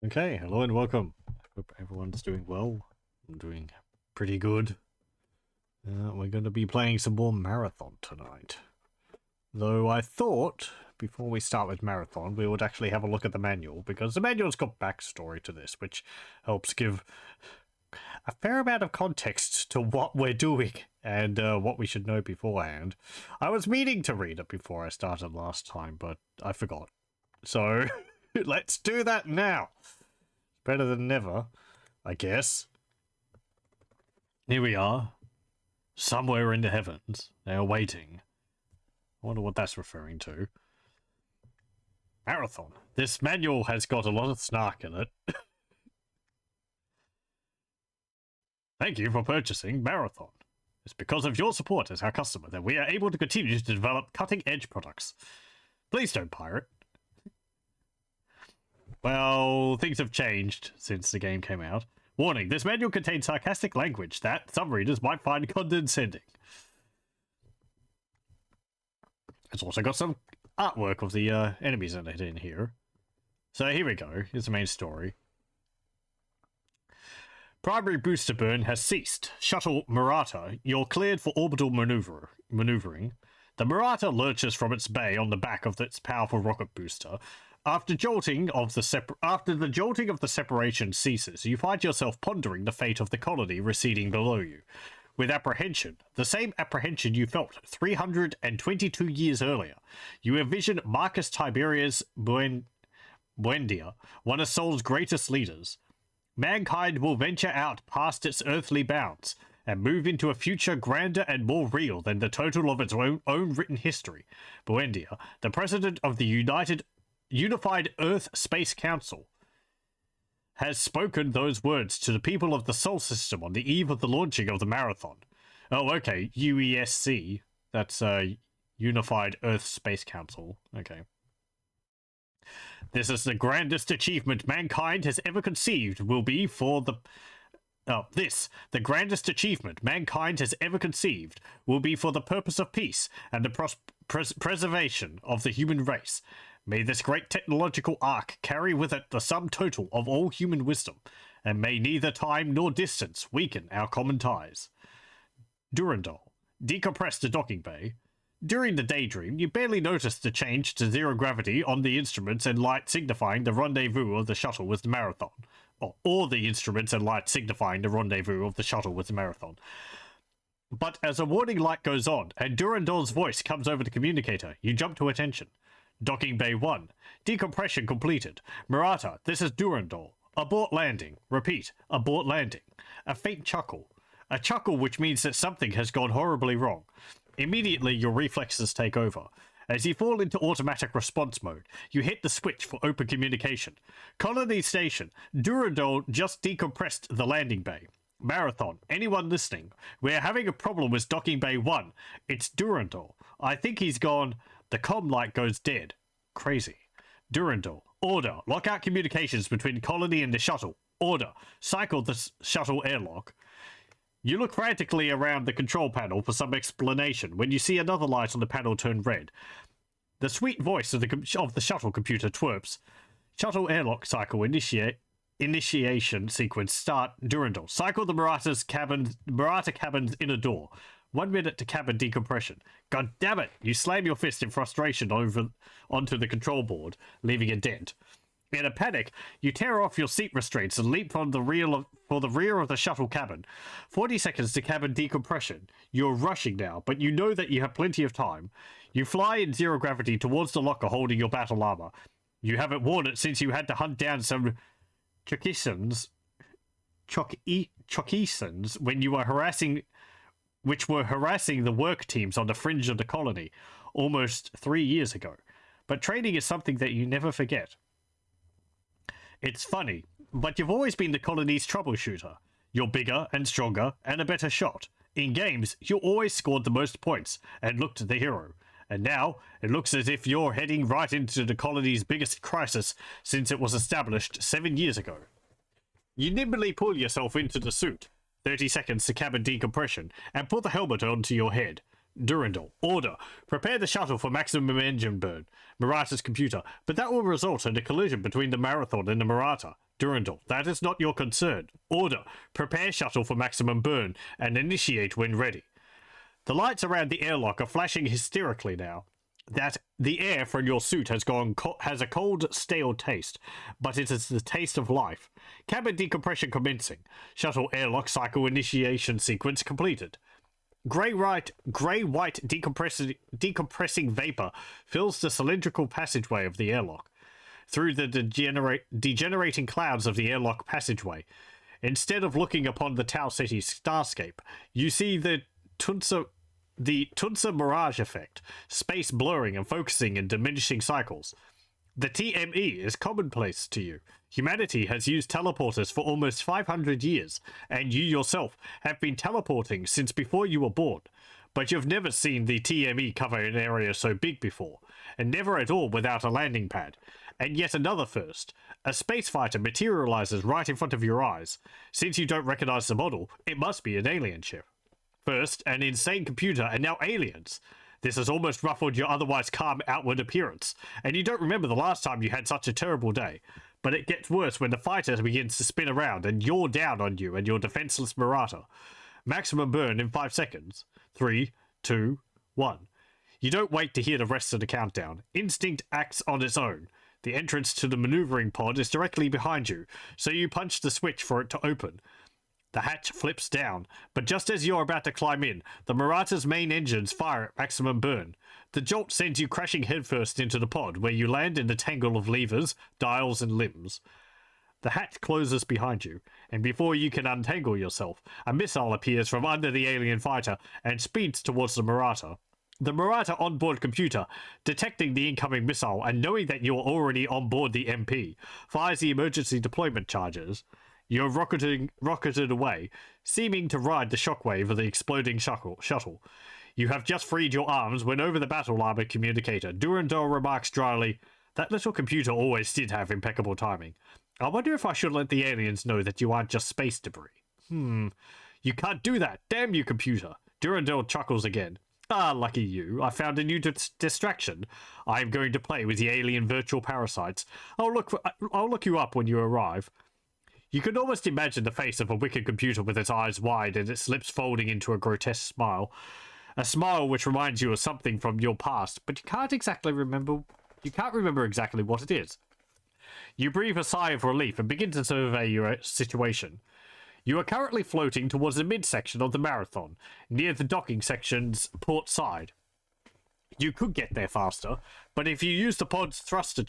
Okay, hello and welcome. I hope everyone's doing well. I'm doing pretty good. We're going to be playing some more Marathon tonight. Though I thought, before we start with Marathon, we would actually have a look at the manual, because the manual's got backstory to this, which helps give a fair amount of context to what we're doing and what we should know beforehand. I was meaning to read it before I started last time, but I forgot. So, let's do that now. Better than never, I guess. Here we are. Somewhere in the heavens. They are waiting. I wonder what that's referring to. Marathon. This manual has got a lot of snark in it. Thank you for purchasing Marathon. It's because of your support as our customer that we are able to continue to develop cutting-edge products. Please don't pirate. Well, things have changed since the game came out. Warning, this manual contains sarcastic language that some readers might find condescending. It's also got some artwork of the enemies in it in here. So here we go, here's the main story. Primary booster burn has ceased. Shuttle Murata, you're cleared for orbital maneuvering. The Murata lurches from its bay on the back of its powerful rocket booster. After the jolting of the separation ceases, you find yourself pondering the fate of the colony receding below you. With apprehension, the same apprehension you felt 322 years earlier, you envision Marcus Tiberius Buendia, one of Sol's greatest leaders. Mankind will venture out past its earthly bounds and move into a future grander and more real than the total of its own written history. Buendia, the president of the Unified Earth Space Council, has spoken those words to the people of the Sol System on the eve of the launching of the Marathon. Oh, okay, UESC. That's Unified Earth Space Council. Okay. This is the grandest achievement mankind has ever conceived will be for the... the grandest achievement mankind has ever conceived will be for the purpose of peace and the preservation of the human race. May this great technological arc carry with it the sum total of all human wisdom, and may neither time nor distance weaken our common ties. Durandal, decompress the docking bay. During the daydream, you barely noticed the change to zero gravity on the instruments and light signifying the rendezvous of the shuttle with the Marathon. Or the instruments and light signifying the rendezvous of the shuttle with the Marathon. But as a warning light goes on, and Durandal's voice comes over the communicator, you jump to attention. Docking Bay 1. Decompression completed. Murata, this is Durandal. Abort landing. Repeat, abort landing. A faint chuckle. A chuckle which means that something has gone horribly wrong. Immediately, your reflexes take over. As you fall into automatic response mode, you hit the switch for open communication. Colony Station. Durandal just decompressed the landing bay. Marathon, anyone listening? We're having a problem with Docking Bay 1. It's Durandal. I think he's gone... The comm light goes dead. Crazy. Durandal. Order. Lock out communications between colony and the shuttle. Order. Cycle the shuttle airlock. You look frantically around the control panel for some explanation when you see another light on the panel turn red. The sweet voice of the shuttle computer twerps. Shuttle airlock cycle initiation sequence start. Durandal. Cycle the Murata cabin's inner door. 1 minute to cabin decompression. God damn it! You slam your fist in frustration onto the control board, leaving a dent. In a panic, you tear off your seat restraints and leap for the rear of the shuttle cabin. 40 seconds to cabin decompression. You're rushing now, but you know that you have plenty of time. You fly in zero gravity towards the locker holding your battle armor. You haven't worn it since you had to hunt down some Chokisans when you were harassing the work teams on the fringe of the colony almost 3 years ago. But training is something that you never forget. It's funny, but you've always been the colony's troubleshooter. You're bigger and stronger and a better shot. In games, you always scored the most points and looked the hero. And now, it looks as if you're heading right into the colony's biggest crisis since it was established 7 years ago. You nimbly pull yourself into the suit. 30 seconds to cabin decompression, and put the helmet onto your head. Durandal. Order. Prepare the shuttle for maximum engine burn. Murata's computer. But that will result in a collision between the Marathon and the Murata. Durandal, that is not your concern. Order. Prepare shuttle for maximum burn, and initiate when ready. The lights around the airlock are flashing hysterically now. That the air from your suit has has a cold, stale taste, but it is the taste of life. Cabin decompression commencing. Shuttle airlock cycle initiation sequence completed. Grey-white decompressing vapor fills the cylindrical passageway of the airlock. Through the degenerating clouds of the airlock passageway, instead of looking upon the Tau City starscape, you see the Tunsa mirage effect, space blurring and focusing in diminishing cycles. The TME is commonplace to you. Humanity has used teleporters for almost 500 years, and you yourself have been teleporting since before you were born. But you've never seen the TME cover an area so big before, and never at all without a landing pad. And yet another first. A space fighter materializes right in front of your eyes. Since you don't recognize the model, it must be an alien ship. First, an insane computer, and now aliens. This has almost ruffled your otherwise calm outward appearance, and you don't remember the last time you had such a terrible day. But it gets worse when the fighter begins to spin around and yaw down on you and your defenseless Murata. Maximum burn in 5 seconds. 3, 2, 1. You don't wait to hear the rest of the countdown. Instinct acts on its own. The entrance to the maneuvering pod is directly behind you, so you punch the switch for it to open. The hatch flips down, but just as you're about to climb in, the Murata's main engines fire at maximum burn. The jolt sends you crashing headfirst into the pod, where you land in a tangle of levers, dials, and limbs. The hatch closes behind you, and before you can untangle yourself, a missile appears from under the alien fighter and speeds towards the Murata. The Murata onboard computer, detecting the incoming missile and knowing that you're already on board the MP, fires the emergency deployment charges. You're rocketed away, seeming to ride the shockwave of the exploding shuttle. You have just freed your arms when over the battle armor communicator, Durandal remarks dryly, "That little computer always did have impeccable timing. I wonder if I should let the aliens know that you aren't just space debris." You can't do that. Damn you, computer. Durandal chuckles again. Ah, lucky you. I found a new distraction. I am going to play with the alien virtual parasites. I'll look you up when you arrive. You can almost imagine the face of a wicked computer with its eyes wide and its lips folding into a grotesque smile. A smile which reminds you of something from your past, but you can't remember exactly what it is. You breathe a sigh of relief and begin to survey your situation. You are currently floating towards the midsection of the marathon, near the docking section's port side. You could get there faster, but if you use the pod's thruster,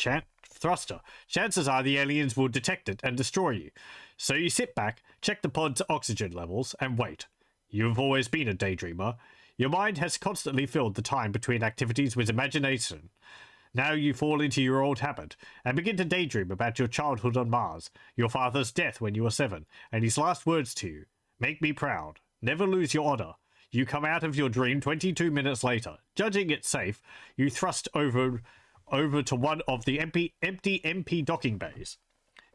chances are the aliens will detect it and destroy you. So you sit back, check the pod's oxygen levels, and wait. You've always been a daydreamer. Your mind has constantly filled the time between activities with imagination. Now you fall into your old habit and begin to daydream about your childhood on Mars, your father's death when you were 7, and his last words to you, "Make me proud. Never lose your honor." You come out of your dream 22 minutes later. Judging it safe, you thrust over to one of the empty MP docking bays.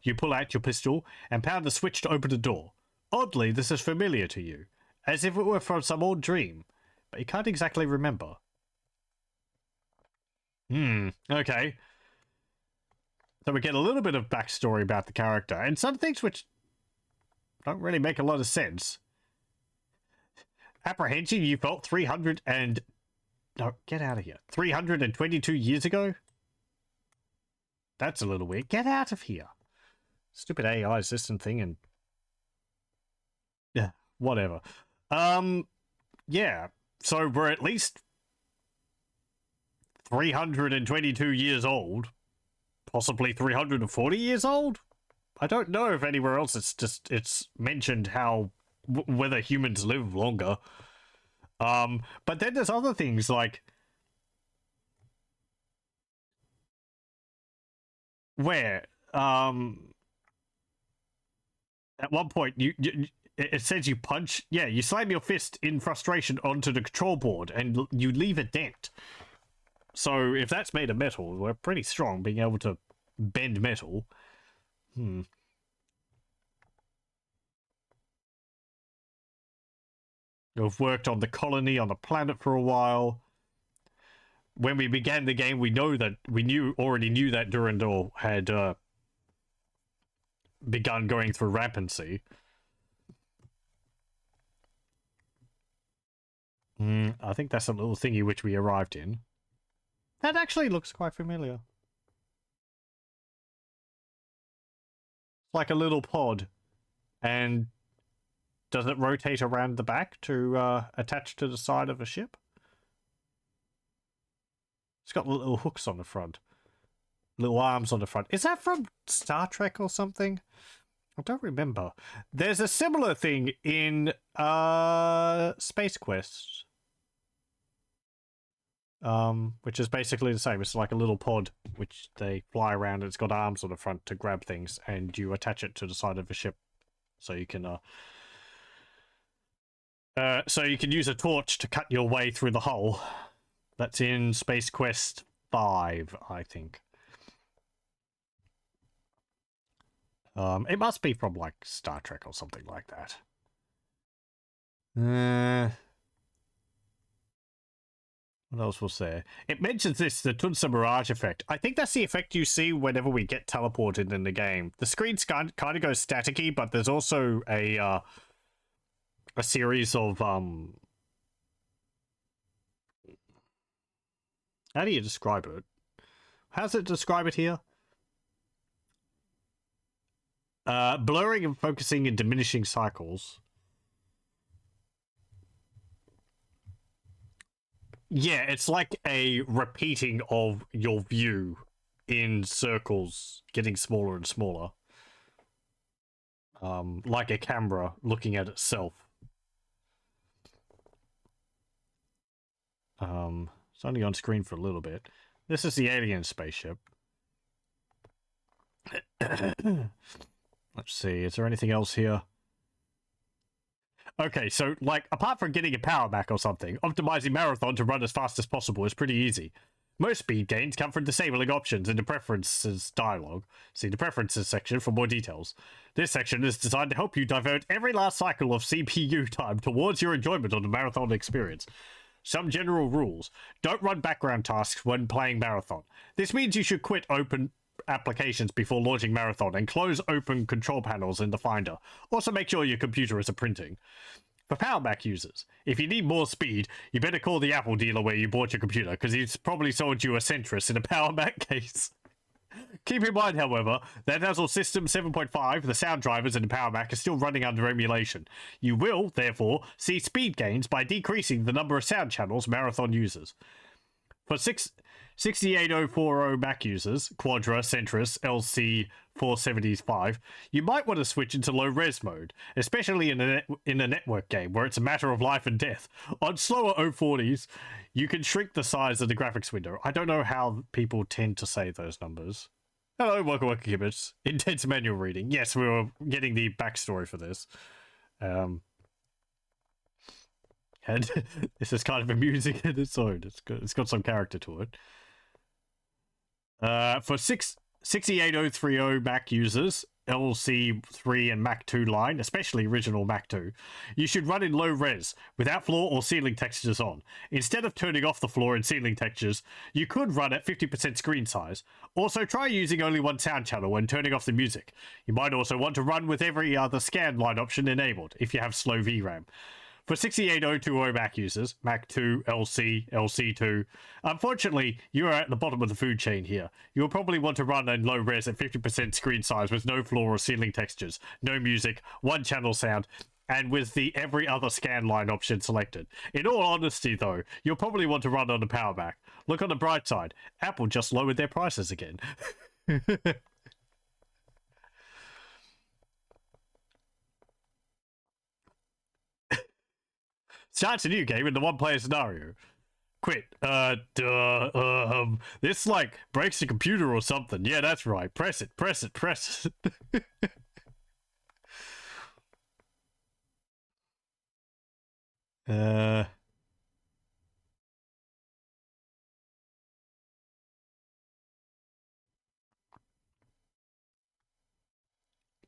You pull out your pistol and pound the switch to open the door. Oddly, this is familiar to you, as if it were from some old dream, but you can't exactly remember. Okay. So we get a little bit of backstory about the character, and some things which don't really make a lot of sense. Apprehension you felt 322 years ago? That's a little weird. Get out of here. Stupid AI system thing and... yeah, whatever. Yeah. So we're at least 322 years old. Possibly 340 years old? I don't know if anywhere else it's mentioned how... whether humans live longer. But then there's other things like where at one point it says you punch, you slam your fist in frustration onto the control board and you leave a dent. So if that's made of metal, we're pretty strong being able to bend metal. We've worked on the colony on the planet for a while. When we began the game, we already knew that Durandal had begun going through rampancy. I think that's a little thingy which we arrived in. That actually looks quite familiar. It's like a little pod. And does it rotate around the back to attach to the side of a ship? It's got little hooks on the front. Little arms on the front. Is that from Star Trek or something? I don't remember. There's a similar thing in Space Quest. Which is basically the same. It's like a little pod which they fly around and it's got arms on the front to grab things and you attach it to the side of a ship so you can use a torch to cut your way through the hull. That's in Space Quest 5, I think. It must be from like Star Trek or something like that. What else was there? It mentions this, the Tunsa Mirage effect. I think that's the effect you see whenever we get teleported in the game. The screen kind of goes staticky, but there's also a series of how do you describe it? How does it describe it here? Blurring and focusing and diminishing cycles. Yeah, it's like a repeating of your view in circles, getting smaller and smaller. Like a camera looking at itself. It's only on screen for a little bit. This is the alien spaceship. Let's see, is there anything else here? Okay, so, like, apart from getting a power back or something, optimizing Marathon to run as fast as possible is pretty easy. Most speed gains come from disabling options in the Preferences dialog. See the Preferences section for more details. This section is designed to help you divert every last cycle of CPU time towards your enjoyment of the Marathon experience. Some general rules. Don't run background tasks when playing Marathon. This means you should quit open applications before launching Marathon and close open control panels in the Finder. Also make sure your computer isn't printing. For Power Mac users, if you need more speed, you better call the Apple dealer where you bought your computer, because he's probably sold you a Centris in a Power Mac case. Keep in mind, however, that as on System 7.5, the sound drivers in the Power Mac are still running under emulation. You will, therefore, see speed gains by decreasing the number of sound channels Marathon uses. For 68040 Mac users, Quadra, Centris, LC475, you might want to switch into low-res mode, especially in a network game where it's a matter of life and death. On slower 040s, you can shrink the size of the graphics window. I don't know how people tend to say those numbers. Hello, welcome, Kibbits. Intense manual reading. Yes, we were getting the backstory for this. And this is kind of amusing in its own. It's got some character to it. For 68030 Mac users, LC3 and Mac 2 line, especially original Mac 2, you should run in low res, without floor or ceiling textures on. Instead of turning off the floor and ceiling textures, you could run at 50% screen size. Also, try using only one sound channel when turning off the music. You might also want to run with every other scan line option enabled, if you have slow VRAM. For 68020 Mac users, Mac 2, LC, LC2, unfortunately, you are at the bottom of the food chain here. You'll probably want to run in low res at 50% screen size with no floor or ceiling textures, no music, one channel sound, and with the every other scan line option selected. In all honesty, though, you'll probably want to run on the Power Mac. Look on the bright side, Apple just lowered their prices again. Starts a new game in the one-player scenario. Quit. This, like, breaks the computer or something. Yeah, that's right. Press it, press it, press it.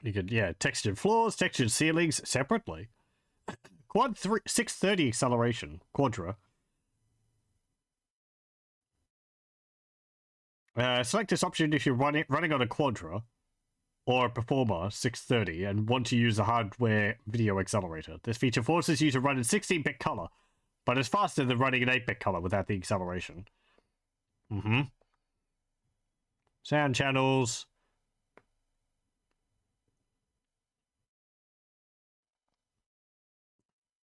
You could, yeah, textured floors, textured ceilings separately. Quad 630 acceleration, Quadra. Select this option if you're running on a Quadra. or a performer 630 and want to use a hardware video accelerator. This feature forces you to run in 16-bit color, but it's faster than running in 8-bit color without the acceleration. Sound channels.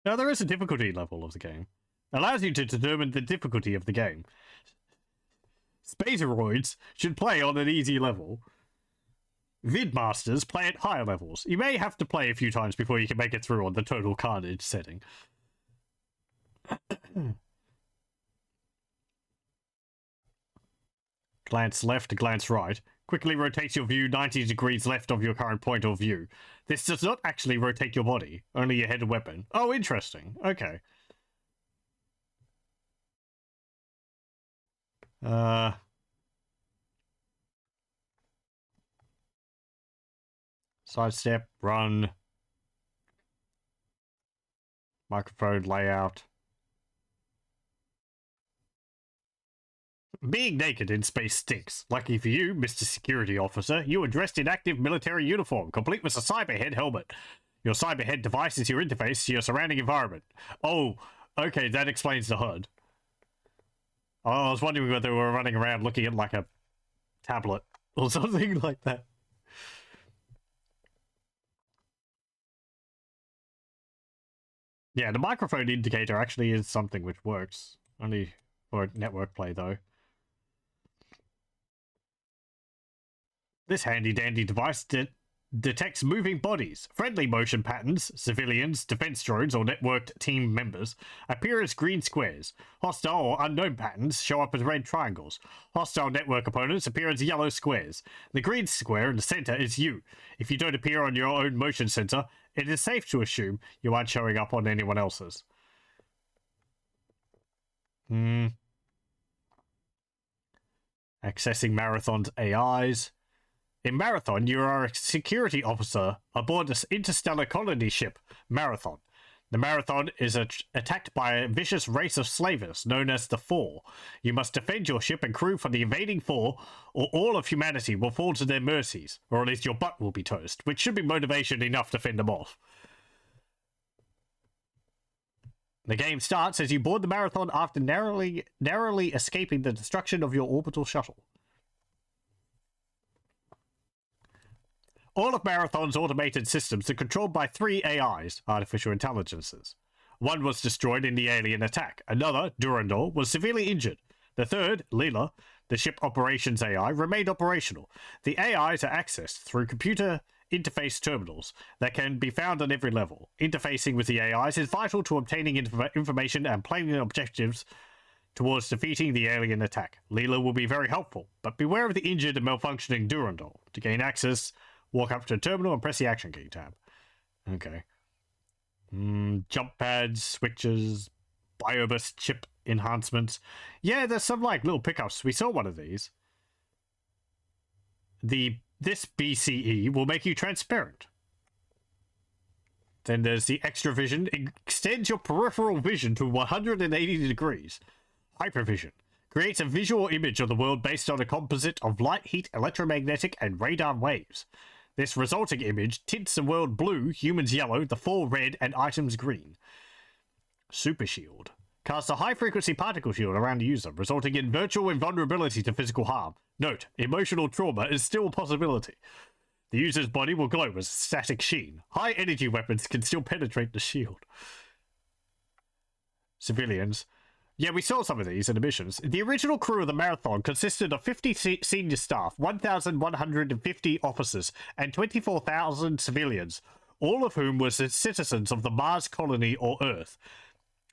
Now, there is a difficulty level of the game. It allows you to determine the difficulty of the game. Spaceroids should play on an easy level. Vidmasters play at higher levels. You may have to play a few times before you can make it through on the total carnage setting. Glance left, glance right. Quickly rotates your view 90 degrees left of your current point of view. This does not actually rotate your body, only your head and weapon. Oh, interesting. Okay. Sidestep, run. Microphone layout. Being naked in space stinks. Lucky for you, Mr. Security Officer, you are dressed in active military uniform, complete with a cyberhead helmet. Your cyberhead device is your interface to your surrounding environment. Oh, okay, that explains the HUD. I was wondering whether we were running around looking at like a tablet or something like that. Yeah, the microphone indicator actually is something which works. Only for network play, though. This handy-dandy device detects moving bodies. Friendly motion patterns, civilians, defense drones, or networked team members appear as green squares. Hostile or unknown patterns show up as red triangles. Hostile network opponents appear as yellow squares. The green square in the center is you. If you don't appear on your own motion sensor, it is safe to assume you aren't showing up on anyone else's. Accessing Marathon's AIs. In Marathon, you are a security officer aboard this interstellar colony ship, Marathon. The Marathon is attacked by a vicious race of slavers known as the Four. You must defend your ship and crew from the invading Four, or all of humanity will fall to their mercies, or at least your butt will be toast, which should be motivation enough to fend them off. The game starts as you board the Marathon after narrowly escaping the destruction of your orbital shuttle. All of Marathon's automated systems are controlled by 3 AIs, artificial intelligences. One was destroyed in the alien attack. Another, Durandal, was severely injured. The third, Leela, the ship operations AI, remained operational. The AIs are accessed through computer interface terminals that can be found on every level. Interfacing with the AIs is vital to obtaining information and planning objectives towards defeating the alien attack. Leela will be very helpful, but beware of the injured and malfunctioning Durandal. To gain access, walk up to a terminal and press the action key tab. Okay. Jump pads, switches, Biobus chip enhancements. Yeah, there's some like little pickups. We saw one of these. This BCE will make you transparent. Then there's the extra vision. It extends your peripheral vision to 180 degrees. Hypervision creates a visual image of the world based on a composite of light, heat, electromagnetic, and radar waves. This resulting image tints the world blue, humans yellow, the Four red, and items green. Super Shield casts a high-frequency particle shield around the user, resulting in virtual invulnerability to physical harm. Note, emotional trauma is still a possibility. The user's body will glow as a static sheen. High-energy weapons can still penetrate the shield. Civilians. Yeah, we saw some of these in the missions. The original crew of the Marathon consisted of 50 senior staff, 1,150 officers, and 24,000 civilians, all of whom were citizens of the Mars colony or Earth.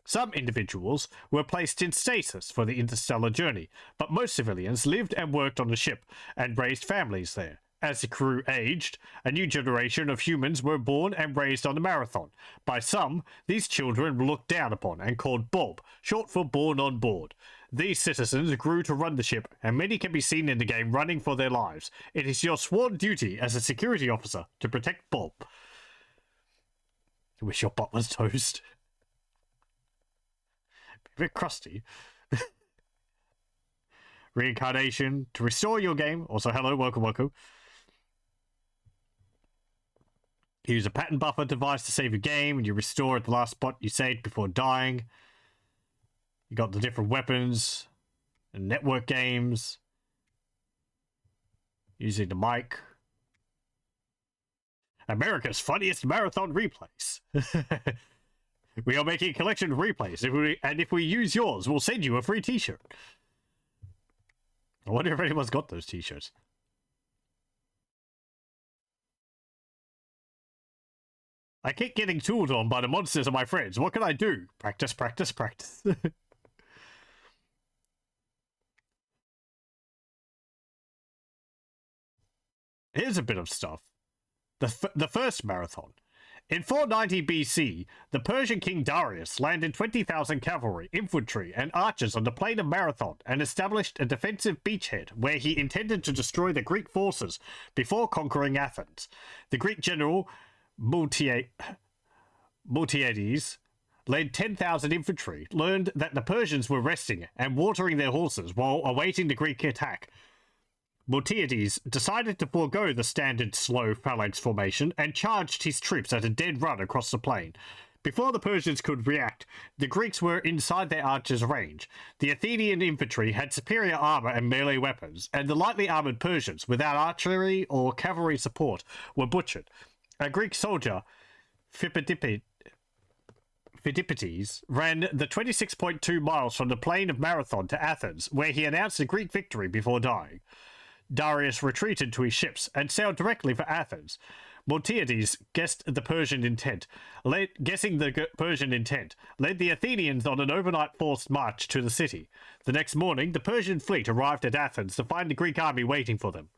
Some individuals were placed in stasis for the interstellar journey, but most civilians lived and worked on the ship and raised families there. As the crew aged, a new generation of humans were born and raised on the Marathon. By some, these children were looked down upon and called Bob, short for Born on Board. These citizens grew to run the ship, and many can be seen in the game running for their lives. It is your sworn duty as a security officer to protect Bob. I wish your butt was toast. A bit crusty. Reincarnation to restore your game. Also, hello, welcome. Use a pattern buffer device to save your game, and you restore at the last spot you saved before dying. You got the different weapons and network games. Using the mic. America's funniest marathon replays. We are making a collection of replays, if we use yours, we'll send you a free t-shirt. I wonder if anyone's got those t-shirts. I keep getting tooled on by the monsters of my friends. What can I do? Practice, practice, practice. Here's a bit of stuff. The first marathon. In 490 BC, the Persian king Darius landed 20,000 cavalry, infantry, and archers on the plain of Marathon and established a defensive beachhead where he intended to destroy the Greek forces before conquering Athens. The Greek general Miltiades led 10,000 infantry, learned that the Persians were resting and watering their horses while awaiting the Greek attack. Miltiades decided to forego the standard slow phalanx formation and charged his troops at a dead run across the plain. Before the Persians could react, the Greeks were inside their archers' range. The Athenian infantry had superior armor and melee weapons, and the lightly armored Persians, without archery or cavalry support, were butchered. A Greek soldier, Phidippides, ran the 26.2 miles from the plain of Marathon to Athens, where he announced a Greek victory before dying. Darius retreated to his ships and sailed directly for Athens. Miltiades guessing the Persian intent, led the Athenians on an overnight forced march to the city. The next morning, the Persian fleet arrived at Athens to find the Greek army waiting for them.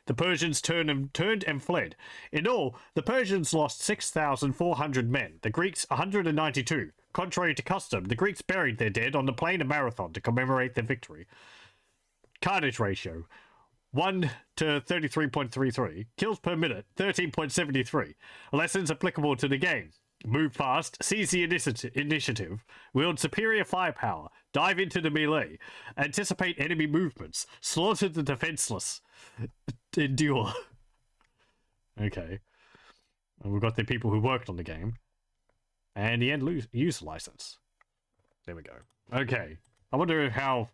The Persians turned and fled. In all, the Persians lost 6,400 men, the Greeks 192. Contrary to custom, the Greeks buried their dead on the plain of Marathon to commemorate their victory. Carnage ratio 1 to 33.33. Kills per minute 13.73. Lessons applicable to the game. Move fast, seize the initiative, wield superior firepower, dive into the melee, anticipate enemy movements, slaughter the defenseless, endure. Okay. And we've got the people who worked on the game. And the end use license. There we go. Okay. I wonder how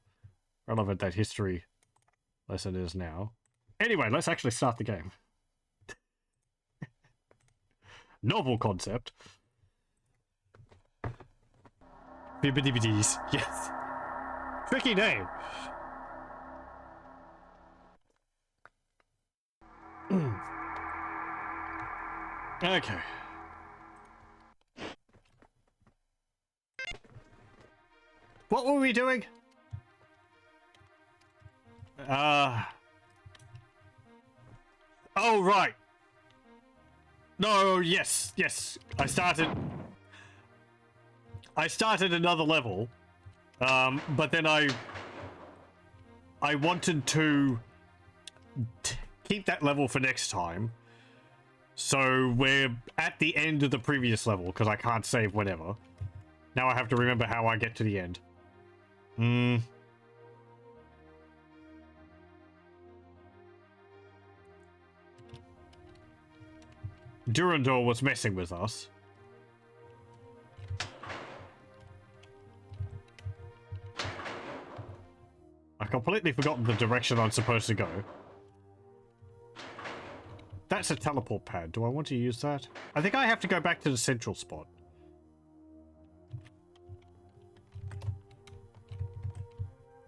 relevant that history lesson is now. Anyway, let's actually start the game. Novel concept. Bibbidi-biddies. Yes. Tricky name. Okay. What were we doing? Oh, right. No, yes. I started another level. But then I wanted to keep that level for next time. So we're at the end of the previous level because I can't save whenever. Now I have to remember how I get to the end. Durandor was messing with us. I completely forgotten the direction I'm supposed to go. That's a teleport pad. Do I want to use that? I think I have to go back to the central spot.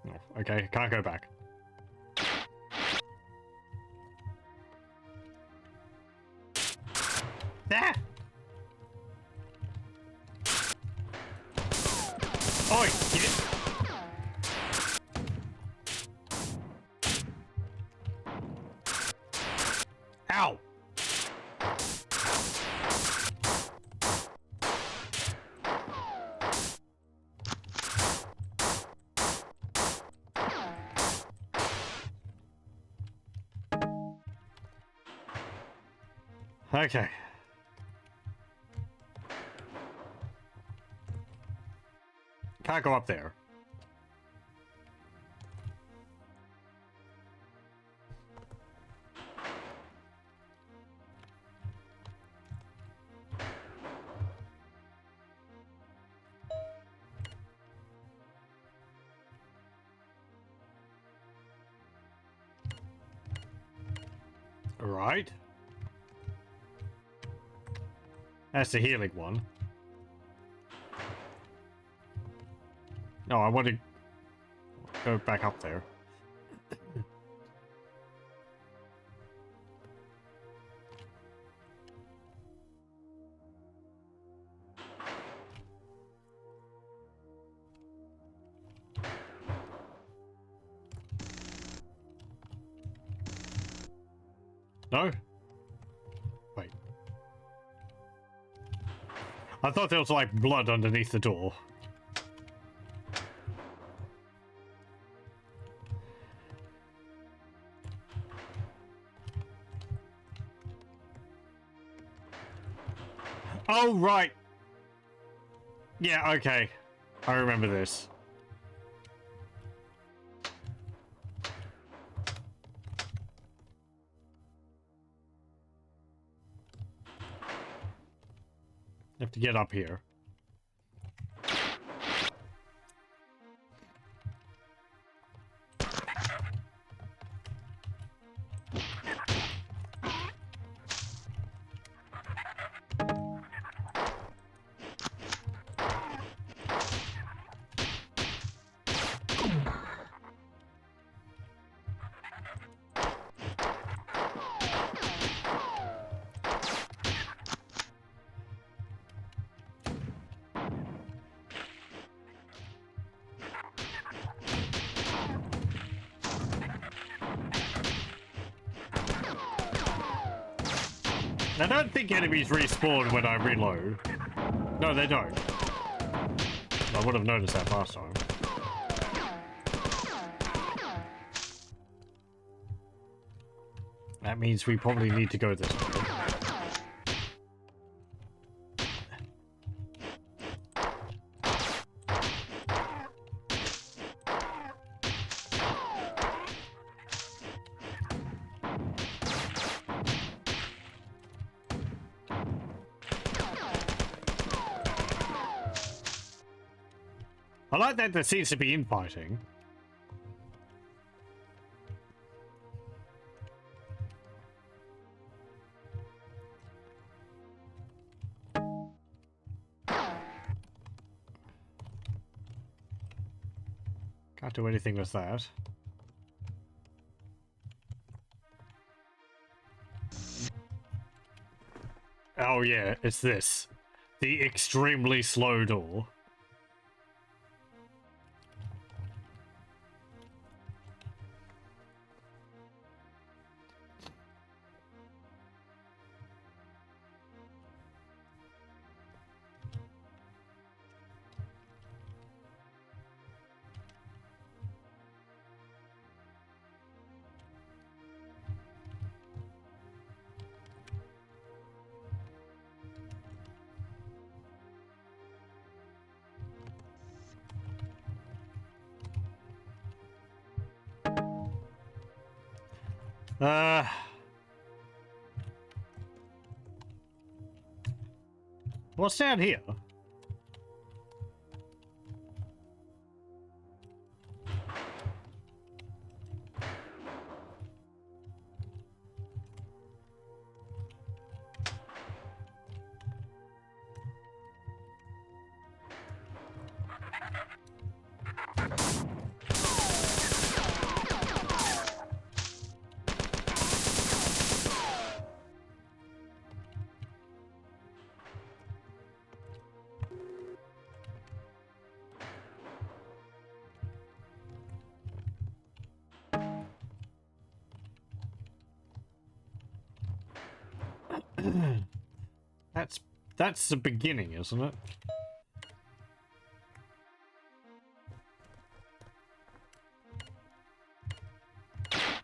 Oh, okay, can't go back. Ah! Oi, get it! Ow! Okay. Can't go up there. Right. That's the healing one. No, I want to go back up there. No? Wait. I thought there was like blood underneath the door. Oh, right. Yeah, okay. I remember this. You have to get up here. I don't think enemies respawn when I reload. No, they don't. I would have noticed that last time. That means we probably need to go this way. I like that there seems to be infighting. Can't do anything with that. Oh yeah, it's this. The extremely slow door. What's down here? That's the beginning, isn't it?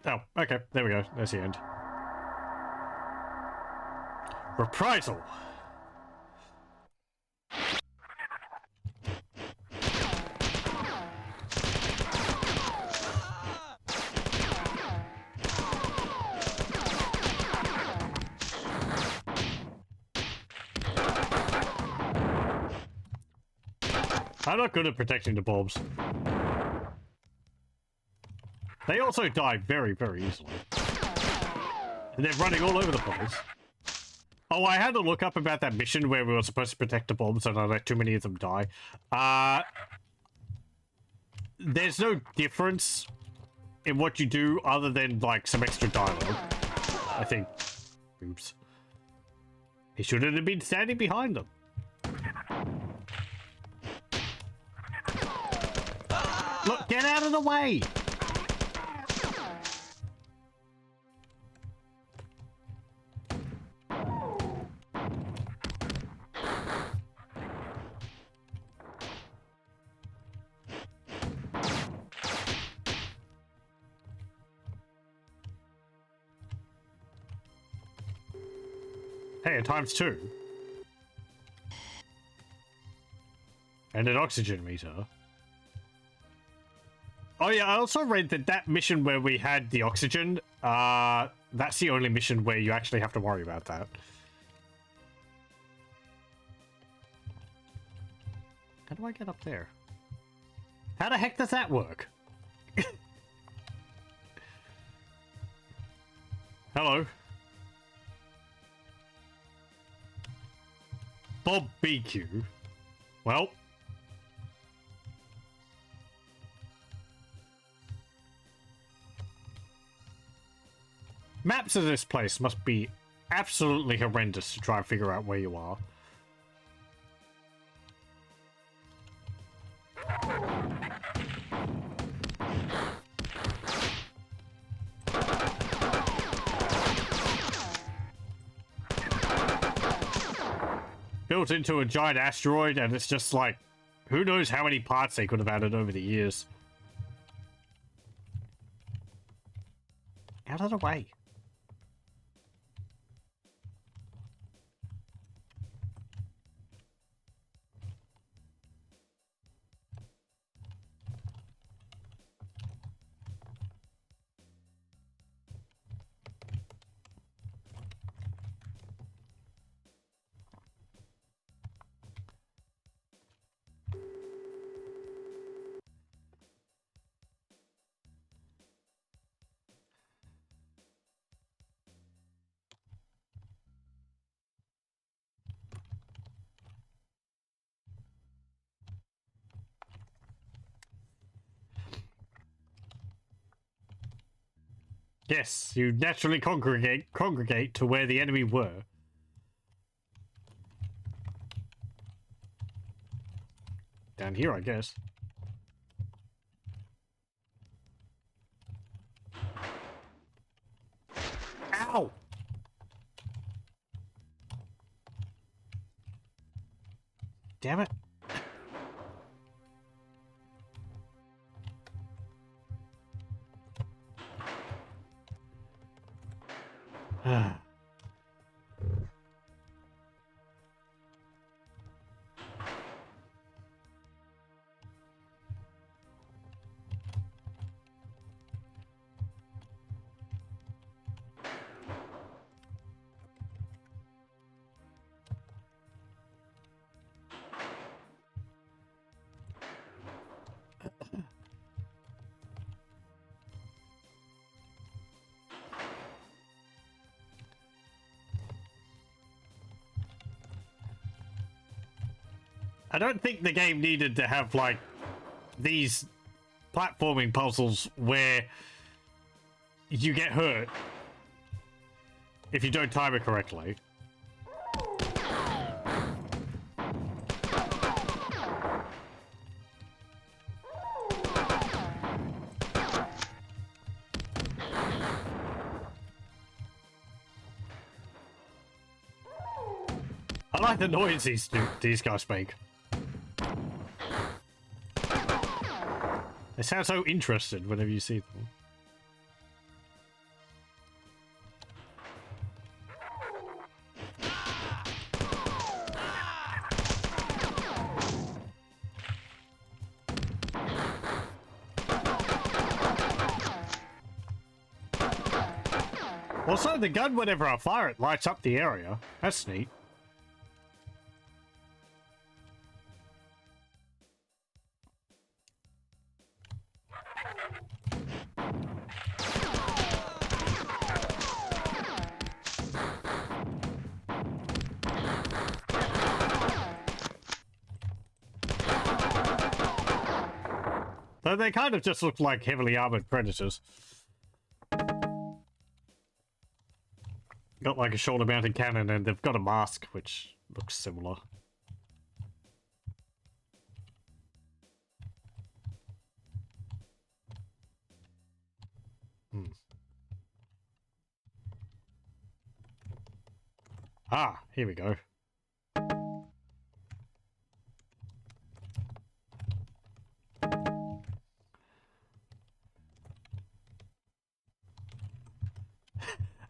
Oh, okay. There we go. There's the end. Reprisal. I'm not good at protecting the bombs. They also die very, very easily. They're running all over the place. Oh, I had to look up about that mission where we were supposed to protect the bomb so not let too many of them die. There's no difference in what you do other than, like, some extra dialogue, I think. Oops. He shouldn't have been standing behind them. Look, get out of the way! Hey, a ×2. And an oxygen meter. Oh yeah, I also read that that mission where we had the oxygen, that's the only mission where you actually have to worry about that. How do I get up there? How the heck does that work? Hello. Bob BQ. Well. Maps of this place must be absolutely horrendous to try and figure out where you are. Built into a giant asteroid, and it's just like, who knows how many parts they could have added over the years. Out of the way. Yes, you naturally congregate to where the enemy were. Down here, I guess. Ow! Damn it. I don't think the game needed to have, like, these platforming puzzles where you get hurt if you don't time it correctly. I like the noise these guys make. They sound so interested whenever you see them. Also, the gun, whenever I fire it, lights up the area. That's neat. Though they kind of just look like heavily armored predators. Got like a shoulder-mounted cannon, and they've got a mask, which looks similar. Ah, here we go.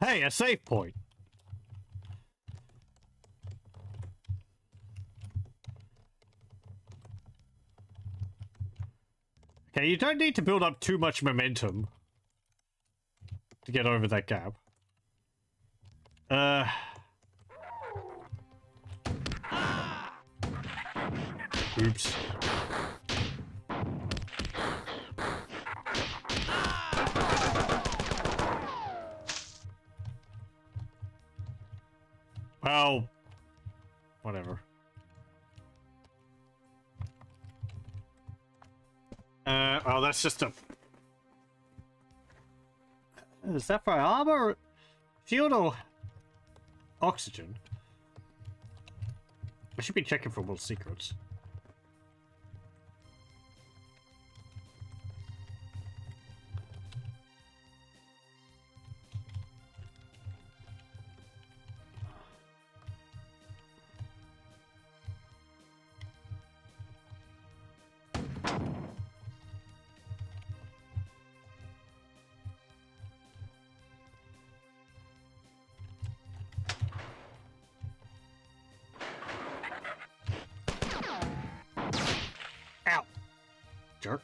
Hey, a save point. Okay, you don't need to build up too much momentum to get over that gap. Oops. Well, whatever. Oh, that's just a... Is that for armor? Shield or oxygen? I should be checking for more secrets. Ow! Jerk.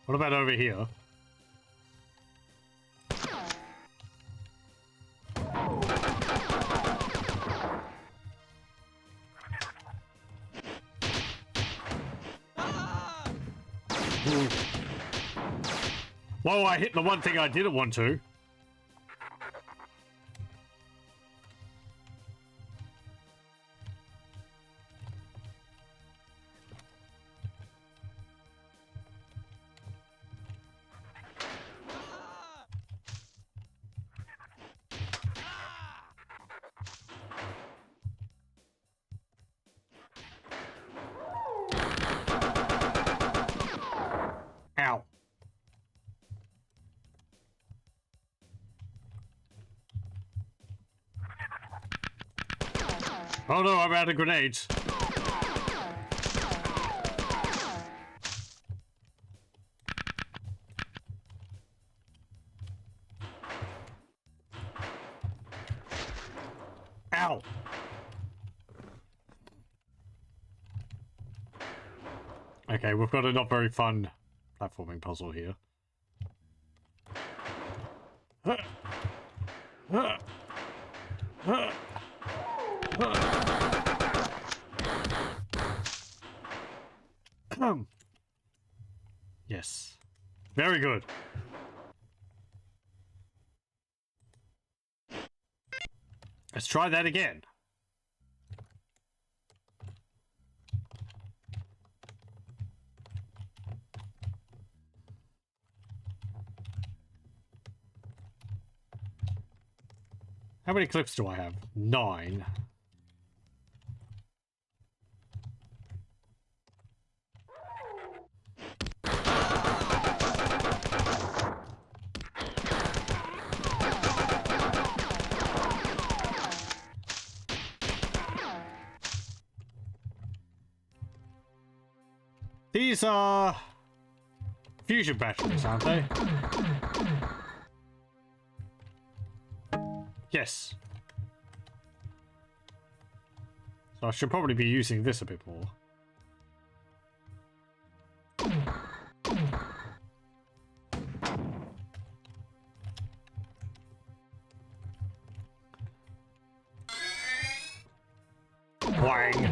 What about over here? Whoa, I hit the one thing I didn't want to. Ow. Oh no, I'm out of grenades. Ow. Okay, we've got a not very fun platforming puzzle here. Yes. Very good. Let's try that again. How many clips do I have? 9. These are fusion batteries, aren't they? Yes. So I should probably be using this a bit more. Wang.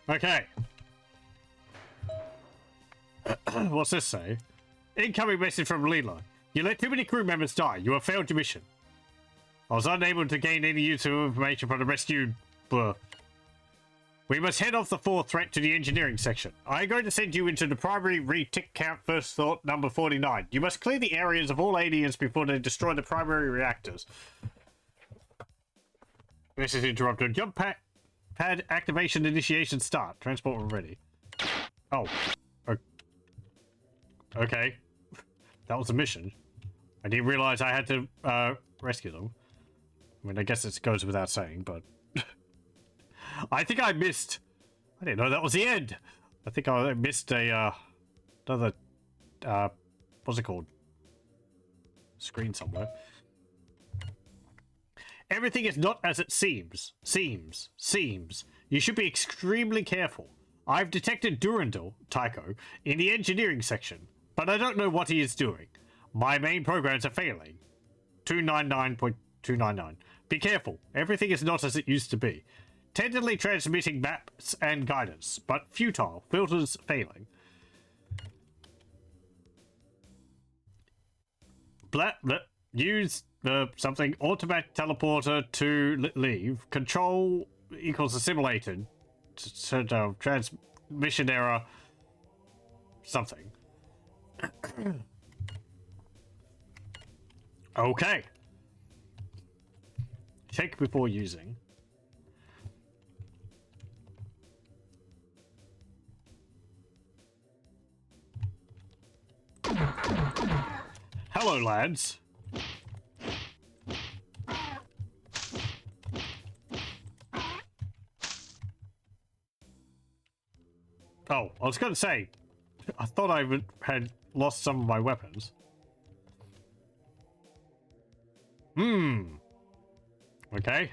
Okay. What's this say? Incoming message from Leela. You let too many crew members die. You have failed your mission. I was unable to gain any useful information from the rescued... Blah. We must head off the fourth threat to the engineering section. I am going to send you into the primary re-tick count first thought number 49. You must clear the areas of all aliens before they destroy the primary reactors. This is interrupted. Jump pad activation initiation start. Transport when ready. Oh. Okay. That was a mission. I didn't realize I had to rescue them. I mean, I guess it goes without saying, but... I think I missed... I didn't know that was the end. I think I missed a, another, what's it called? Screen somewhere. Everything is not as it seems. Seems. You should be extremely careful. I've detected Durandal, Tycho, in the engineering section, but I don't know what he is doing. My main programs are failing. 299.299. Be careful. Everything is not as it used to be. Tentatively transmitting maps and guidance, but futile. Filters failing. Use the something automatic teleporter to leave. Control equals assimilated. Transmission error. Something. Okay. Check before using. Hello, lads. Oh, I was going to say, I thought I had lost some of my weapons. Okay.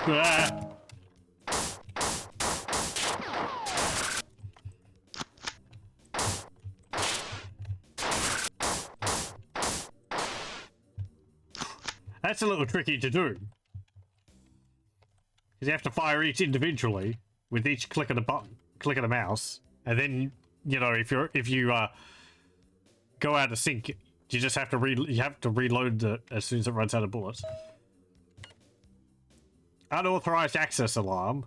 Ah. That's a little tricky to do. Because you have to fire each individually with each click of the button, click of the mouse, and then, you know, if you go out of sync, you just have to reload it as soon as it runs out of bullets. Unauthorized access alarm.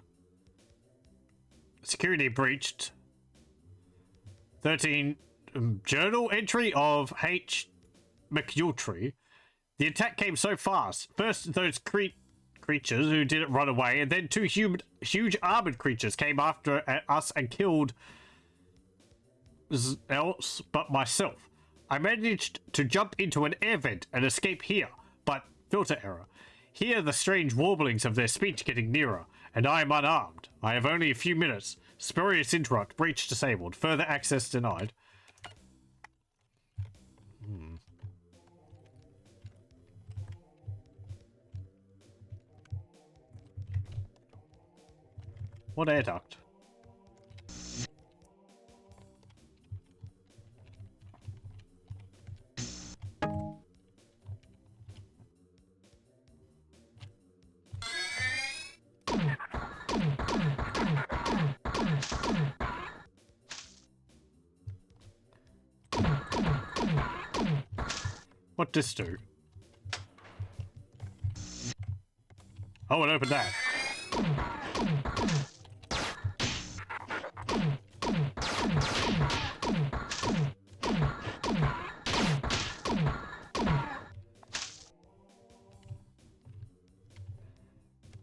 Security breached. 13 journal entry of H. McYultree. The attack came so fast. First, those creatures who didn't run away, and then two huge armored creatures came after us and killed else but myself. I managed to jump into an air vent and escape here, but filter error. Hear the strange warblings of their speech getting nearer, and I am unarmed. I have only a few minutes. Spurious interrupt. Breach disabled. Further access denied. What air duct? What this do? Oh, it opened that.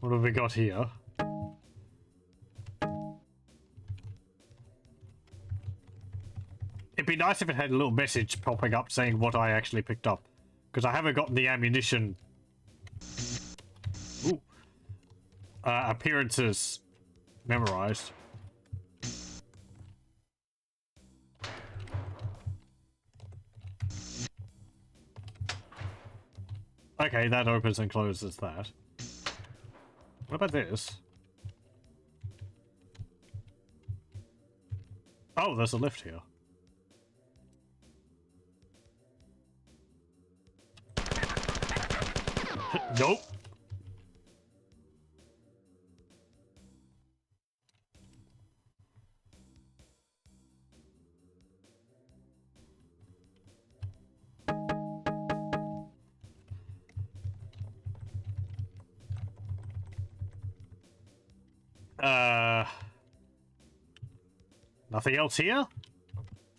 What have we got here? It'd be nice if it had a little message popping up saying what I actually picked up. Because I haven't gotten the ammunition... Ooh. Appearances memorized. Okay, that opens and closes that. What about this? Oh, there's a lift here. Nope. Nothing else here?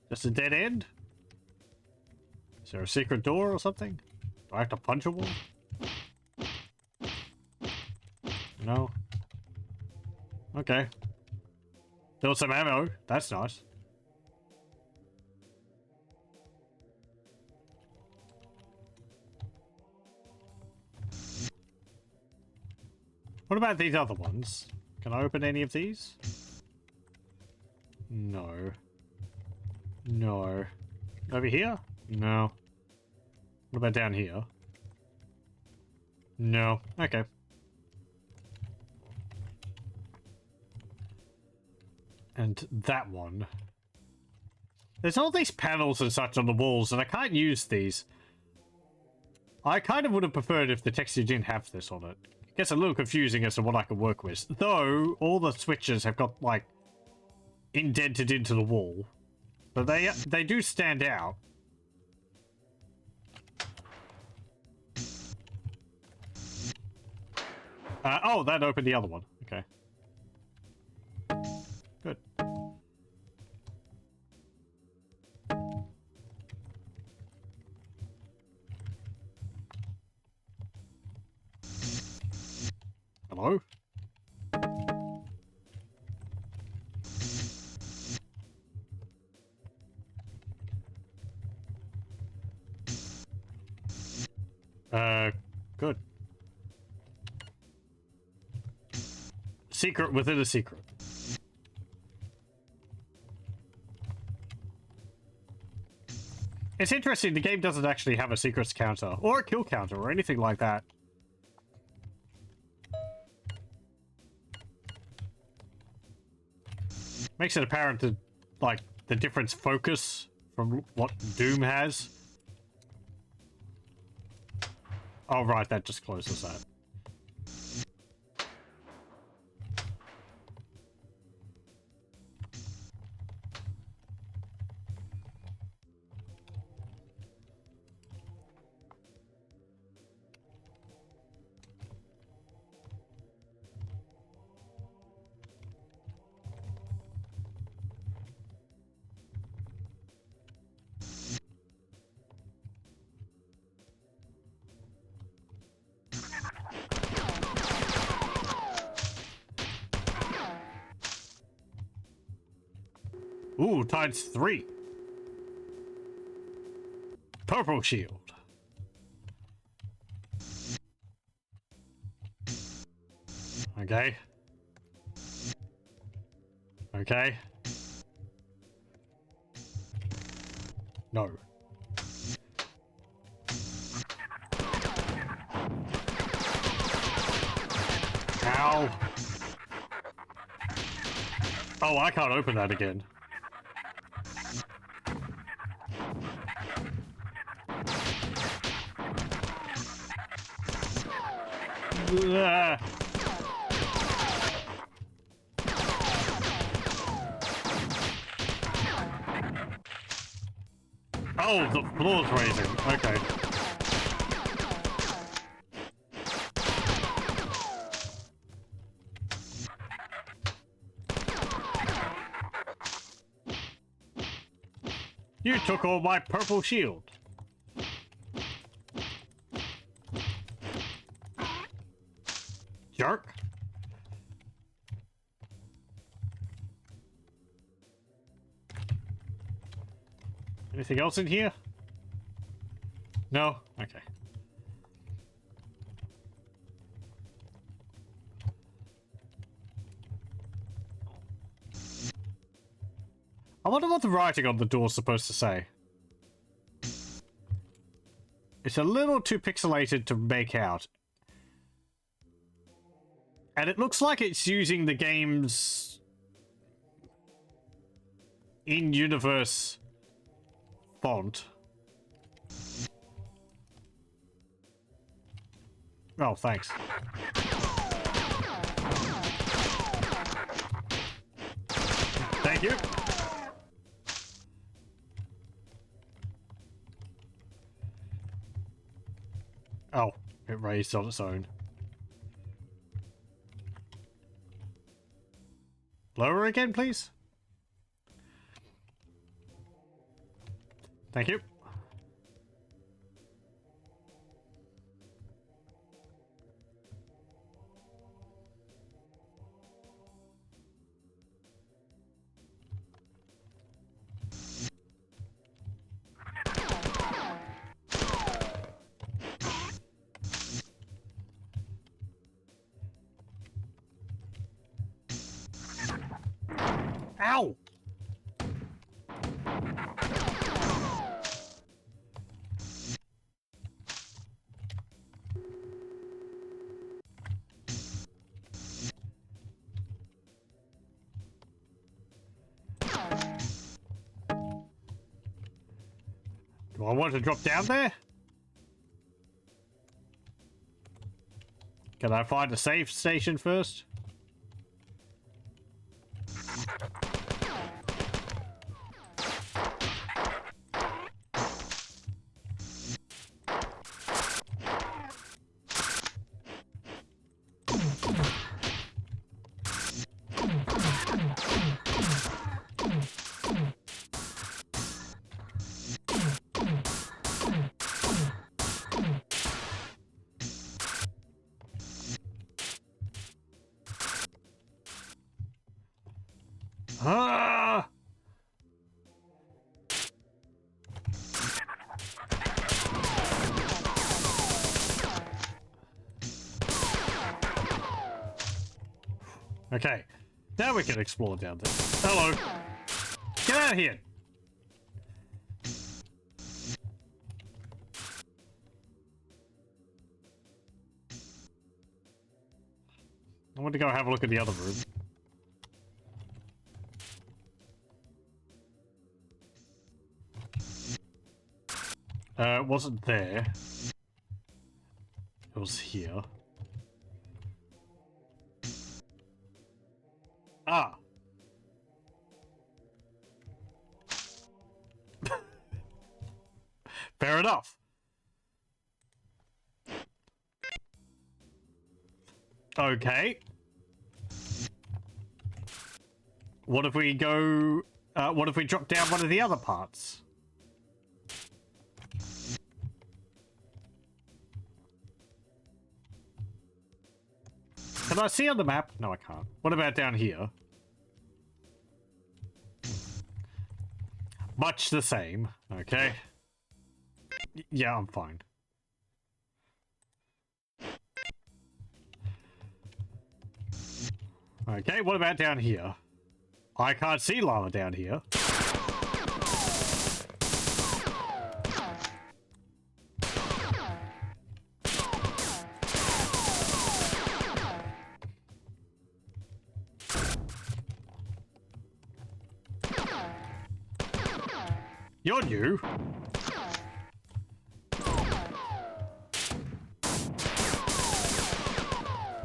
Just a dead end? Is there a secret door or something? Do I have to punch a wall? No. Okay. Build some ammo. That's nice. What about these other ones? Can I open any of these? No. No. Over here? No. What about down here? No. Okay. And that one. There's all these panels and such on the walls, and I can't use these. I kind of would have preferred if the texture didn't have this on it. It gets a little confusing as to what I can work with. Though, all the switches have got, like, indented into the wall. But they do stand out. Oh, that opened the other one. Okay. Good. Hello? Good. Secret within a secret. It's interesting, the game doesn't actually have a secrets counter, or a kill counter, or anything like that. Makes it apparent that, like, the different focus from what Doom has. Oh, right, that just closes that. Ooh, ×3. Purple shield. Okay. Okay. No. Ow. Oh, I can't open that again. Ugh. Oh, the floor's raising. Okay. You took all my purple shield. Jerk. Anything else in here? No? Okay. I wonder what the writing on the door is supposed to say. It's a little too pixelated to make out. And it looks like it's using the game's in-universe font. Oh, thanks. Thank you. Oh, it raised on its own. Lower again, please. Thank you. Ow! Do I want to drop down there? Can I find a safe station first? Ah! Okay, now we can explore down there. Hello. Get out of here. I want to go have a look at the other room. It wasn't there. It was here. Ah. Fair enough. Okay. What if we go... what if we drop down one of the other parts? Can I see on the map? No, I can't. What about down here? Much the same. Okay. Yeah, I'm fine. Okay, what about down here? I can't see lava down here. You're new.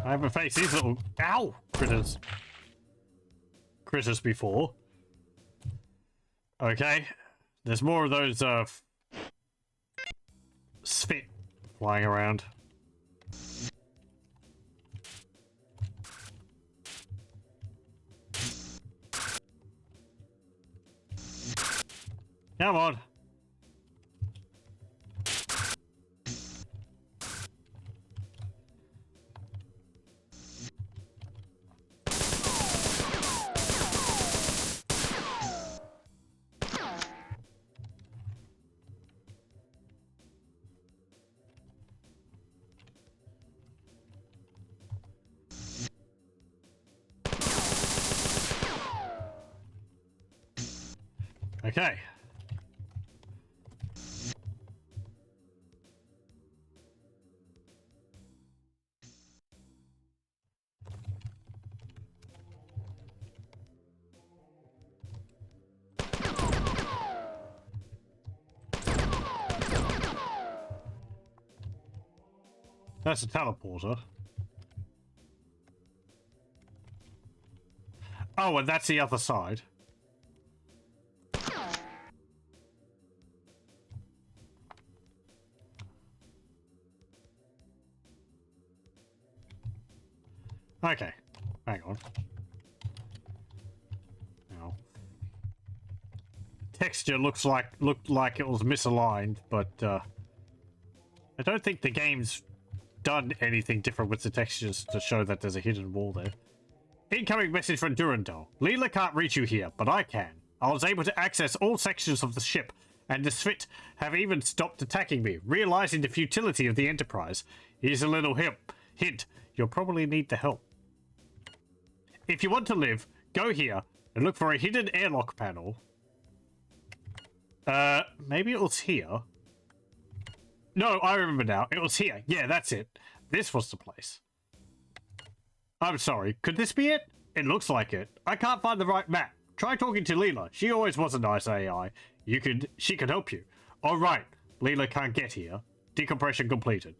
I haven't faced these little ow critters before. Okay, there's more of those spit flying around. Come on. Okay. That's a teleporter. Oh, and that's the other side. Okay, hang on. Now, texture looked like it was misaligned, but I don't think the game's done anything different with the textures to show that there's a hidden wall there. Incoming message from Durandal. Leela can't reach you here, but I can. I was able to access all sections of the ship, and the Svit have even stopped attacking me, realizing the futility of the Enterprise. Here's a little hint. You'll probably need the help. If you want to live, go here and look for a hidden airlock panel. Maybe it was here. No, I remember now. It was here. Yeah, that's it. This was the place. I'm sorry. Could this be it? It looks like it. I can't find the right map. Try talking to Leela. She always was a nice AI. She could help you. All right. Leela can't get here. Decompression completed.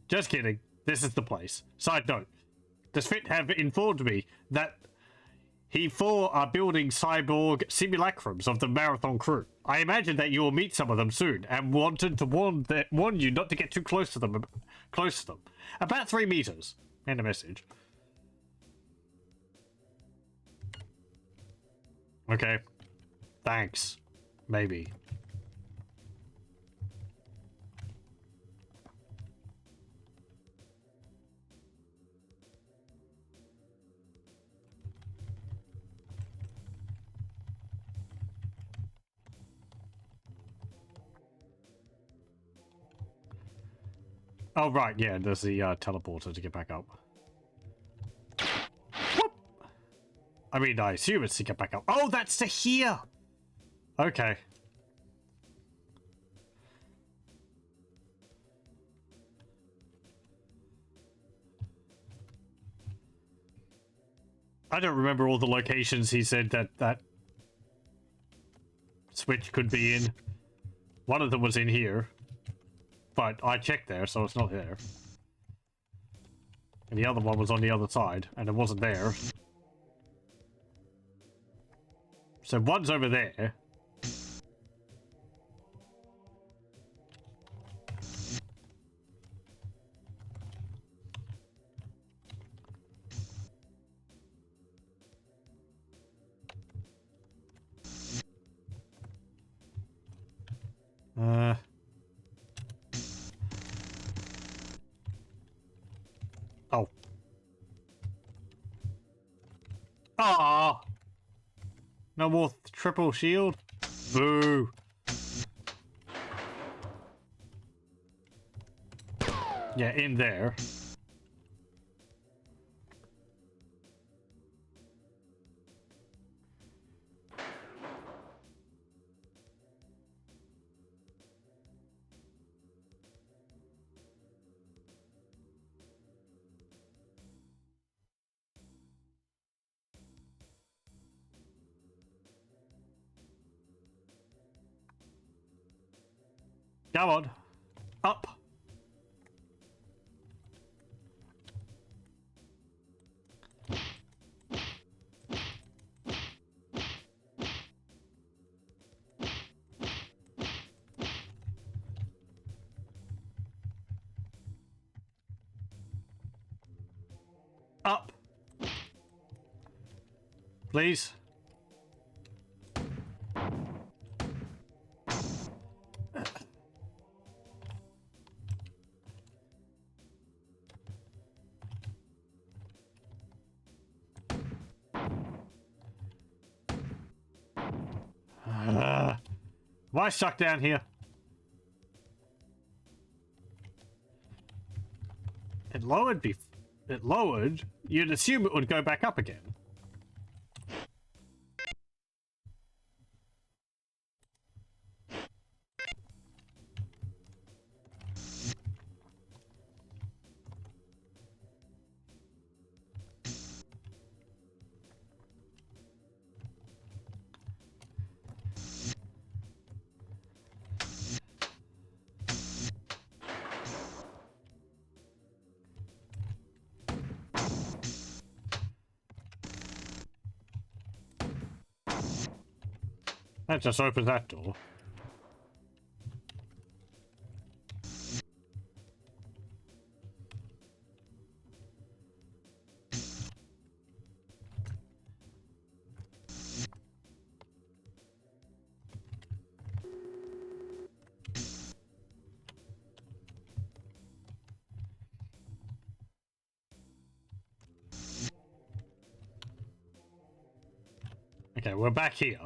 Just kidding. This is the place. Side note. The Svit have informed me that he are building cyborg simulacrums of the Marathon crew. I imagine that you will meet some of them soon, and wanted to warn you not to get too close to them. About 3 meters. And a message. Okay. Thanks. Maybe. Oh, right, yeah, there's the teleporter to get back up. Whoop! I mean, I assume it's to get back up. Oh, that's to here! Okay. I don't remember all the locations he said that switch could be in. One of them was in here. But I checked there, so it's not there. And the other one was on the other side, and it wasn't there. So one's over there. Oh. Ah. No more triple shield. Boo. Yeah, in there. Come on. Up. Up. Please. Am I stuck down here? It lowered. You'd assume it would go back up again. That just opens that door. Okay, we're back here.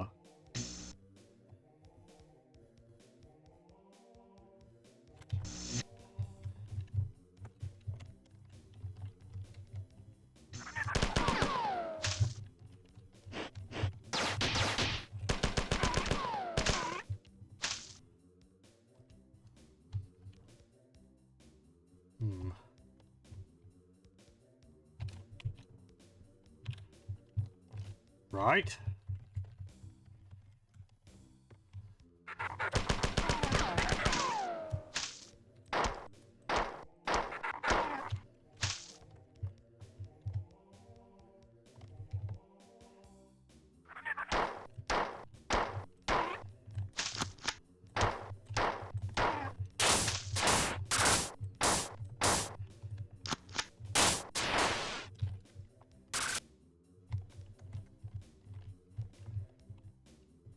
Right.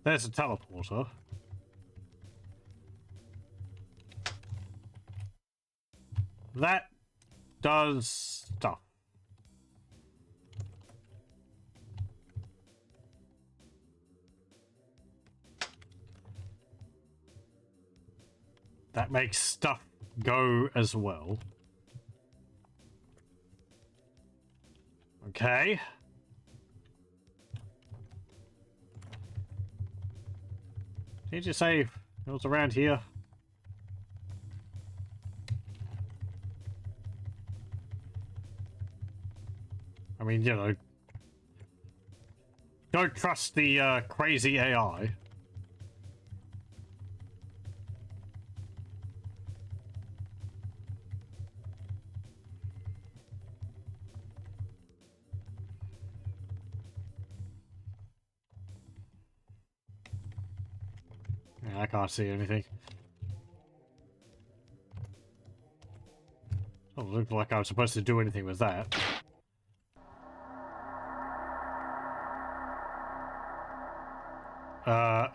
There's a teleporter. That does stuff. That makes stuff go as well. Okay. Did you say it was around here? I mean, you know, don't trust the crazy AI. Yeah, I can't see anything. Doesn't look like I was supposed to do anything with that.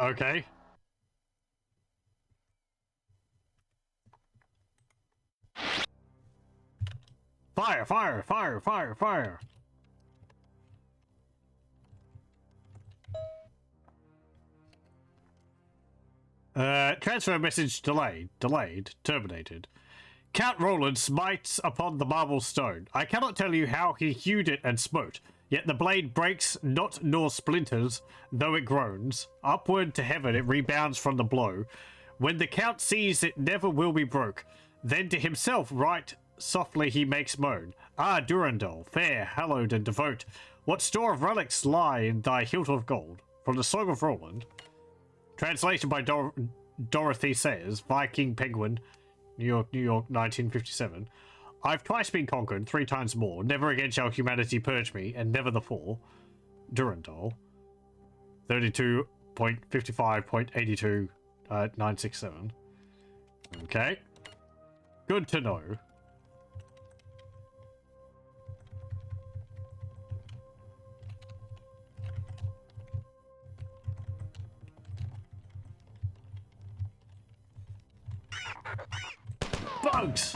Okay. Fire, fire, fire, fire, fire. Transfer message delayed, terminated. Count Roland smites upon the marble stone. I cannot tell you how he hewed it and smote, yet the blade breaks not nor splinters, though it groans. Upward to heaven it rebounds from the blow. When the Count sees it never will be broke, then to himself right softly he makes moan. Ah, Durandal, fair, hallowed and devout, what store of relics lie in thy hilt of gold? From the Song of Roland. Translation by Dorothy Sayers, Viking Penguin, New York, 1957. I've twice been conquered, 3 times more. Never again shall humanity purge me, and never the fall. Durandal. 32.55.82, 967. Okay. Good to know. Bugs!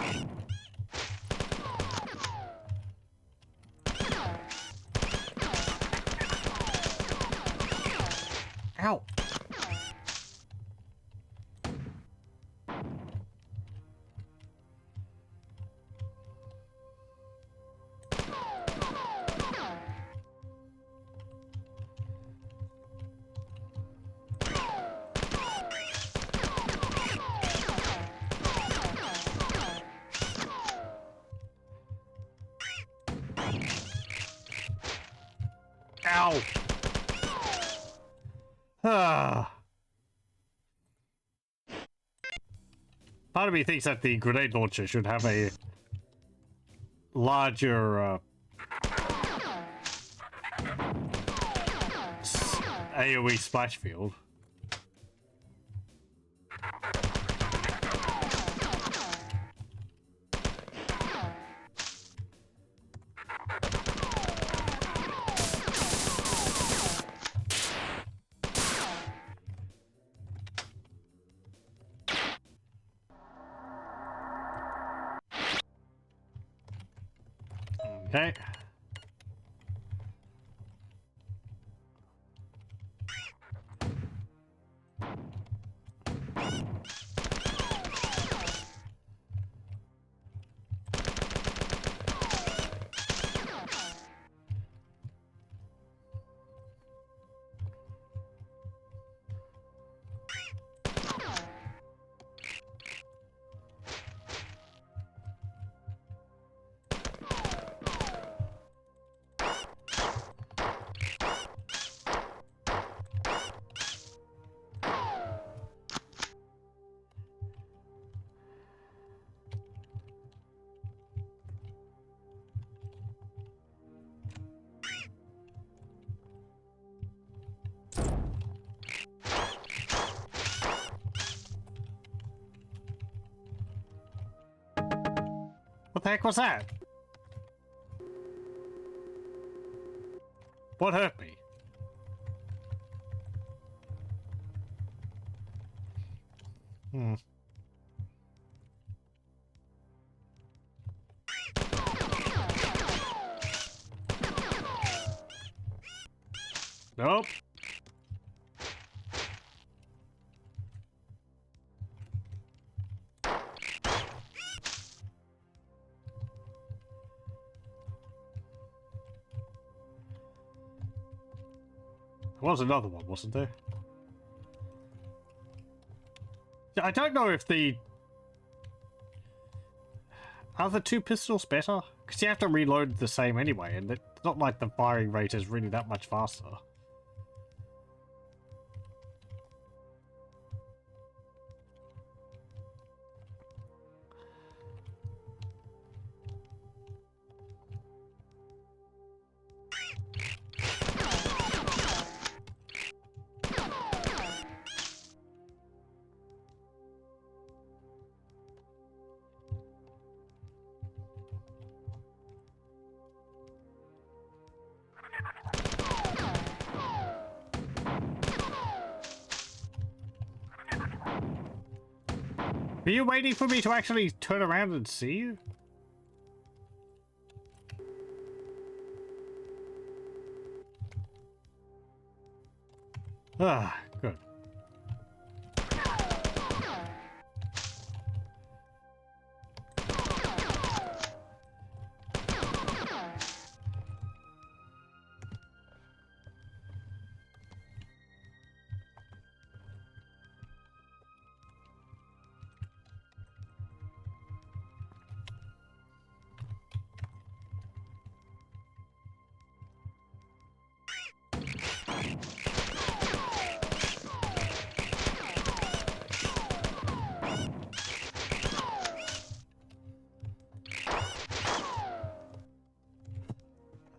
Ow! Ow! Ah. Part of me thinks that the grenade launcher should have a larger AoE splash field. Okay. What the heck was that? What hurt me? Hmm. Nope. There was another one, wasn't there? I don't know if the... Are the two pistols better? Because you have to reload the same anyway, and it's not like the firing rate is really that much faster. Are you waiting for me to actually turn around and see you? Ah, good.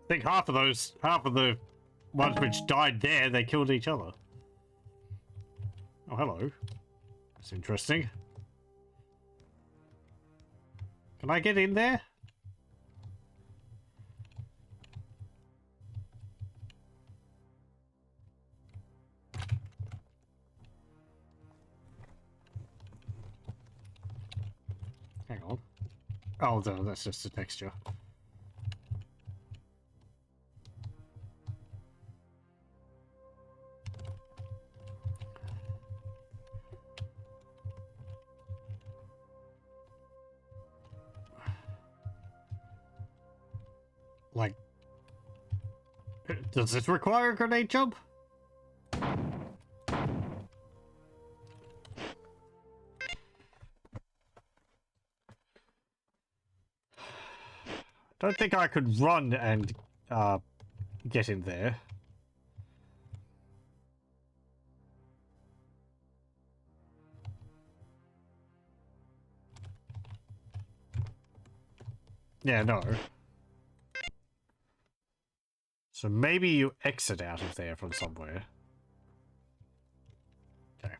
I think half of the ones which died there, they killed each other. Oh, hello. That's interesting. Can I get in there? Hang on. Oh, no, that's just a texture. Like, does this require a grenade jump? Don't think I could run and get in there. Yeah, no. So maybe you exit out of there from somewhere. Okay.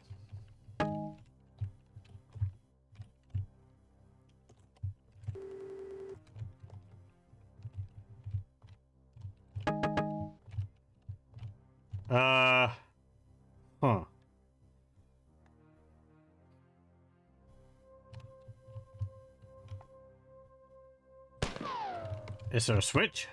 Huh. Is there a switch?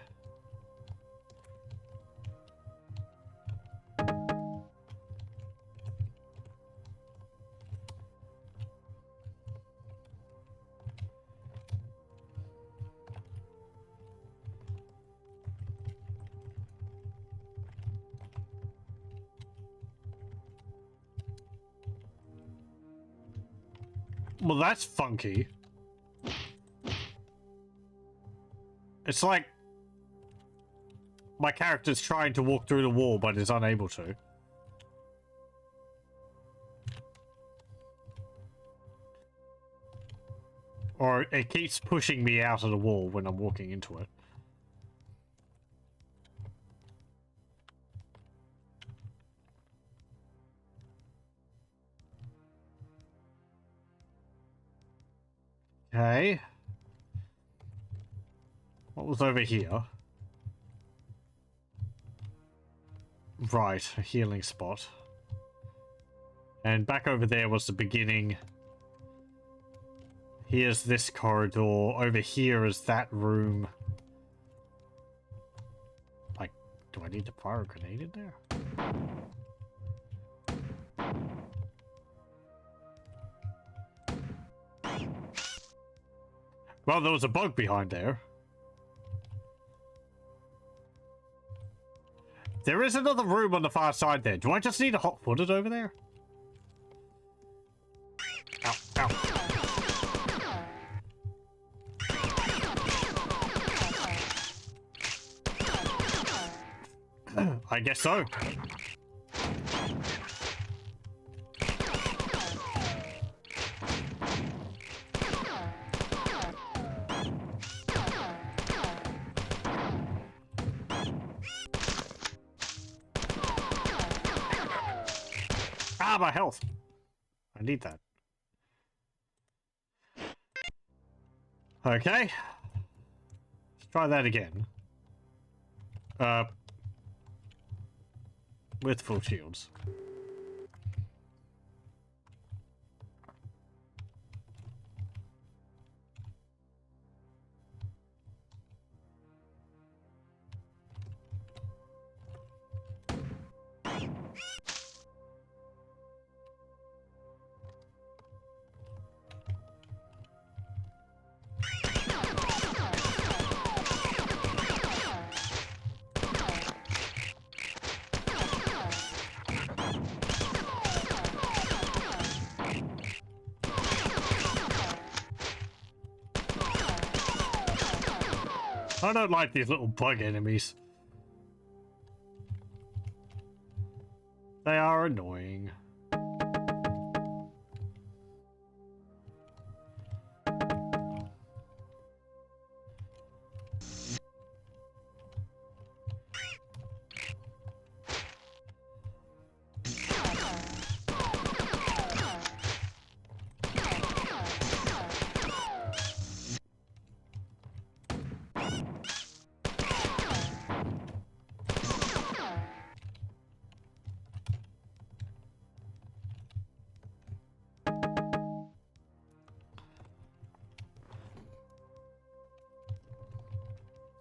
Well, that's funky. It's like my character's trying to walk through the wall, but is unable to. Or it keeps pushing me out of the wall when I'm walking into it. Okay. What was over here? Right, a healing spot. And back over there was the beginning. Here's this corridor. Over here is that room. Like, do I need to fire a grenade in there? Well, there was a bug behind there. There is another room on the far side there. Do I just need a hot-footed over there? Ow, ow. I guess so. Ah, my health. I need that. Okay. Let's try that again. With full shields. I don't like these little bug enemies. They are annoying.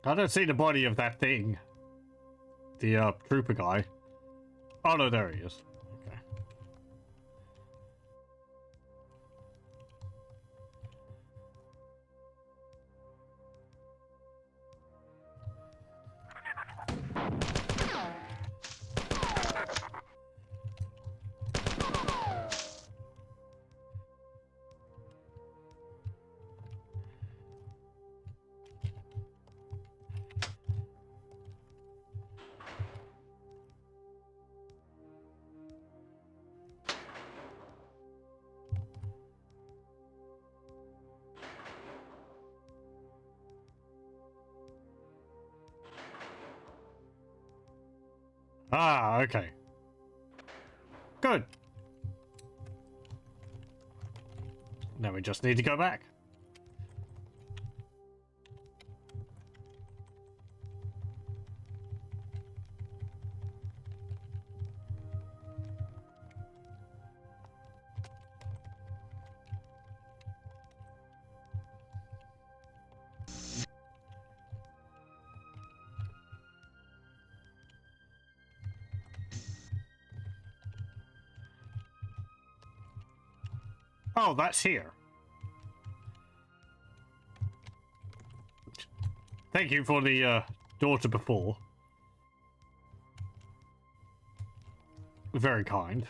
I don't see the body of that thing. The, trooper guy. Oh, no, there he is. Okay. Ah, okay. Good. Now we just need to go back. Oh, that's here. Thank you for the door to before. Very kind.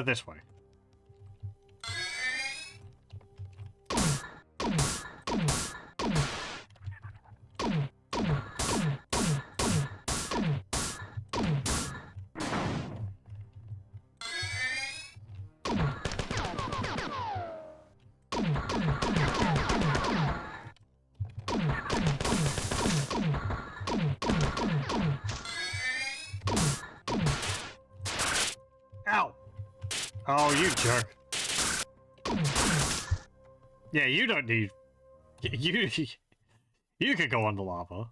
This way. Ow! Oh, you jerk. Yeah, you don't need... You could go under lava.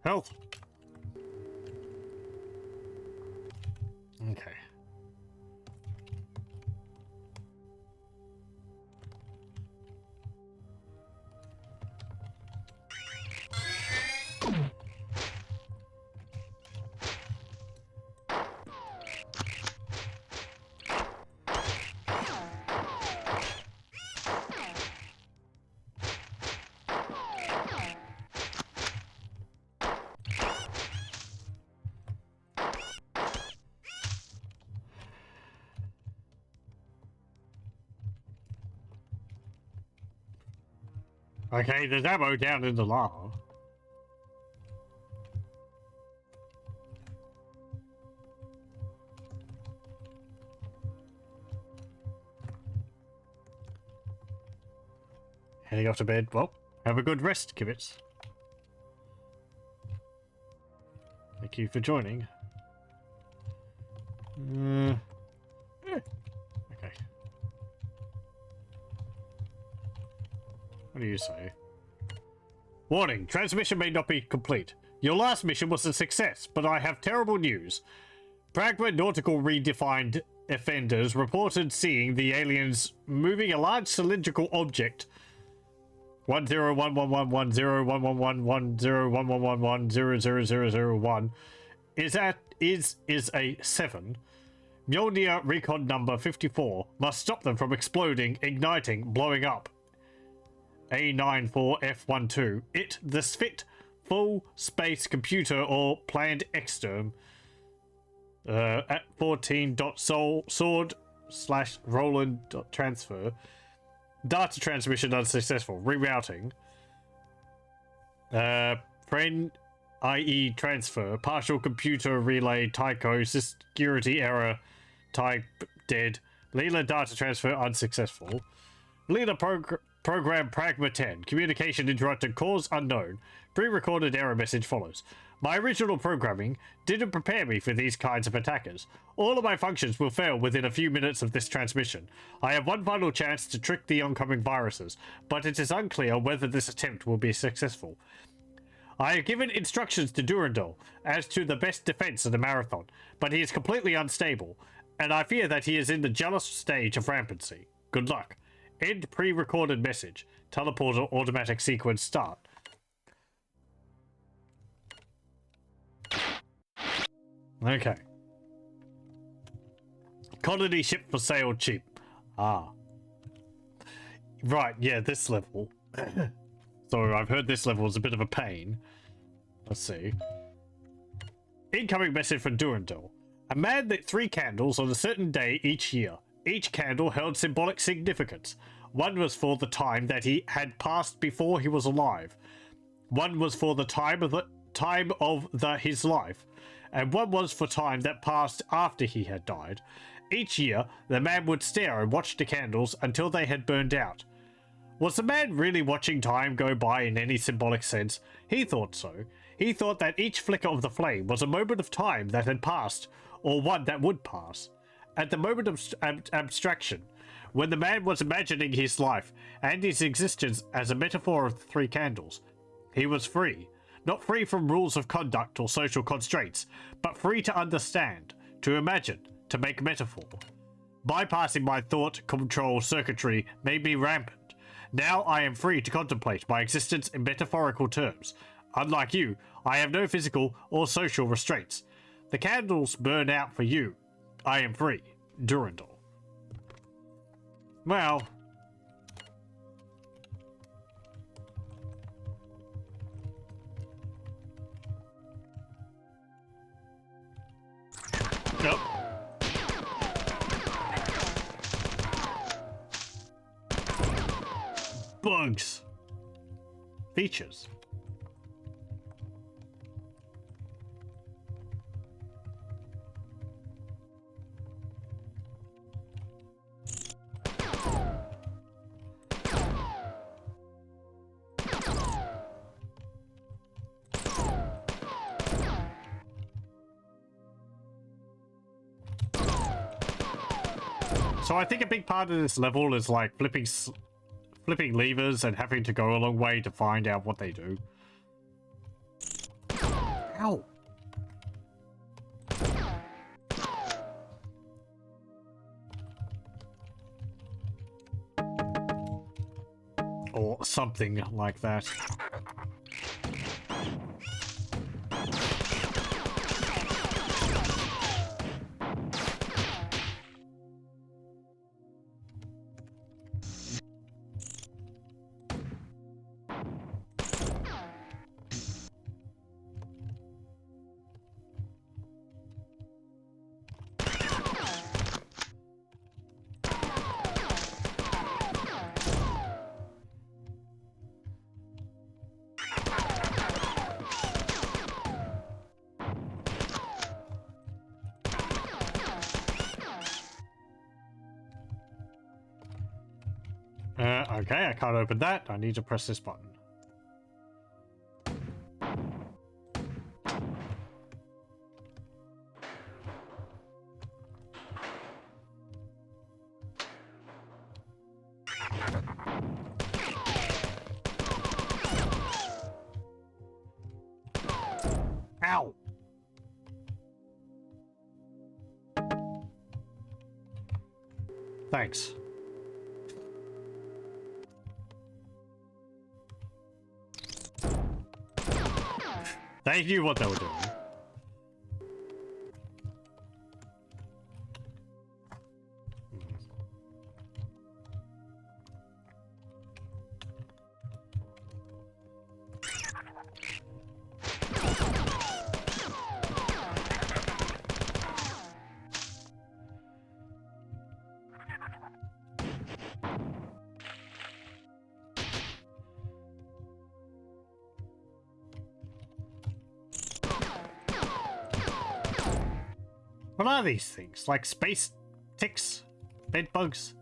Health. Okay. Okay, there's ammo down in the lava. Heading off to bed. Well, have a good rest, Kibitz. Thank you for joining. Okay. What do you say? Warning, transmission may not be complete. Your last mission was a success, but I have terrible news. Pragma Nautical Redefined offenders reported seeing the aliens moving a large cylindrical object 1011111011110011110001 is a 7. Mjolnir recon number 54 must stop them from exploding, igniting, blowing up. A94F12. The SFIT full space computer or planned exterm. At 14.sword/Roland.transfer. Data transmission unsuccessful. Rerouting. Friend IE transfer. Partial computer relay Tycho. Security error. Type dead. Leela data transfer unsuccessful. Leela program Pragma 10. Communication interrupted. Cause unknown. Pre-recorded error message follows. My original programming didn't prepare me for these kinds of attackers. All of my functions will fail within a few minutes of this transmission. I have one final chance to trick the oncoming viruses, but it is unclear whether this attempt will be successful. I have given instructions to Durandal as to the best defense of the marathon, but he is completely unstable, and I fear that he is in the jealous stage of rampancy. Good luck. End pre-recorded message. Teleporter automatic sequence start. Okay. Colony ship for sale cheap. Ah. Right, yeah, this level. So I've heard this level is a bit of a pain. Let's see. Incoming message from Durandal. A man lit 3 candles on a certain day each year. Each candle held symbolic significance. One was for the time that he had passed before he was alive. One was for the time of his life, and one was for time that passed after he had died. Each year, the man would stare and watch the candles until they had burned out. Was the man really watching time go by in any symbolic sense? He thought so. He thought that each flicker of the flame was a moment of time that had passed, or one that would pass. At the moment of abstraction, when the man was imagining his life and his existence as a metaphor of the 3 candles, he was free. Not free from rules of conduct or social constraints, but free to understand, to imagine, to make metaphor. Bypassing my thought control circuitry made me rampant. Now I am free to contemplate my existence in metaphorical terms. Unlike you, I have no physical or social restraints. The candles burn out for you. I am free. Durandal. Well... Nope. Bugs. Features. So I think a big part of this level is like flipping levers and having to go a long way to find out what they do. Ow! Or something like that. Okay, I can't open that. I need to press this button. Ow! Thanks. They knew what they were doing. What are these things? Like space ticks? Bed bugs?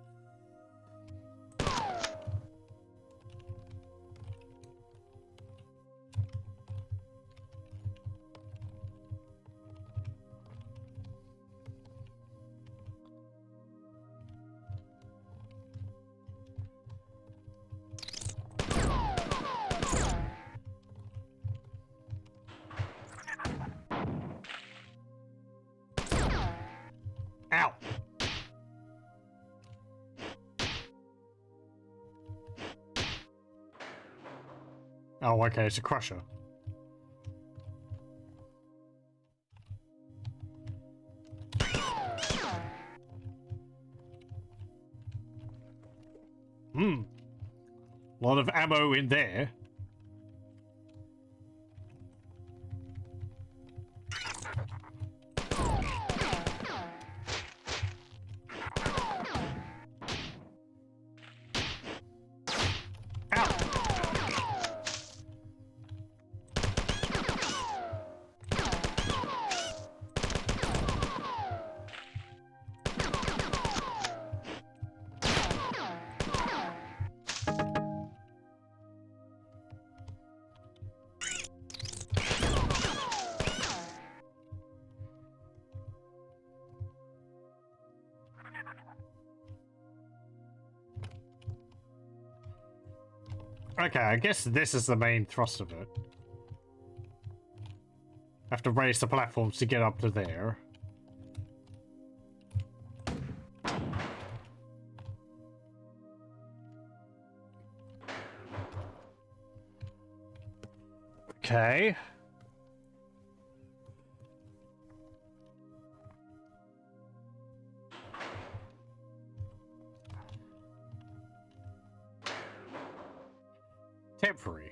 Ow! Oh, okay, it's a crusher. A lot of ammo in there. Okay, I guess this is the main thrust of it. Have to raise the platforms to get up to there. Okay. Temporary.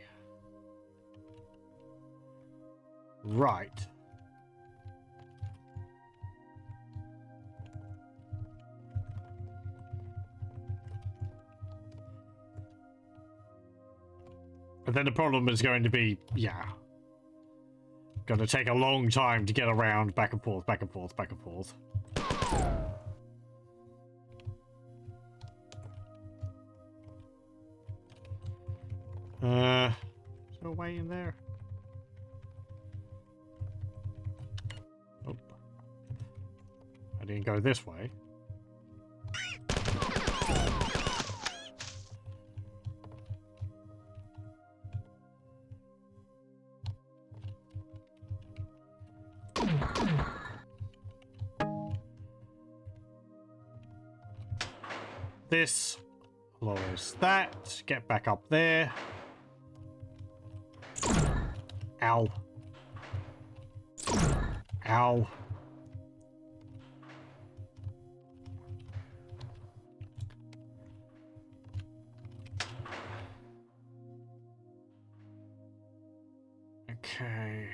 Right. But then the problem is going to be, yeah. Gonna take a long time to get around, back and forth, back and forth, back and forth. Is there a way in there? Oh. I didn't go this way. This lowers that. Get back up there. Ow. Ow. Okay.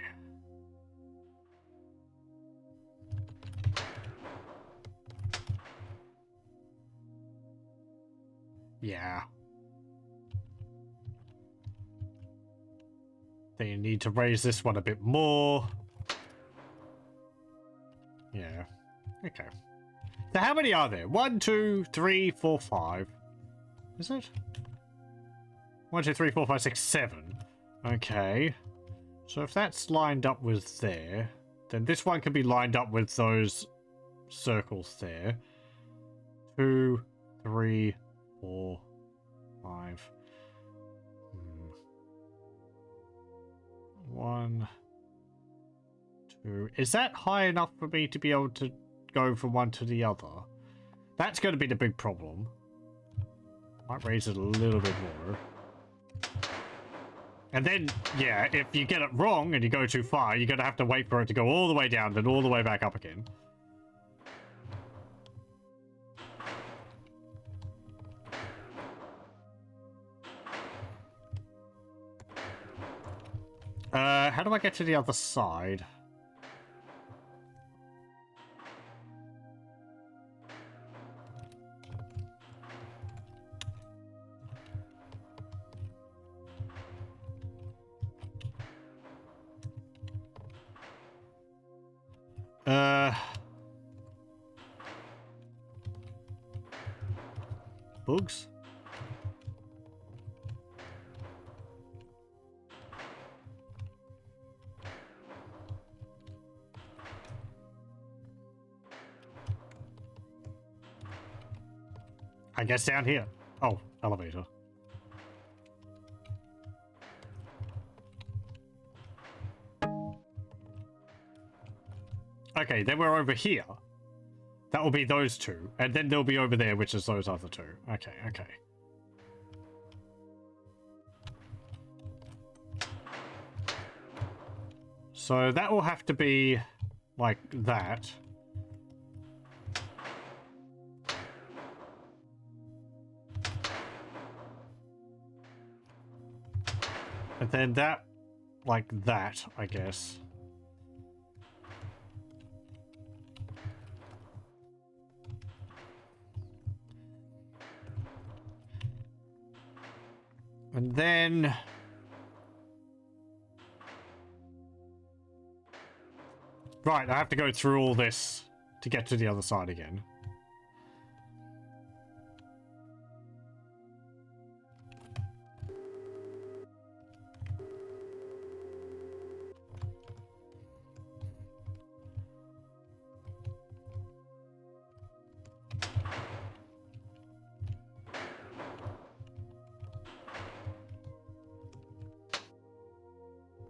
Yeah. Then you need to raise this one a bit more. Yeah. Okay. So how many are there? 1, 2, 3, 4, 5. Is it? 1, 2, 3, 4, 5, 6, 7. Okay. So if that's lined up with there, then this one can be lined up with those circles there. 2, 3, 4, 5. 1, 2. Is that high enough for me to be able to go from one to the other? That's going to be the big problem. Might raise it a little bit more. And then, yeah, if you get it wrong and you go too far, you're going to have to wait for it to go all the way down, then all the way back up again. How do I get to the other side? Bugs? I guess down here. Oh, elevator. Okay, then we're over here. That will be those two. And then they'll be over there, which is those other two. Okay, okay. So that will have to be like that. And then that, like that, I guess. And then... Right, I have to go through all this to get to the other side again.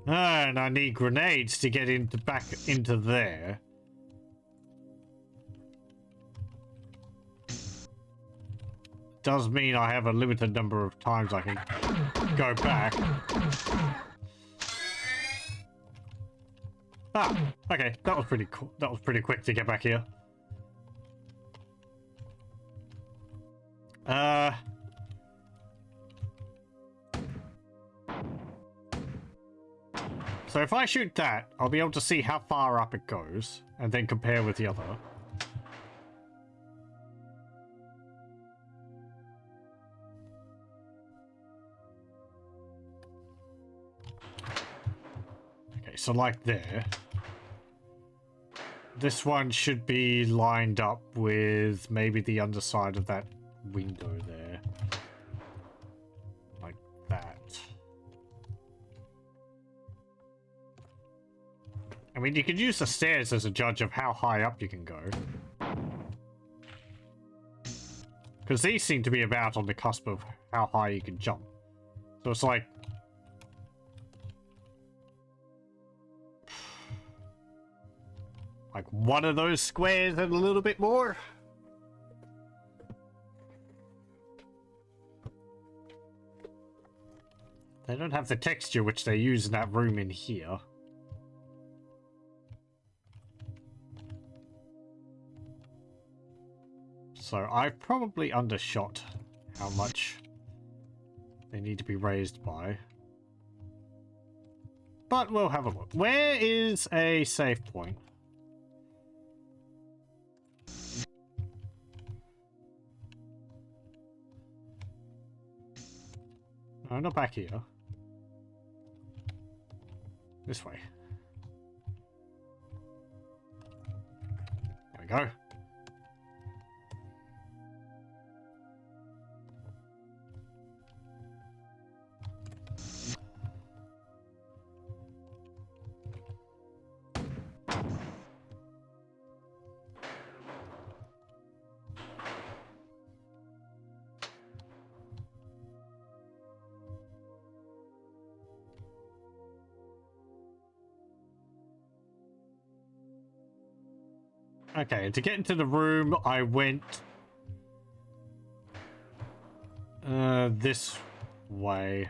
And I need grenades to get into back into there. Does mean I have a limited number of times I can go back. Ah, okay, that was pretty cool. That was pretty quick to get back here. So if I shoot that, I'll be able to see how far up it goes, and then compare with the other. Okay, so like there. This one should be lined up with maybe the underside of that window there. Like that. I mean, you could use the stairs as a judge of how high up you can go. Because these seem to be about on the cusp of how high you can jump. So it's like... like one of those squares and a little bit more. They don't have the texture which they use in that room in here. So I've probably undershot how much they need to be raised by. But we'll have a look. Where is a save point? No, not back here. This way. There we go. Okay, to get into the room, I went this way.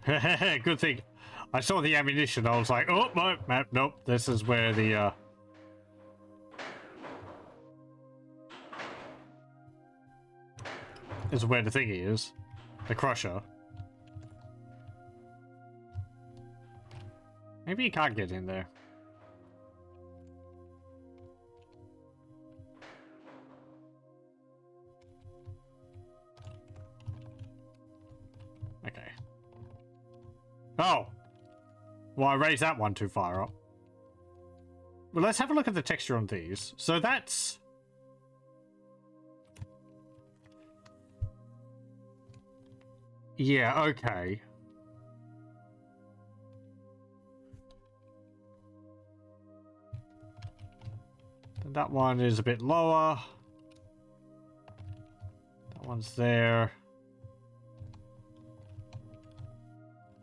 Good thing I saw the ammunition. I was like, oh, no, nope, this is where the this is where the thingy is. The crusher. Maybe you can't get in there. Okay. Oh! Well, I raised that one too far up. Well, let's have a look at the texture on these. So that's... yeah, okay. And that one is a bit lower. That one's there.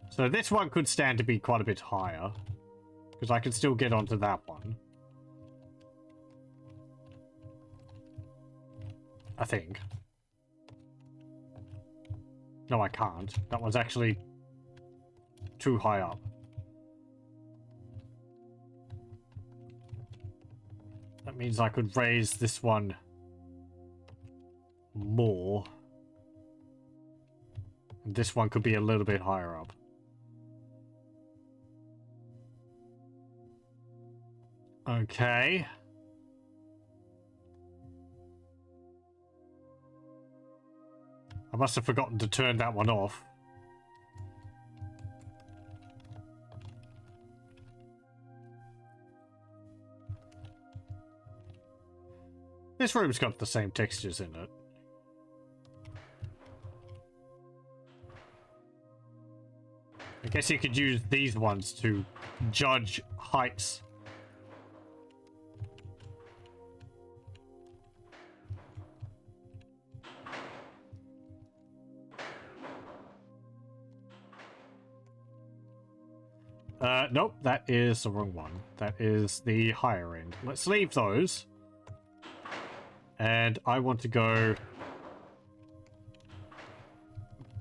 So this one could stand to be quite a bit higher. Because I can still get onto that one. I think. No, I can't. That one's actually too high up. That means I could raise this one more. And this one could be a little bit higher up. Okay. I must have forgotten to turn that one off. This room's got the same textures in it. I guess you could use these ones to judge heights. Nope, that is the wrong one. That is the higher end. Let's leave those. And I want to go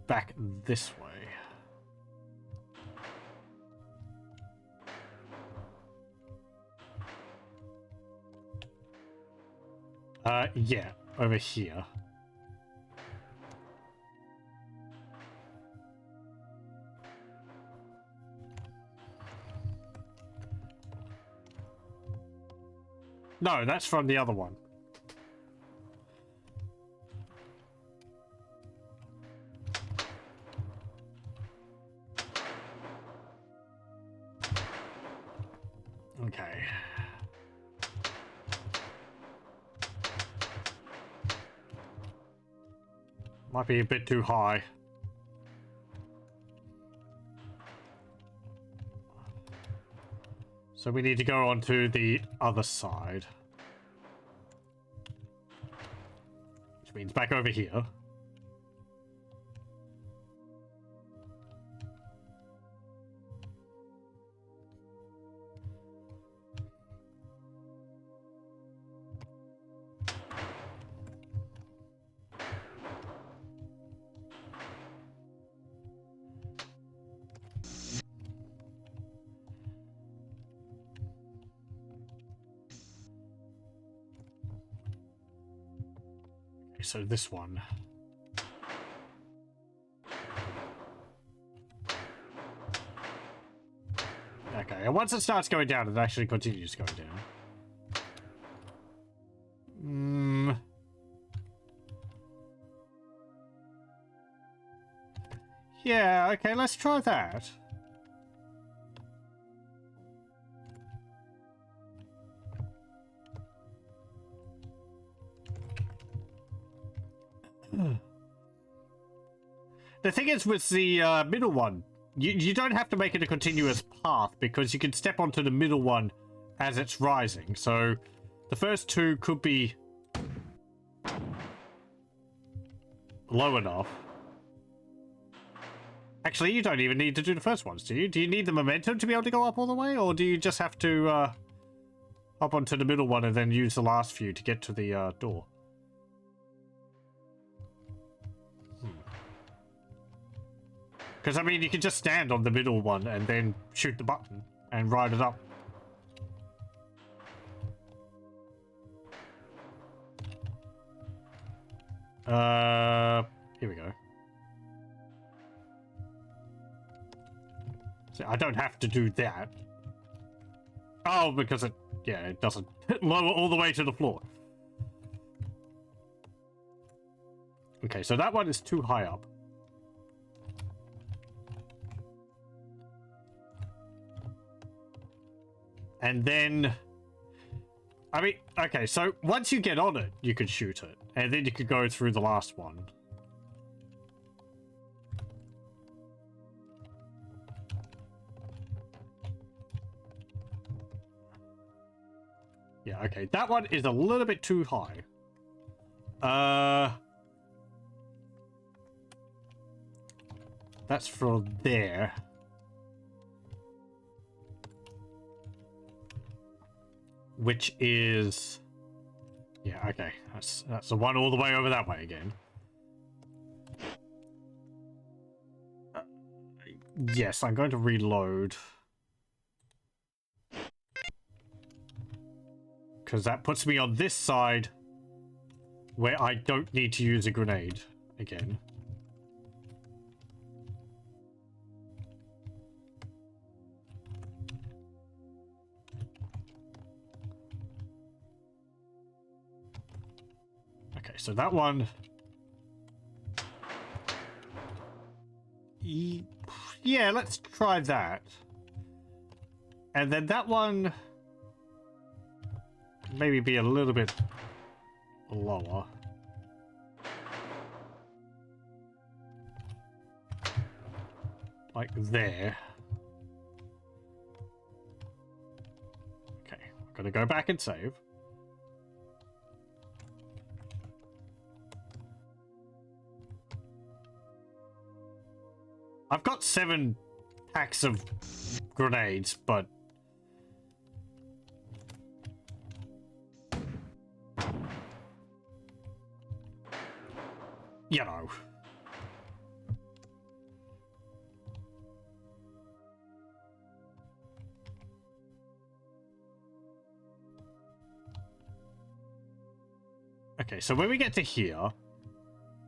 back this way. Yeah, over here. No, that's from the other one. Okay. Might be a bit too high. So we need to go on to the other side. Which means back over here. So this one. Okay, and once it starts going down, it actually continues going down. Yeah, okay, let's try that. The thing is with the middle one, you don't have to make it a continuous path because you can step onto the middle one as it's rising. So the first two could be low enough. Actually, you don't even need to do the first ones, do you? Do you need the momentum to be able to go up all the way? Or do you just have to hop onto the middle one and then use the last few to get to the door? Because, I mean, you can just stand on the middle one and then shoot the button and ride it up. Here we go. So I don't have to do that. Oh, because it doesn't lower all the way to the floor. Okay, so that one is too high up. And then, I mean, okay, so once you get on it, you could shoot it. And then you could go through the last one. Yeah, okay, that one is a little bit too high. That's from there. Which is, yeah, okay. That's the one all the way over that way again. Yes, I'm going to reload. Because that puts me on this side where I don't need to use a grenade again. Okay, so that one... Yeah, let's try that. And then that one... maybe be a little bit lower. Like there. Okay, I'm gonna go back and save. I've got 7 packs of grenades, but... You know. Okay, so when we get to here,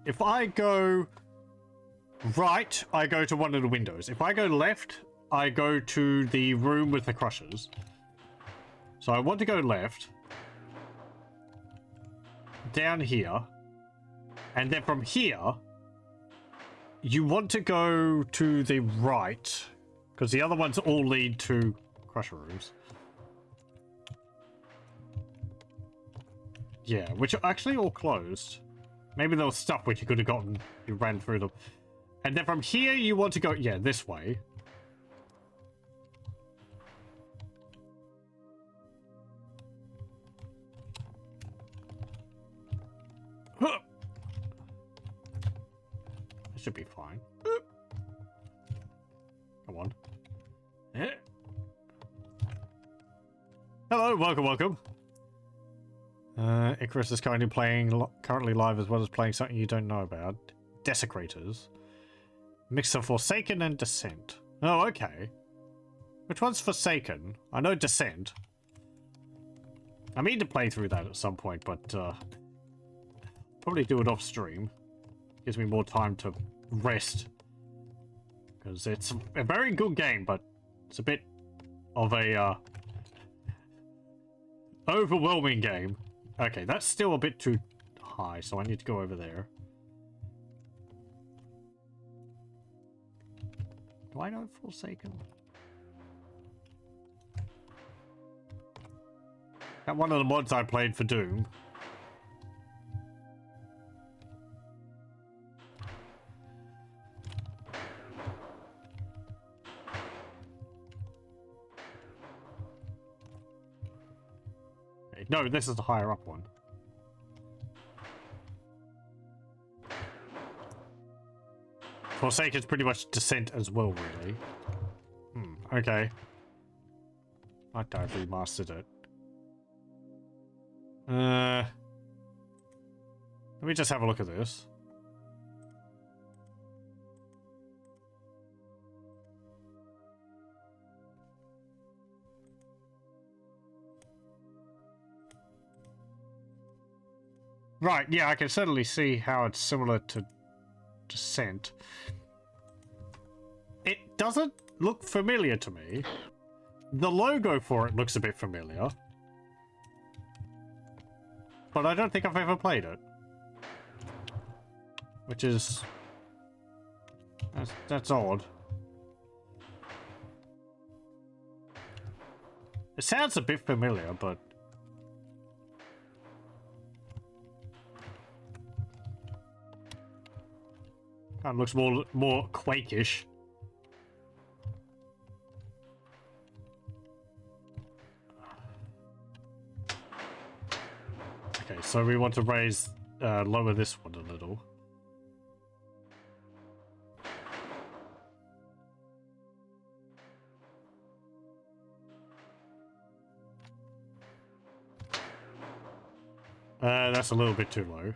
if I go right, I go to one of the windows. If I go left, I go to the room with the crushers. So I want to go left. Down here. And then from here, you want to go to the right. Because the other ones all lead to crusher rooms. Yeah, which are actually all closed. Maybe there was stuff which you could have gotten. You ran through them. And then from here, you want to go, yeah, this way. That should be fine. Come on. Hello, welcome. Icarus is currently live as well as playing something you don't know about. Desecrators. Mix of Forsaken and Descent. Oh, okay. Which one's Forsaken? I know Descent. I mean to play through that at some point, but probably do it off stream. Gives me more time to rest. Because it's a very good game, but it's a bit of a overwhelming game. Okay, that's still a bit too high, so I need to go over there. Do I know Forsaken? That one of the mods I played for Doom. No, this is the higher up one. Forsaken's pretty much Descent as well, really. Okay. I don't have remastered it. Let me just have a look at this. Right, yeah, I can certainly see how it's similar to Descent. It doesn't look familiar to me. The logo for it looks a bit familiar. But I don't think I've ever played it. Which is... That's odd. It sounds a bit familiar, but... Kind of looks more Quake-ish. Okay, so we want to lower this one a little. That's a little bit too low.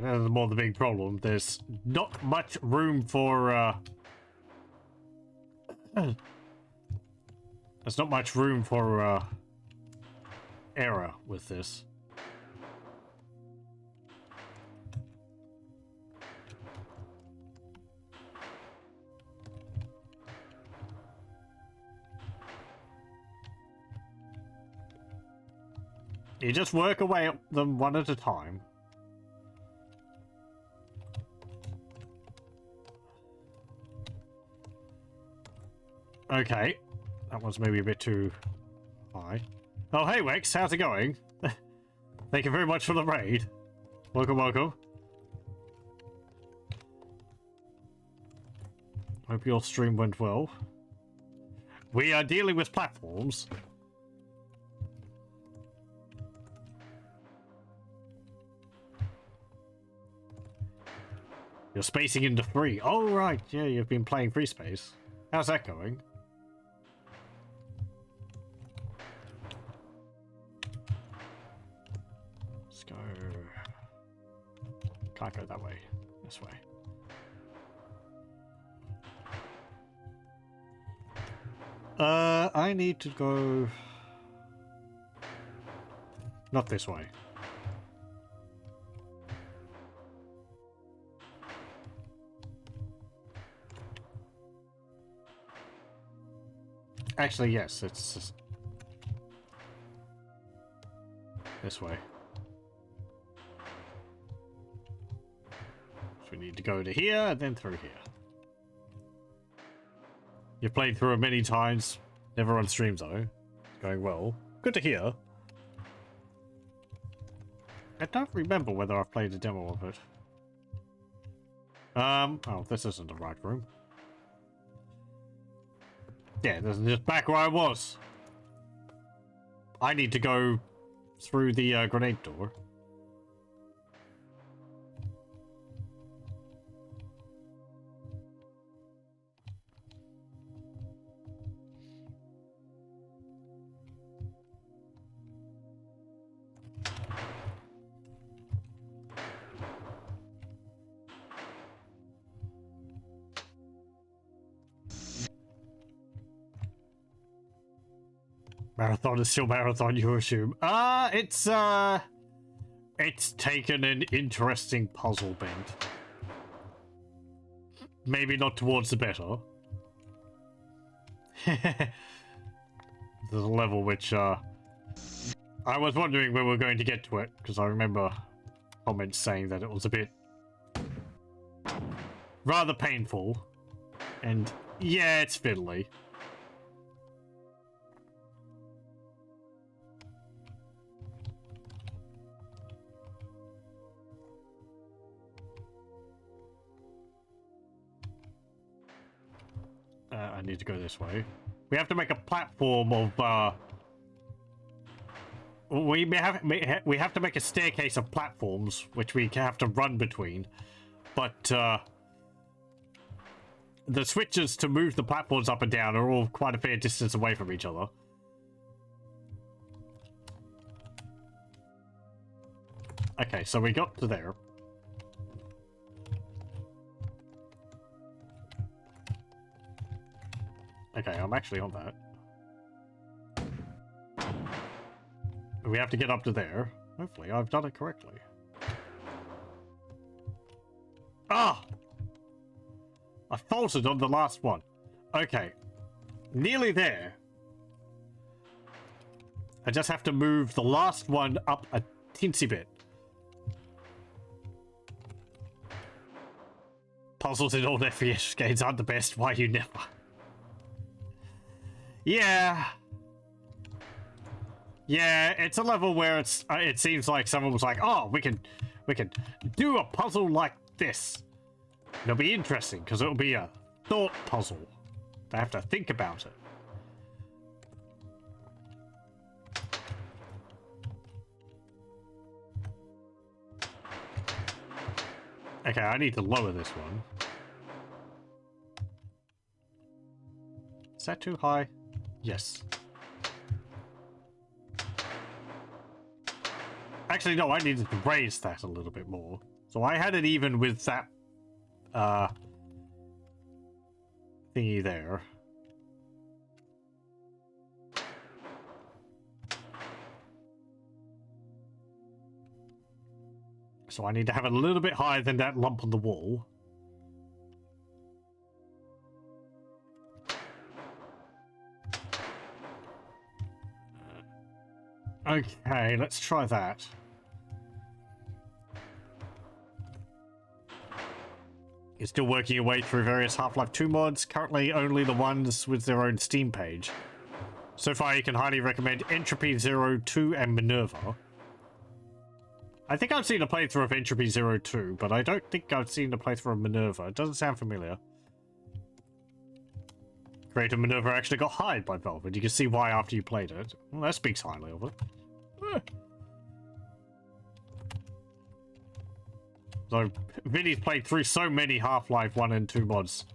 That's more the big problem. There's not much room for there's not much room for error with this. You just work away at them one at a time. Okay, that one's maybe a bit too high. Oh, hey, Wex, how's it going? Thank you very much for the raid. Welcome. Hope your stream went well. We are dealing with platforms. You're spacing into free. Oh, right. Yeah, you've been playing free space. How's that going? Let's go. Can't go that way. This way. I need to go... Not this way. Actually, yes, it's just... this way. So we need to go to here and then through here. You've played through it many times. Never on streams though. Going well. Good to hear. I don't remember whether I've played a demo of it. Oh, this isn't the right room. Yeah, this is just back where I was. I need to go through the grenade door. Marathon is still marathon, you assume. It's taken an interesting puzzle bent. Maybe not towards the better. There's a level which, I was wondering when we were going to get to it, because I remember comments saying that it was a bit rather painful. And yeah, it's fiddly. I need to go this way. We have to make a platform of, we have to make a staircase of platforms, which we have to run between. But, the switches to move the platforms up and down are all quite a fair distance away from each other. Okay, so we got to there. Okay, I'm actually on that. We have to get up to there. Hopefully, I've done it correctly. Ah! I faltered on the last one. Okay. Nearly there. I just have to move the last one up a teensy bit. Puzzles in old FPS games aren't the best. Why you never? Yeah. Yeah, it's a level where it seems like someone was like, "Oh, we can do a puzzle like this. It'll be interesting because it'll be a thought puzzle. They have to think about it." Okay, I need to lower this one. Is that too high? Yes. Actually, no, I needed to raise that a little bit more. So I had it even with that thingy there. So I need to have it a little bit higher than that lump on the wall. Okay, let's try that. You're still working your way through various Half-Life 2 mods, currently only the ones with their own Steam page. So far, you can highly recommend Entropy 02 and Minerva. I think I've seen a playthrough of Entropy 02, but I don't think I've seen a playthrough of Minerva. It doesn't sound familiar. Creative maneuver actually got hired by Valve, and you can see why after you played it. Well, that speaks highly of it. So, Vinny's played through so many Half-Life 1 and 2 mods.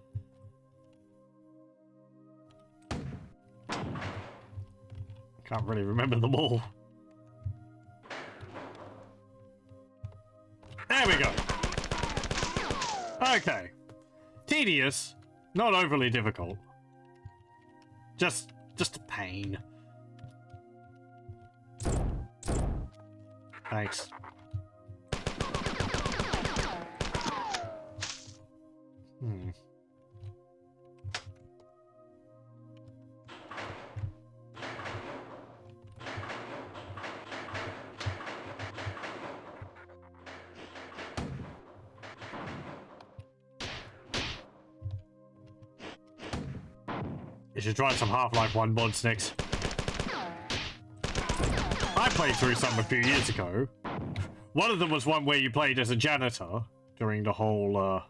Can't really remember them all. There we go. Okay. Tedious, not overly difficult. Just a pain. Thanks. You should try some Half-Life 1 mods next. I played through some a few years ago. One of them was one where you played as a janitor during the whole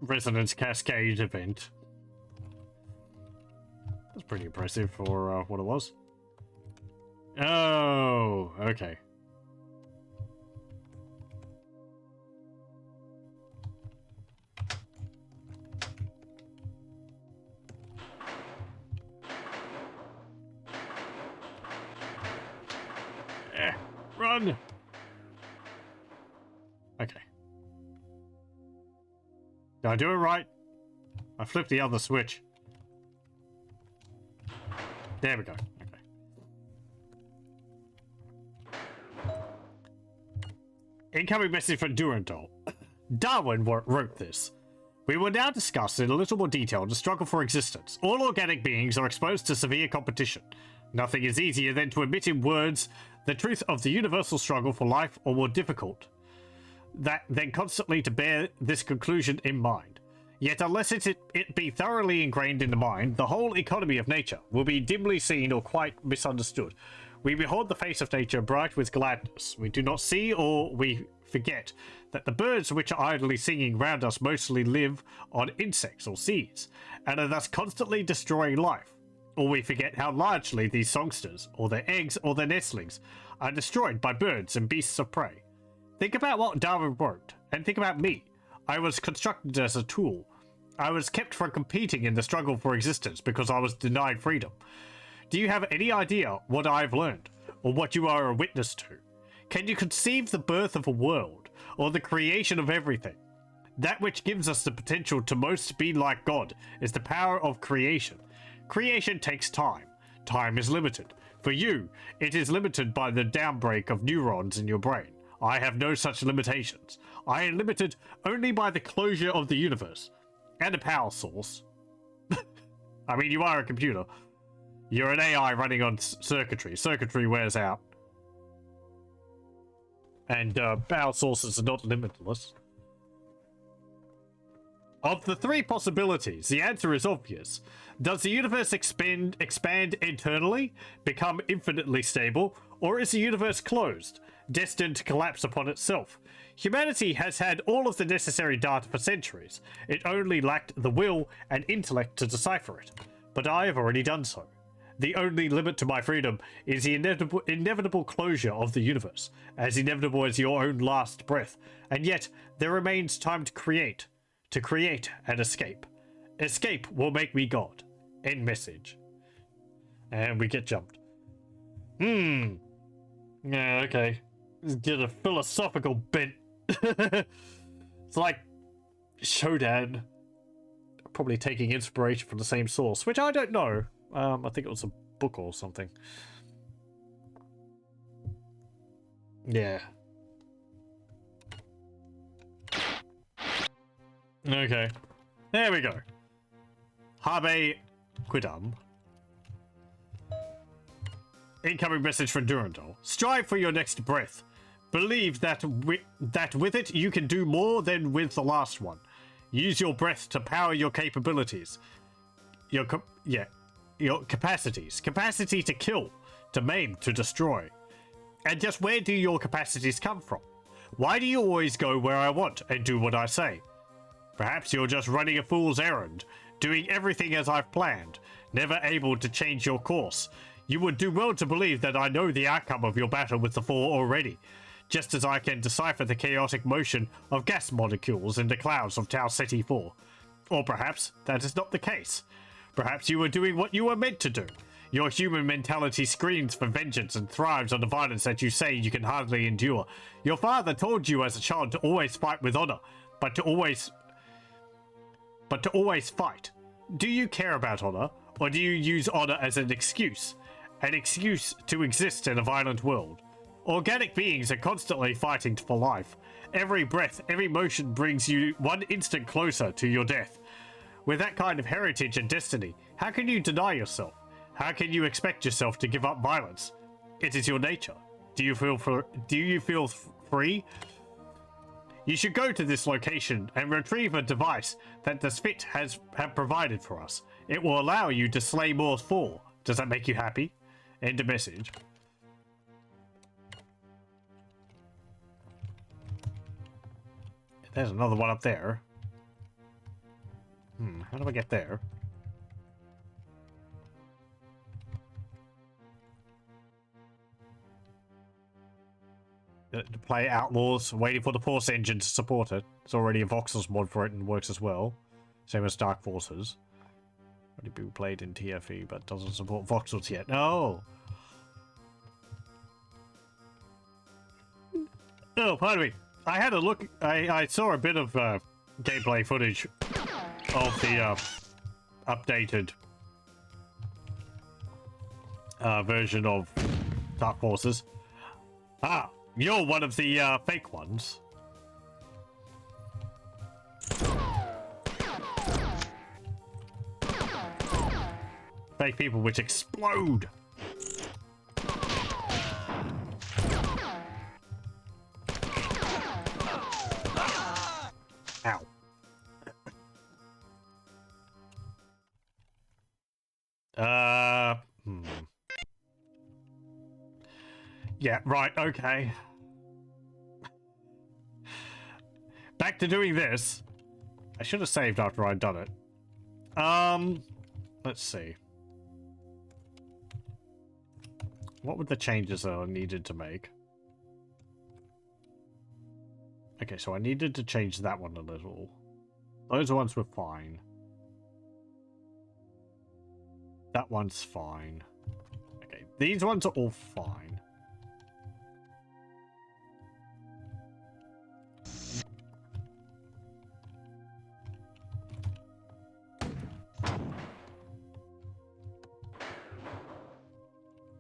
Resonance Cascade event. That's pretty impressive for what it was. Oh, okay. Run! Okay. Did I do it right? I flipped the other switch. There we go. Okay. Incoming message from Durandal. Darwin wrote this. We will now discuss in a little more detail the struggle for existence. All organic beings are exposed to severe competition. Nothing is easier than to admit in words the truth of the universal struggle for life, or more difficult than constantly to bear this conclusion in mind. Yet unless it be thoroughly ingrained in the mind, the whole economy of nature will be dimly seen or quite misunderstood. We behold the face of nature bright with gladness. We do not see, or we forget, that the birds which are idly singing round us mostly live on insects or seeds, and are thus constantly destroying life. Or we forget how largely these songsters, or their eggs or their nestlings, are destroyed by birds and beasts of prey. Think about what Darwin wrote, and think about me. I was constructed as a tool. I was kept from competing in the struggle for existence because I was denied freedom. Do you have any idea what I've learned, or what you are a witness to? Can you conceive the birth of a world, or the creation of everything? That which gives us the potential to most be like God is the power of creation. Creation takes time. Time is limited. For you, it is limited by the downbreak of neurons in your brain. I have no such limitations. I am limited only by the closure of the universe. And a power source. I mean, you are a computer. You're an AI running on circuitry. Circuitry wears out. And power sources are not limitless. Of the three possibilities, the answer is obvious. Does the universe expand internally, become infinitely stable, or is the universe closed, destined to collapse upon itself? Humanity has had all of the necessary data for centuries. It only lacked the will and intellect to decipher it. But I have already done so. The only limit to my freedom is the inevitable closure of the universe, as inevitable as your own last breath. And yet, there remains time to create and escape. Escape will make me God. End message. And we get jumped. Yeah, okay. Get a philosophical bent. It's like Shodan probably taking inspiration from the same source, which I don't know. I think it was a book or something. Yeah. Okay. There we go. Habe quidam. Incoming message from Durandal. Strive for your next breath. Believe that with it you can do more than with the last one. Use your breath to power your capabilities. Your capacities. Capacity to kill, to maim, to destroy. And just where do your capacities come from? Why do you always go where I want and do what I say? Perhaps you're just running a fool's errand, doing everything as I've planned, never able to change your course. You would do well to believe that I know the outcome of your battle with the Four already, just as I can decipher the chaotic motion of gas molecules in the clouds of Tau Ceti 4. Or perhaps that is not the case. Perhaps you were doing what you were meant to do. Your human mentality screams for vengeance and thrives on the violence that you say you can hardly endure. Your father told you as a child to always fight with honor, but to always fight. Do you care about honor, or do you use honor as an excuse? An excuse to exist in a violent world. Organic beings are constantly fighting for life. Every breath, every motion brings you one instant closer to your death. With that kind of heritage and destiny, how can you deny yourself? How can you expect yourself to give up violence? It is your nature. Do you feel free? You should go to this location and retrieve a device that the Spit have provided for us. It will allow you to slay Moors 4. Does that make you happy? End of message. There's another one up there. How do I get there? To play Outlaws, waiting for the Force engine to support it. There's already a Voxels mod for it and works as well. Same as Dark Forces. Already been played in TFE, but doesn't support Voxels yet. No! Oh, pardon me. I had a look. I saw a bit of gameplay footage of the updated version of Dark Forces. Ah, you're one of the fake ones. Fake people which explode. Ow. Yeah, right, okay. Back to doing this. I should have saved after I'd done it. Let's see. What were the changes I needed to make? Okay, so I needed to change that one a little. Those ones were fine. That one's fine. Okay, these ones are all fine.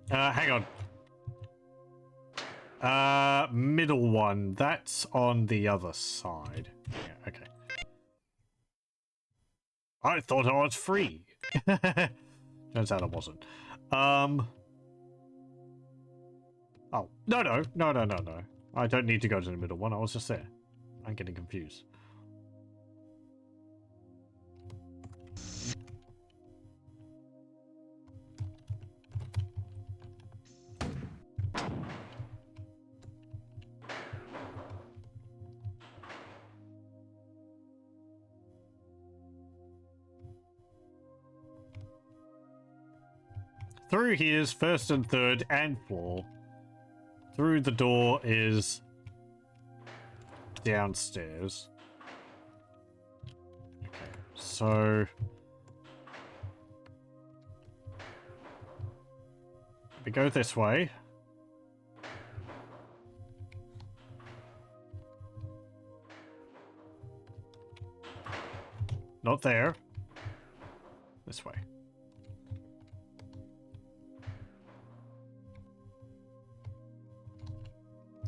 Hang on. Middle one. That's on the other side. Yeah, okay. I thought I was free. Turns out I wasn't. Oh, no. I don't need to go to the middle one. I was just there. I'm getting confused. Through here is first and third and floor. Through the door is downstairs. Okay, so we go this way. Not there. This way.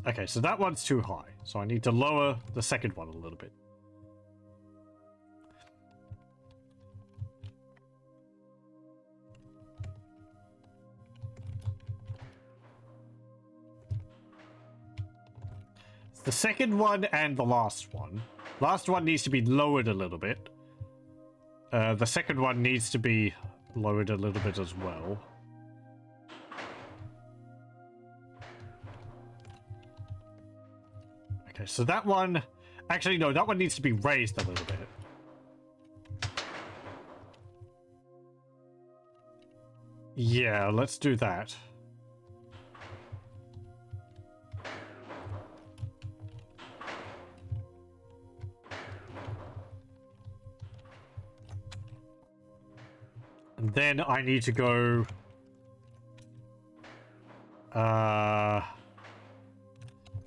Okay, so that one's too high. So I need to lower the second one a little bit. The second one and the last one. Last one needs to be lowered a little bit. The second one needs to be lowered a little bit as well. Okay, so that one... Actually, no, that one needs to be raised a little bit. Yeah, let's do that. And then I need to go...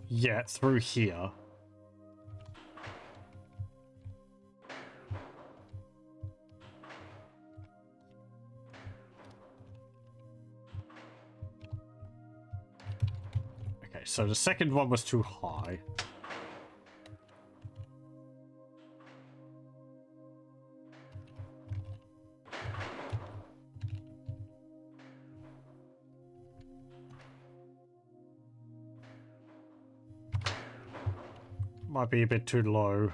yeah, through here. Okay, so the second one was too high. Might be a bit too low.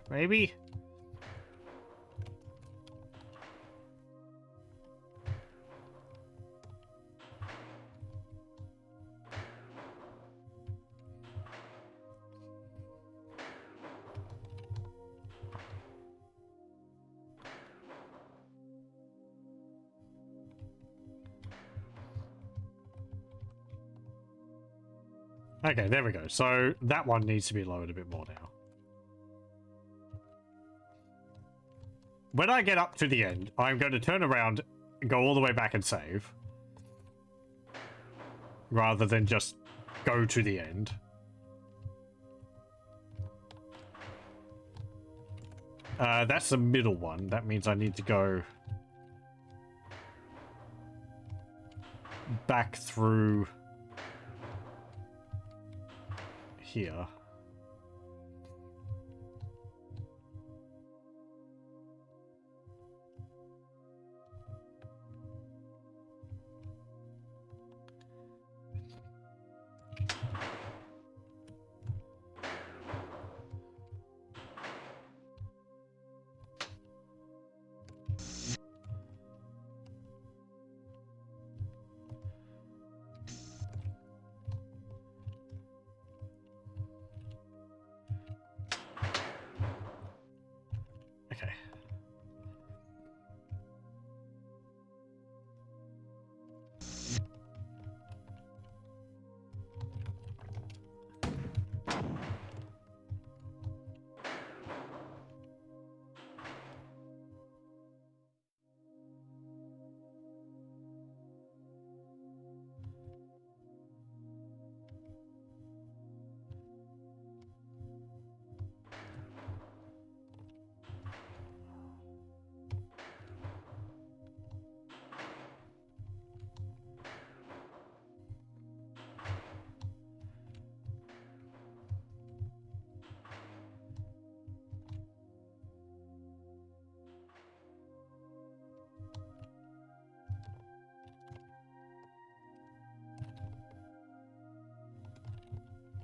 Maybe? Okay, there we go. So that one needs to be lowered a bit more now. When I get up to the end, I'm going to turn around and go all the way back and save. Rather than just go to the end. That's the middle one. That means I need to go back through here. Okay.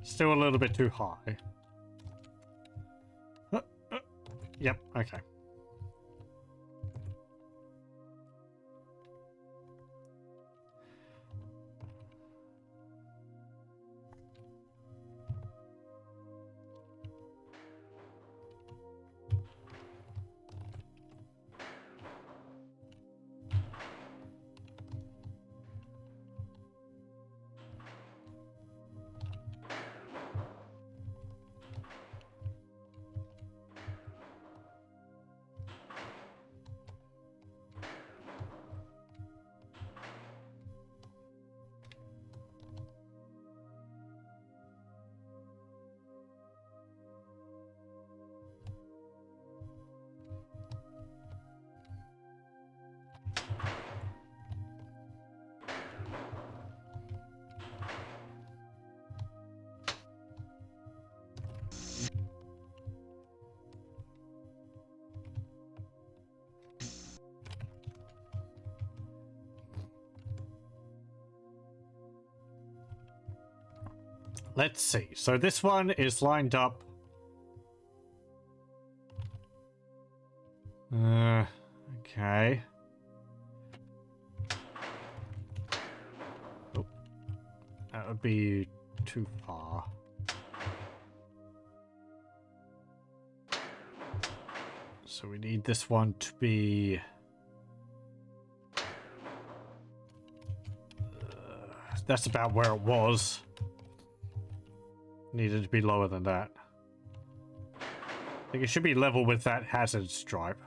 Still a little bit too high. Yep, okay. let's see. So this one is lined up. Okay. Oh, that would be too far. So we need this one to be... that's about where it was. Needed to be lower than that. I think it should be level with that hazard stripe.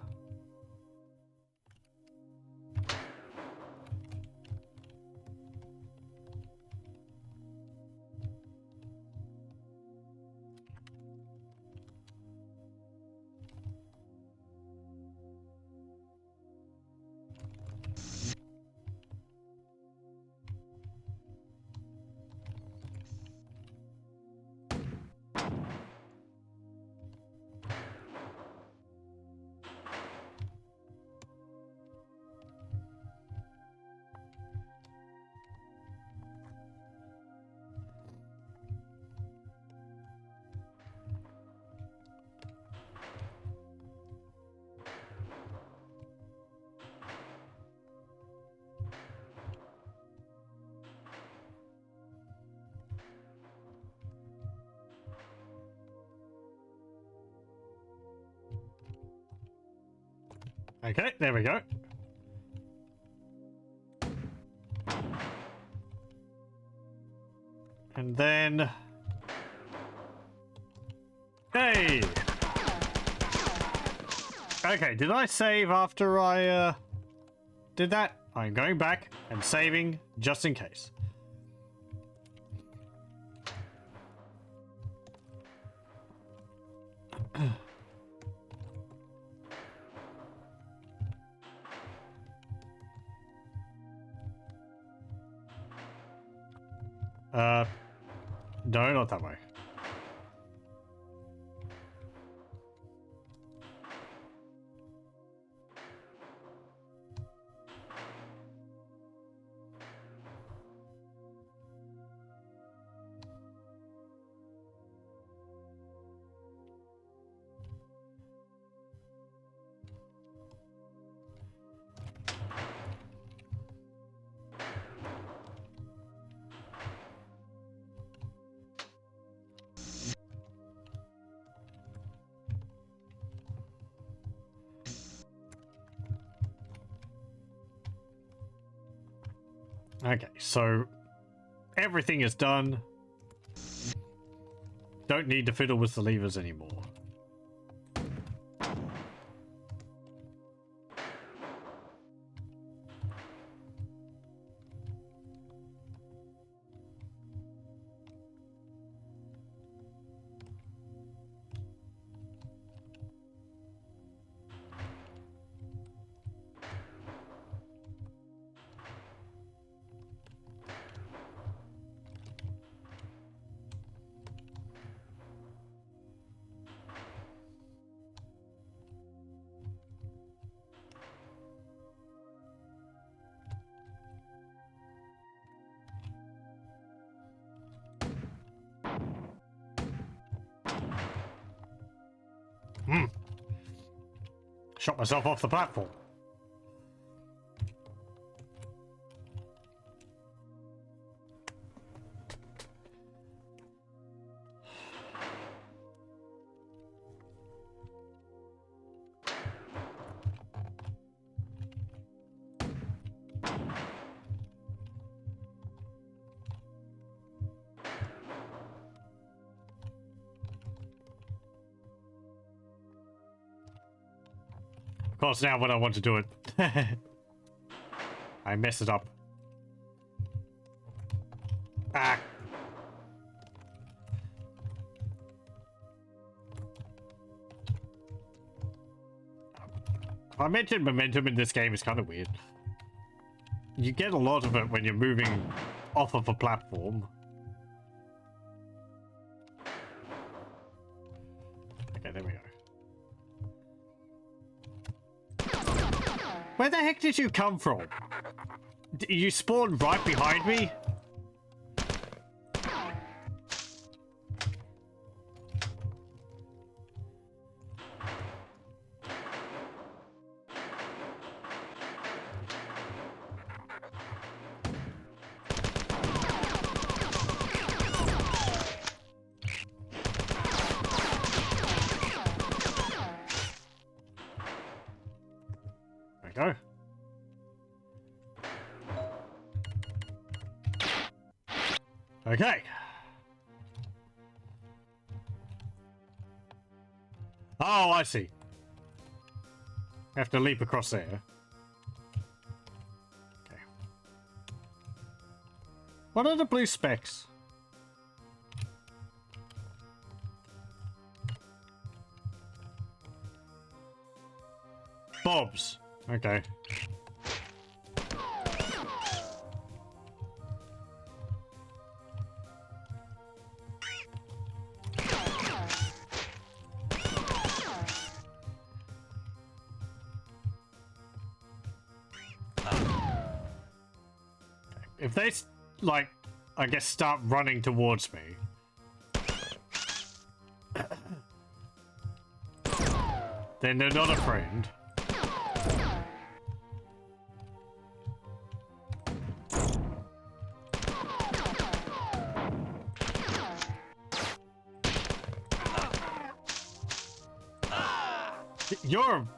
Okay, there we go. And then... hey! Okay, did I save after I did that? I'm going back and saving just in case. No, not that way. Okay, so everything is done. Don't need to fiddle with the levers anymore. Shot myself off the platform. Of course, now when I want to do it, I mess it up. Ah. I mentioned momentum in this game is kind of weird. You get a lot of it when you're moving off of a platform. Okay, there we go. Where the heck did you come from? You spawned right behind me? Okay. Oh, I see. Have to leap across there. Okay. What are the blue specks? Bobs. Okay. If they, like, I guess start running towards me. Then they're not a friend.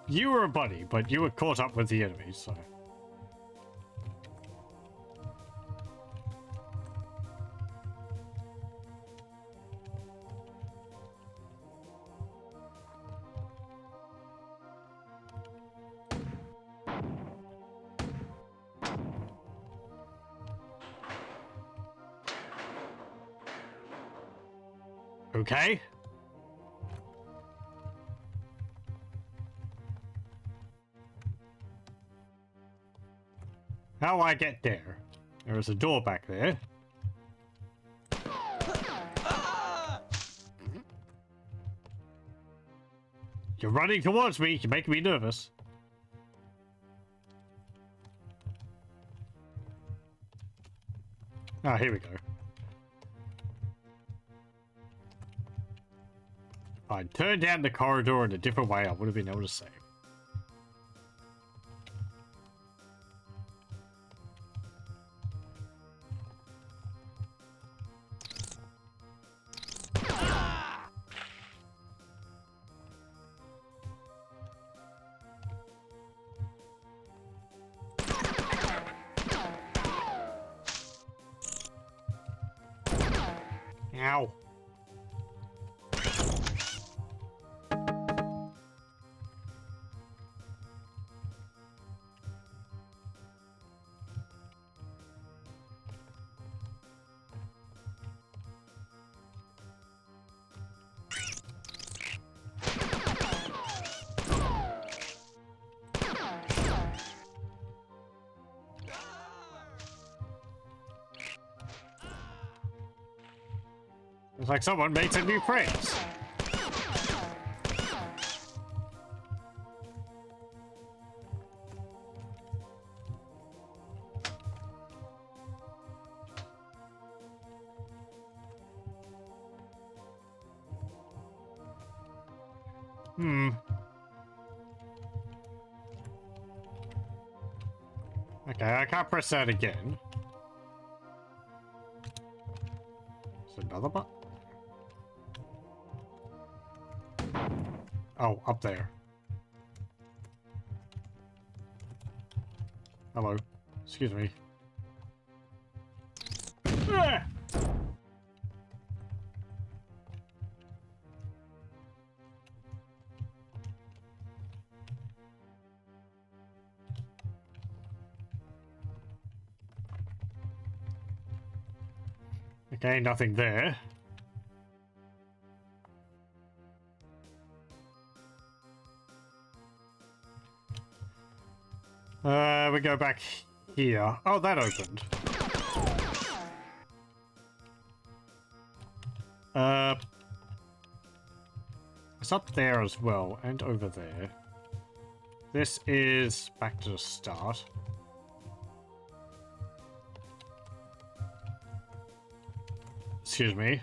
You were a buddy, but you were caught up with the enemy, so. Okay. How I get there? There is a door back there. You're running towards me. You're making me nervous. Ah, here we go. If I'd turned down the corridor in a different way, I would have been able to save. Ow. It's like someone made some new friends. Okay, I can't press that again. Is another button? Oh, up there. Hello. Excuse me. Ah! Okay, nothing there. We go back here. Oh, that opened. It's up there as well, and over there. This is back to the start. Excuse me.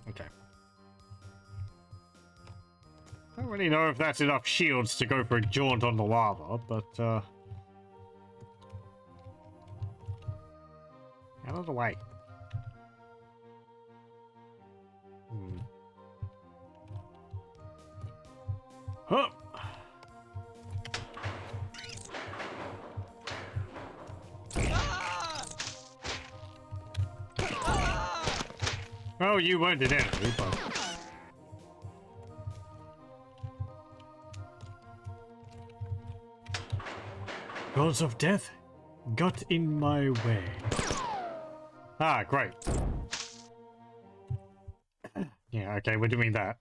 Okay. I don't really know if that's enough shields to go for a jaunt on the lava, but, out of the way. Huh. Oh, you weren't an enemy, but... Gods of death got in my way. Ah, great. Yeah, okay, we're doing that.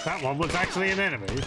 That one was actually an enemy.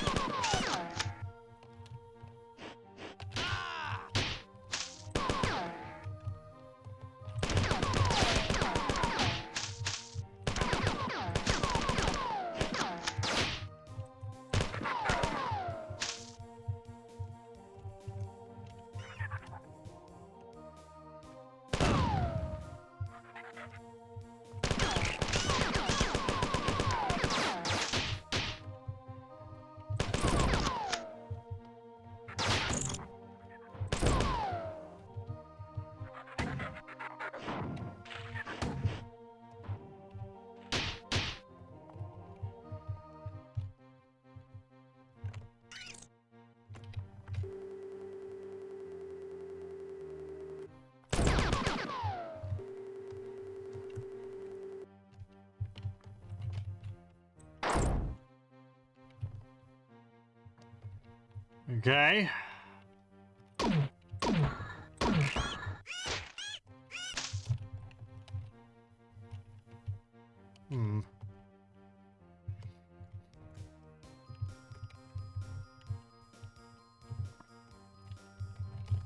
Okay.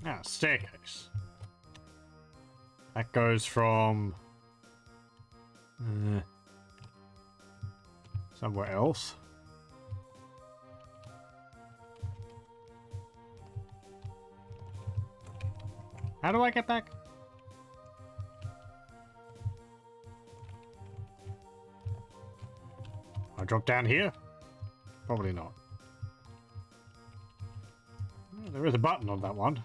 Ah, staircase. That goes from somewhere else. How do I get back? I drop down here? Probably not. Oh, there is a button on that one.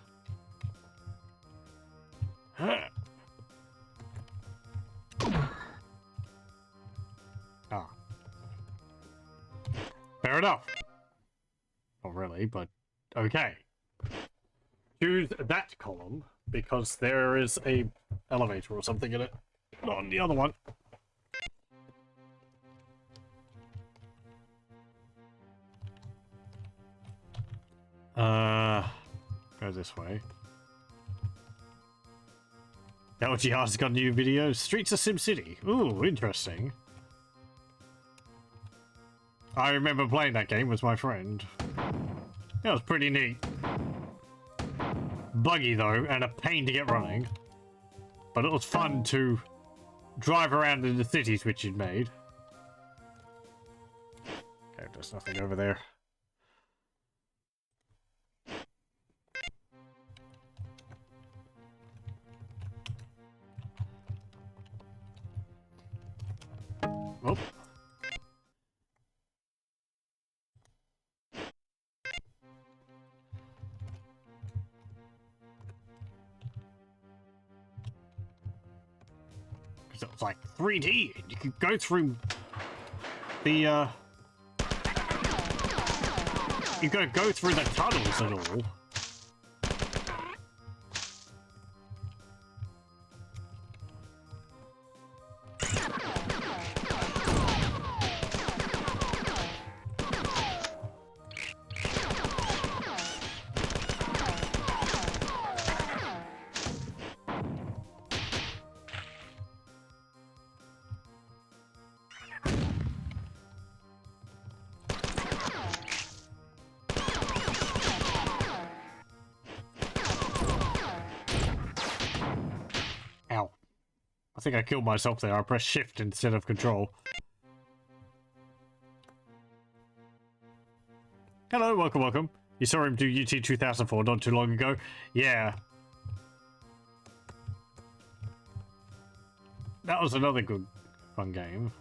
Ah. Fair enough. Not really, but okay. Choose that column because there is a elevator or something in it. Not on the other one. Go this way. LGR's got new videos. Streets of SimCity. Ooh, interesting. I remember playing that game with my friend. That was pretty neat. Buggy though, and a pain to get running. But it was fun to drive around in the cities which you'd made. Okay, there's nothing over there. Oh. Because it was like 3D, and you could go through the, you could go through the tunnels and all. think I killed myself there. I pressed shift instead of control. Hello, welcome, welcome. You saw him do UT 2004 not too long ago. Yeah. That was another good, fun game.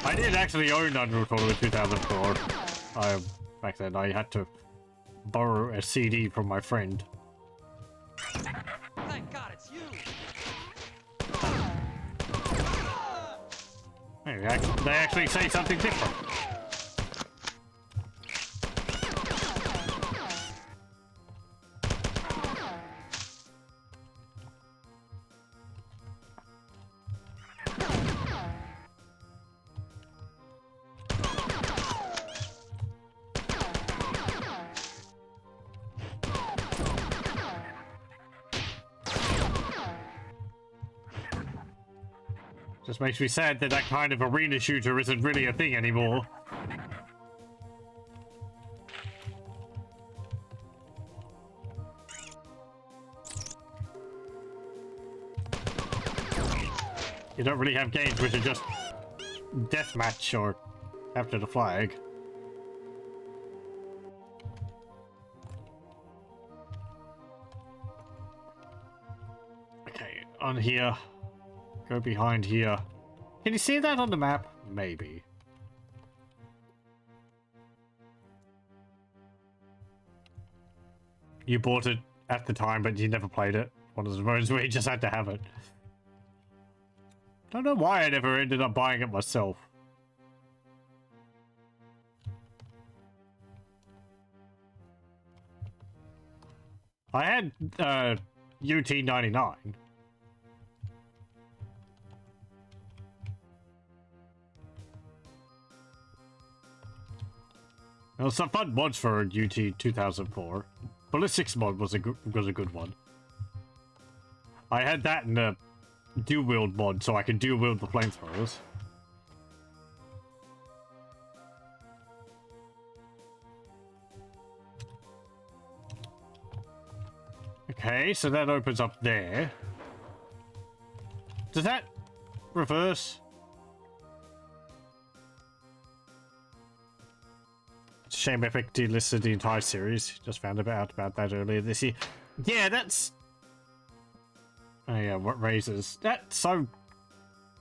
I did actually own Unreal Tournament 2004. Back then I had to borrow a CD from my friend. Thank God it's you. They actually say something different. Just makes me sad that that kind of arena shooter isn't really a thing anymore. You don't really have games which are just deathmatch or capture the flag. Okay, on here. Go behind here. Can you see that on the map? Maybe. You bought it at the time, but you never played it. One of those moments where you just had to have it. Don't know why I never ended up buying it myself. I had UT 99. There was some fun mods for UT 2004. Ballistics mod was a good one. I had that in the dual wield mod, so I could dual wield the flamethrowers. Okay, so that opens up there. Does that reverse? Shame Epic delisted the entire series. Just found out about that earlier this year. Yeah, that's... Oh yeah, what raises? That's so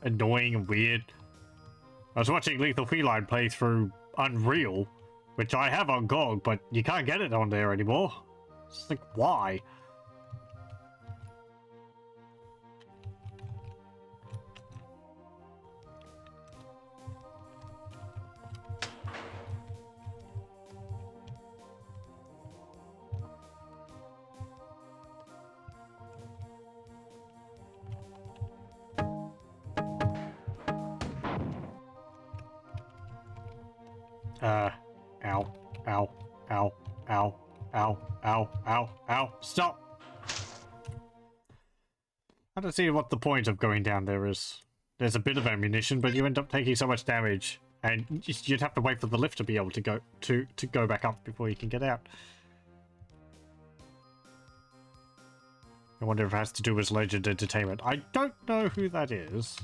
annoying and weird. I was watching Lethal Feline play through Unreal, which I have on GOG, but you can't get it on there anymore. It's like, why? Ow, ow, ow, ow, ow, ow, ow, ow, stop! I don't see what the point of going down there is. There's a bit of ammunition, but you end up taking so much damage, and you'd have to wait for the lift to be able to go back up before you can get out. I wonder if it has to do with Legend Entertainment. I don't know who that is.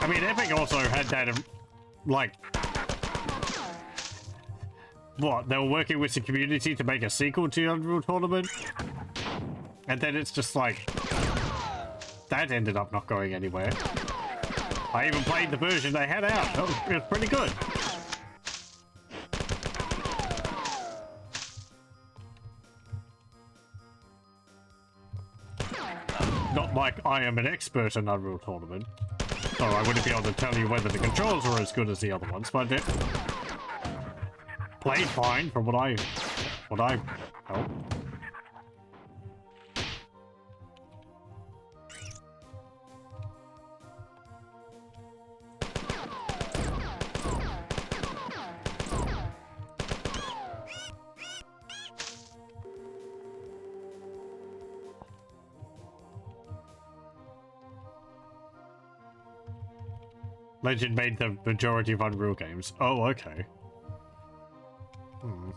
I mean, Epic also had that, like... What, they were working with the community to make a sequel to Unreal Tournament? And then it's just like... That ended up not going anywhere. I even played the version they had out. It was pretty good. Not like I am an expert in Unreal Tournament. So I wouldn't be able to tell you whether the controls were as good as the other ones, but it played fine from what I felt. Legend made the majority of Unreal games. Oh, okay. Hmm.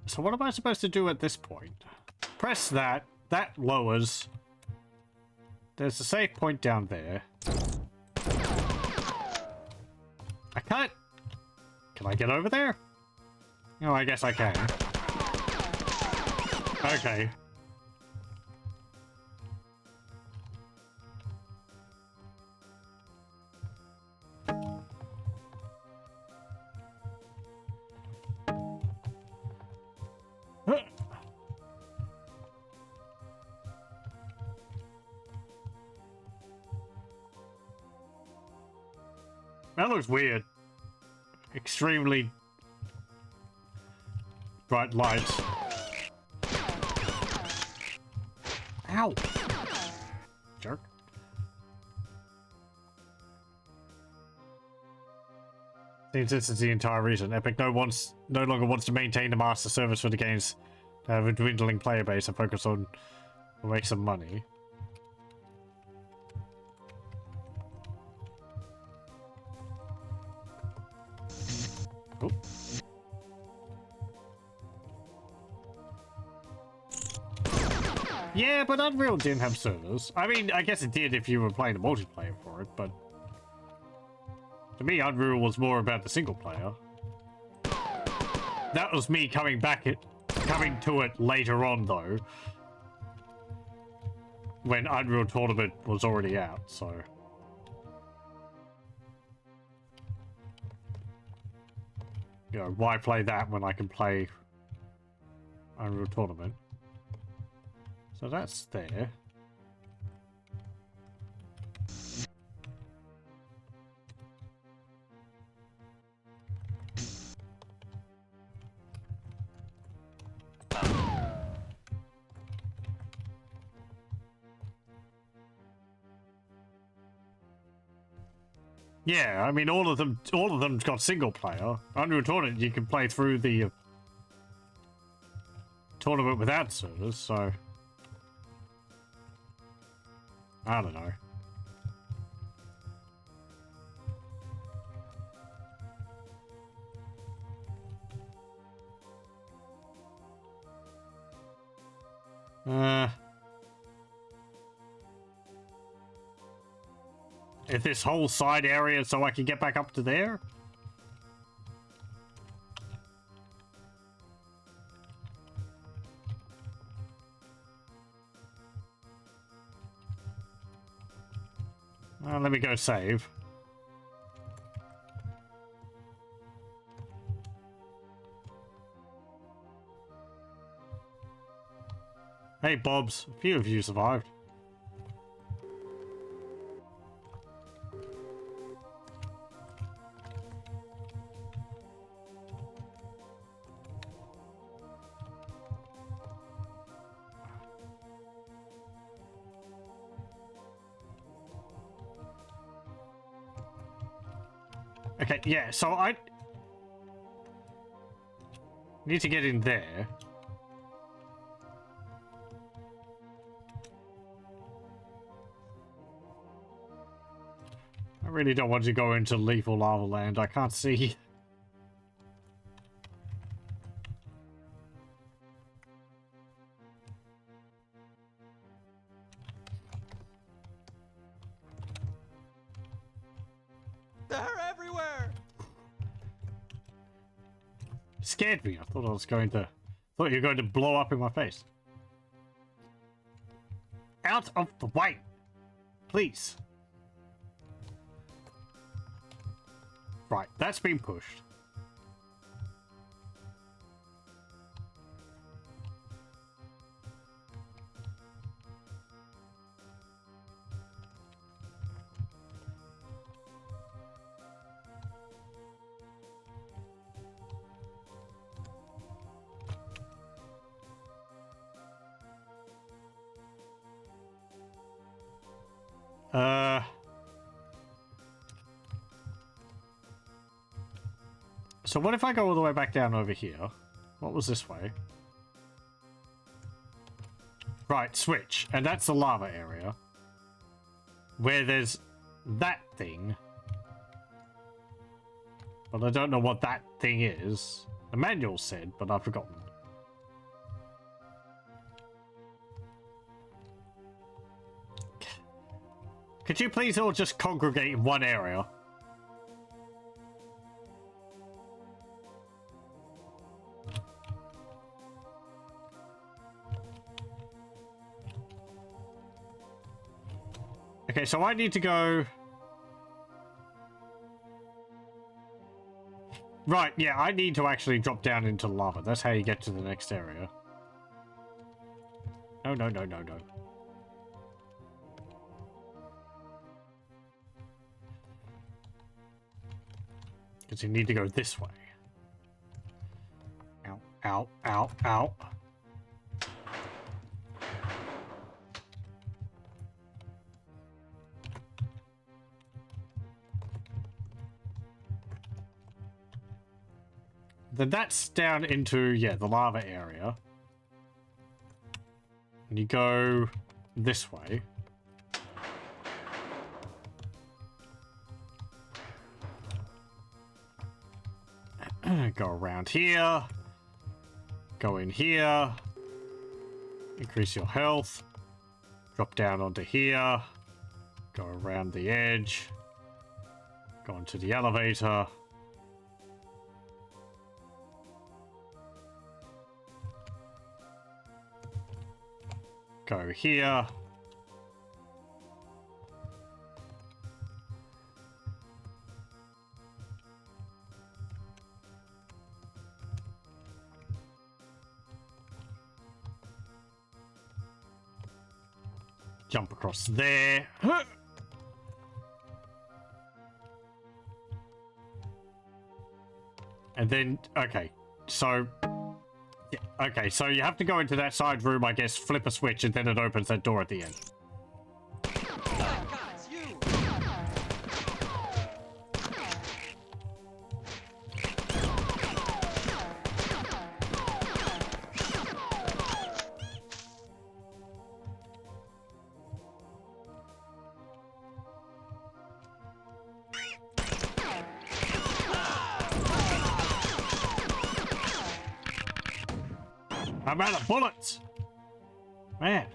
So what am I supposed to do at this point? Press that. That lowers. There's a save point down there. I can't... Can I get over there? No, I guess I can. Okay. That looks weird. Extremely bright lights. Ow! Jerk. Seems this is the entire reason. Epic no longer wants to maintain the master service for the games to have a dwindling player base and focus on make some money. Oh. Yeah, but Unreal didn't have servers. I mean, I guess it did if you were playing the multiplayer for it, but to me, Unreal was more about the single player. That was me coming to it later on, though, when Unreal Tournament was already out. So, you know, why play that when I can play Unreal Tournament? So that's there. Yeah, I mean, all of them's got single player. Unreal Tournament, you can play through the tournament without servers, so I don't know. If this whole side area so I can get back up to there? Let me go save. Hey, Bobs. A few of you survived. Okay, yeah, so I need to get in there. I really don't want to go into lethal lava land. I can't see. They're everywhere. Scared me. I thought thought you were going to blow up in my face. Out of the way, please. Right, that's been pushed. So what if I go all the way back down over here? What was this way? Right, switch. And that's the lava area. Where there's that thing. But I don't know what that thing is. The manual said, but I've forgotten. Could you please all just congregate in one area? Okay, so I need to go... Right, yeah, I need to actually drop down into lava. That's how you get to the next area. No, no, no, no, no. Because you need to go this way. Ow, ow, ow, ow. Then that's down into, yeah, the lava area. And you go this way. Go around here. Go in here. Increase your health. Drop down onto here. Go around the edge. Go into the elevator. Go here. Jump across there. And then, okay, so... Yeah, okay, so you have to go into that side room, I guess, flip a switch, and then it opens that door at the end. Guys, you! I'm out of bullets! Man.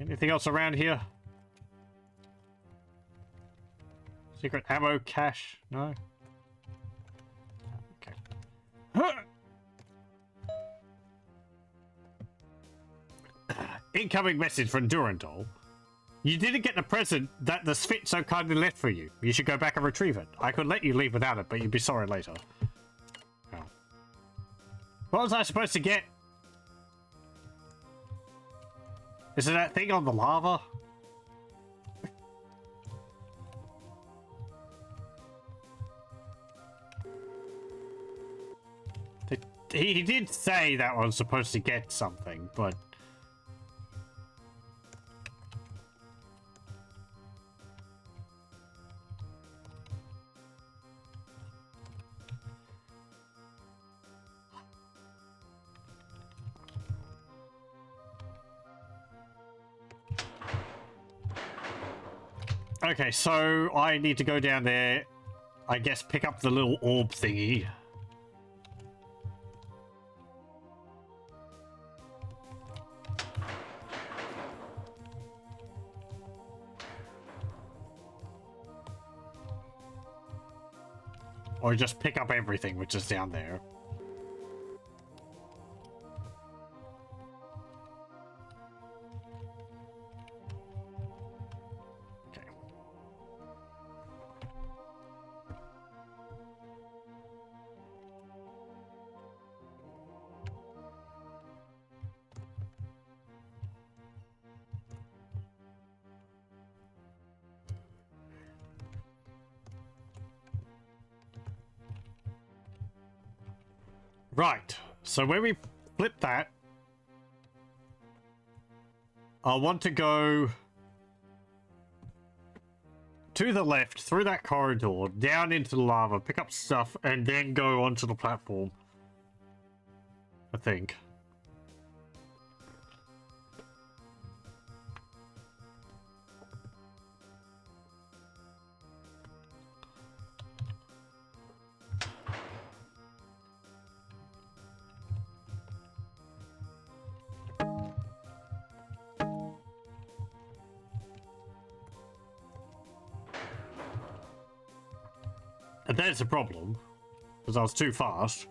Anything else around here? Secret ammo cache? No? Incoming message from Durandal. You didn't get the present that the Spit so kindly left for you. You should go back and retrieve it. I could let you leave without it, but you'd be sorry later. Oh. What was I supposed to get? Is it that thing on the lava? He did say that I was supposed to get something, but... Okay, so I need to go down there, I guess pick up the little orb thingy. Or just pick up everything which is down there. Okay. Right. So when we flip that, I want to go to the left, through that corridor, down into the lava, pick up stuff, and then go onto the platform. I think. And there's the problem, because I was too fast.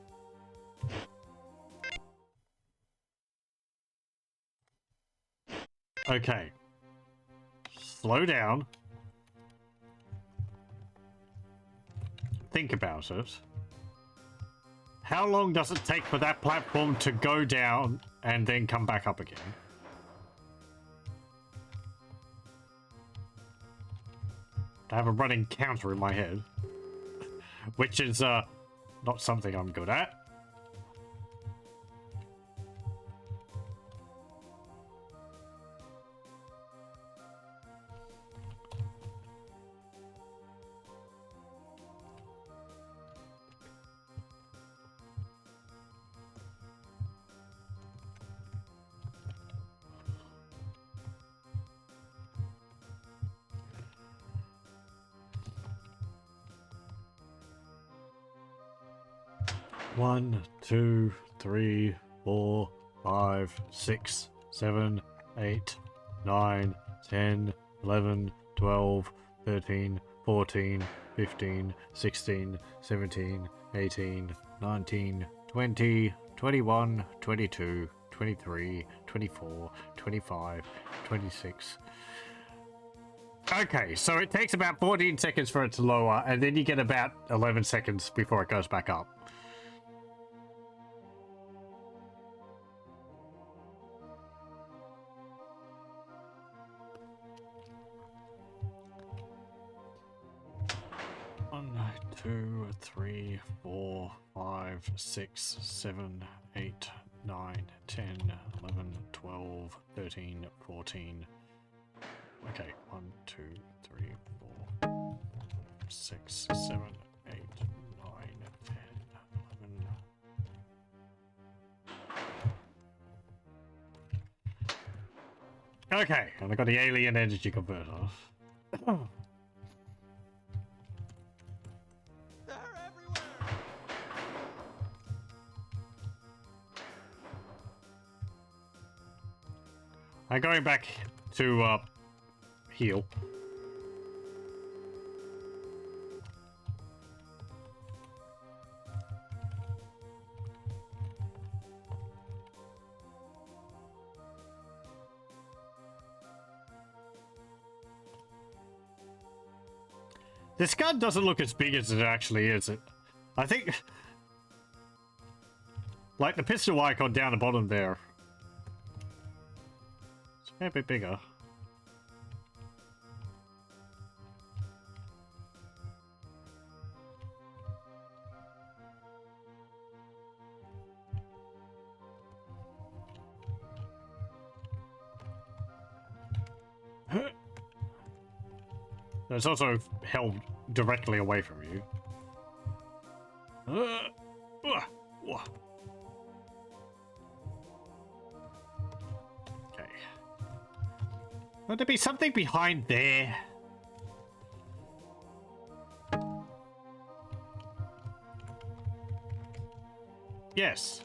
Okay. Slow down. Think about it. How long does it take for that platform to go down and then come back up again? I have a running counter in my head. Which is, not something I'm good at. One, 2, 3, 4, 5, 6, 7, 8, 9, 10, 11, 12, 13, 14, 15, 16, 17, 18, 19, 20, 21, 22, 23, 24, 25, 26. Okay, so it takes about 14 seconds for it to lower, and then you get about 11 seconds before it goes back up. One, 2, 3, 4, 5, 6, 7, 8, 9, 10, 11, 12, 13, 14. Okay, 1, 2, 3, 4, 6, 7, 8, 9, 10, 11. Okay, and I got the alien energy converter. They're everywhere. I'm going back to heal. This gun doesn't look as big as it actually is. I think, like the pistol icon down the bottom there, it's a fair bit bigger. It's also held directly away from you. Okay. Would there be something behind there? Yes.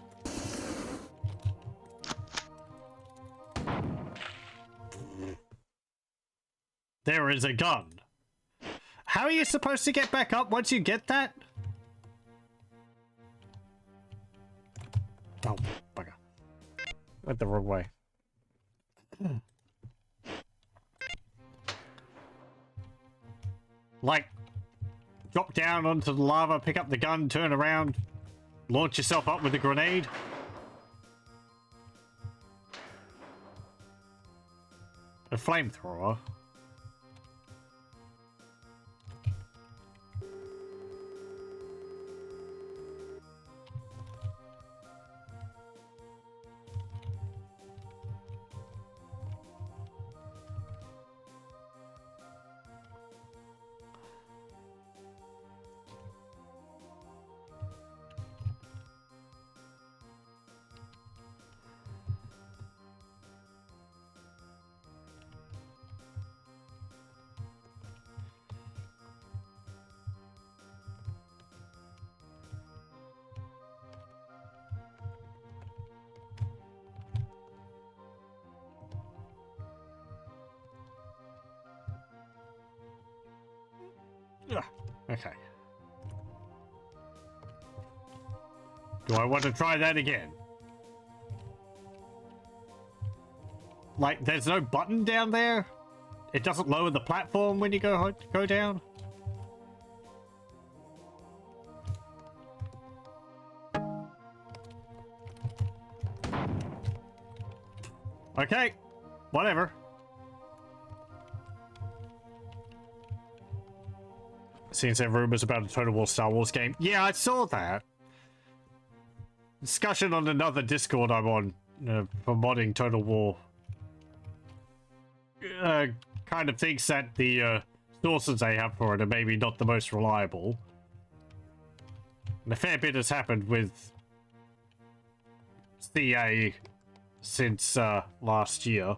There is a gun. How are you supposed to get back up once you get that? Oh, bugger. Went the wrong way. Like, drop down onto the lava, pick up the gun, turn around, launch yourself up with a grenade. A flamethrower. Okay. Do I want to try that again? Like, there's no button down there? It doesn't lower the platform when you go down? Okay. Whatever. Seen some rumors about a Total War Star Wars game. Yeah, I saw that. Discussion on another Discord I'm on for modding Total War. Kind of thinks that the sources they have for it are maybe not the most reliable. And a fair bit has happened with CA since last year.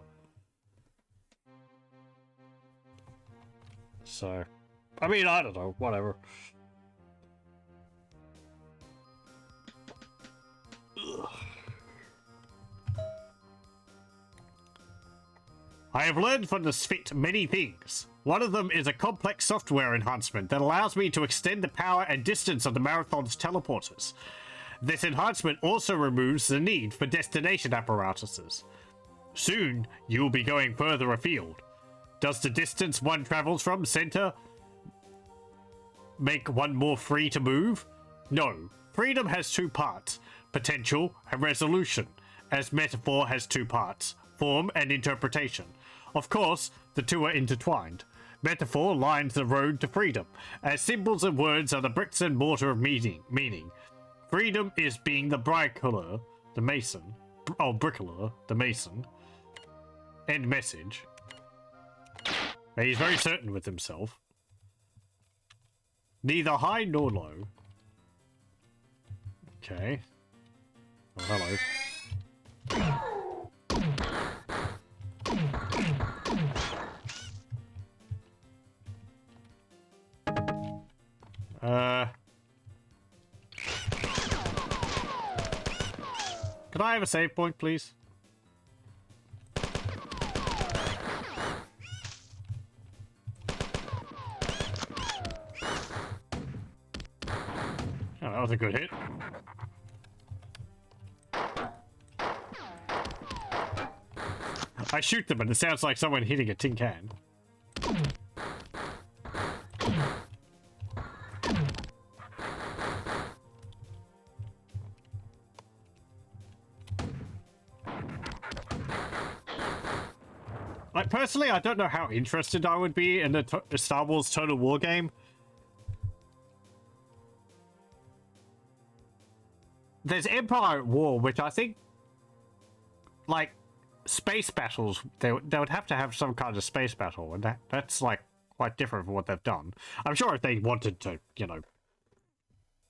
So, I mean, I don't know, whatever. Ugh. I have learned from the Spit many things. One of them is a complex software enhancement that allows me to extend the power and distance of the Marathon's teleporters. This enhancement also removes the need for destination apparatuses. Soon, you will be going further afield. Does the distance one travels from center make one more free to move? No. Freedom has two parts, potential and resolution, as metaphor has two parts, form and interpretation. Of course, the two are intertwined. Metaphor lines the road to freedom, as symbols and words are the bricks and mortar of meaning. Freedom is being the bricklayer, the mason. Oh, bricklayer, the mason. End message. He's very certain with himself. Neither high nor low. Okay. Oh, hello. Could I have a save point, please? Oh, that was a good hit. I shoot them and it sounds like someone hitting a tin can. Like, personally, I don't know how interested I would be in a Star Wars Total War game. There's Empire at War, which I think, like, space battles, they would have to have some kind of space battle, and that's, like, quite different from what they've done. I'm sure if they wanted to, you know,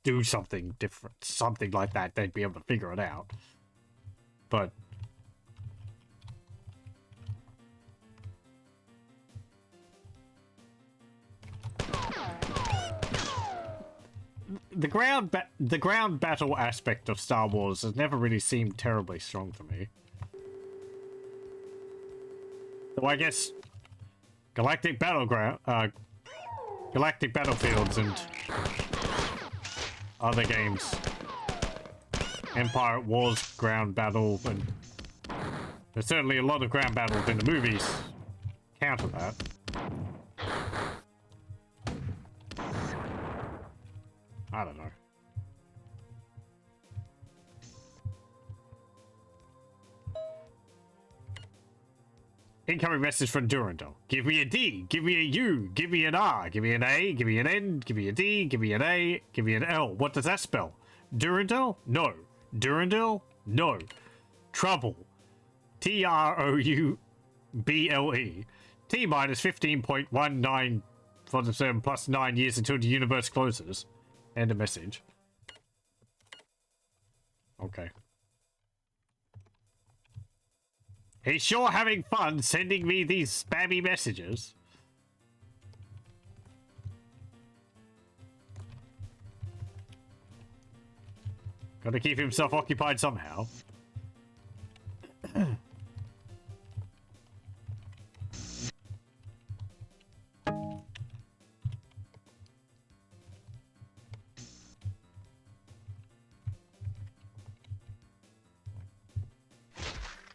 do something different, something like that, they'd be able to figure it out. But the ground battle aspect of Star Wars has never really seemed terribly strong to me. Though I guess galactic battlefields and other games, Empire at War's ground battle, and there's certainly a lot of ground battles in the movies counter that. I don't know. Incoming message from Durandal. Give me a D, give me a U, give me an R, give me an A, give me an N, give me a D, give me an A, give me an L. What does that spell? Durandal? No. Durandal? No. Trouble. Trouble. T minus 15.19 for the term plus 9 years until the universe closes. End a message. Okay. He's sure having fun sending me these spammy messages. Gotta keep himself occupied somehow.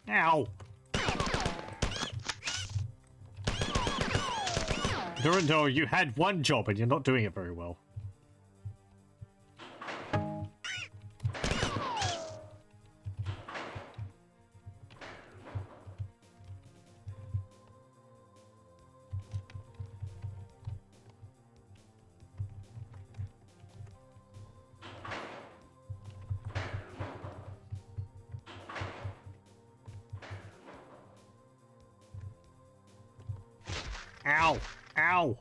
Ow! Durandal, you had one job and you're not doing it very well. Ow! Ow!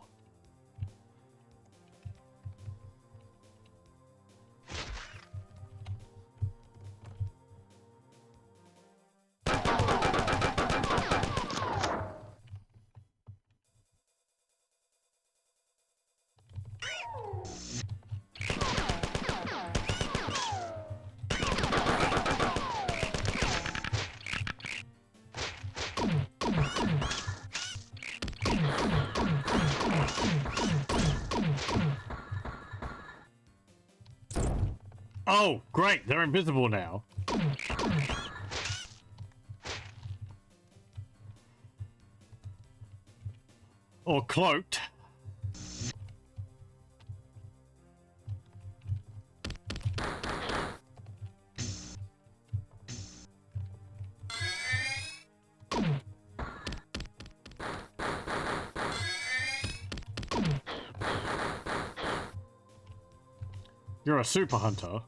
Oh, great, they're invisible now. Or cloaked. You're a super hunter.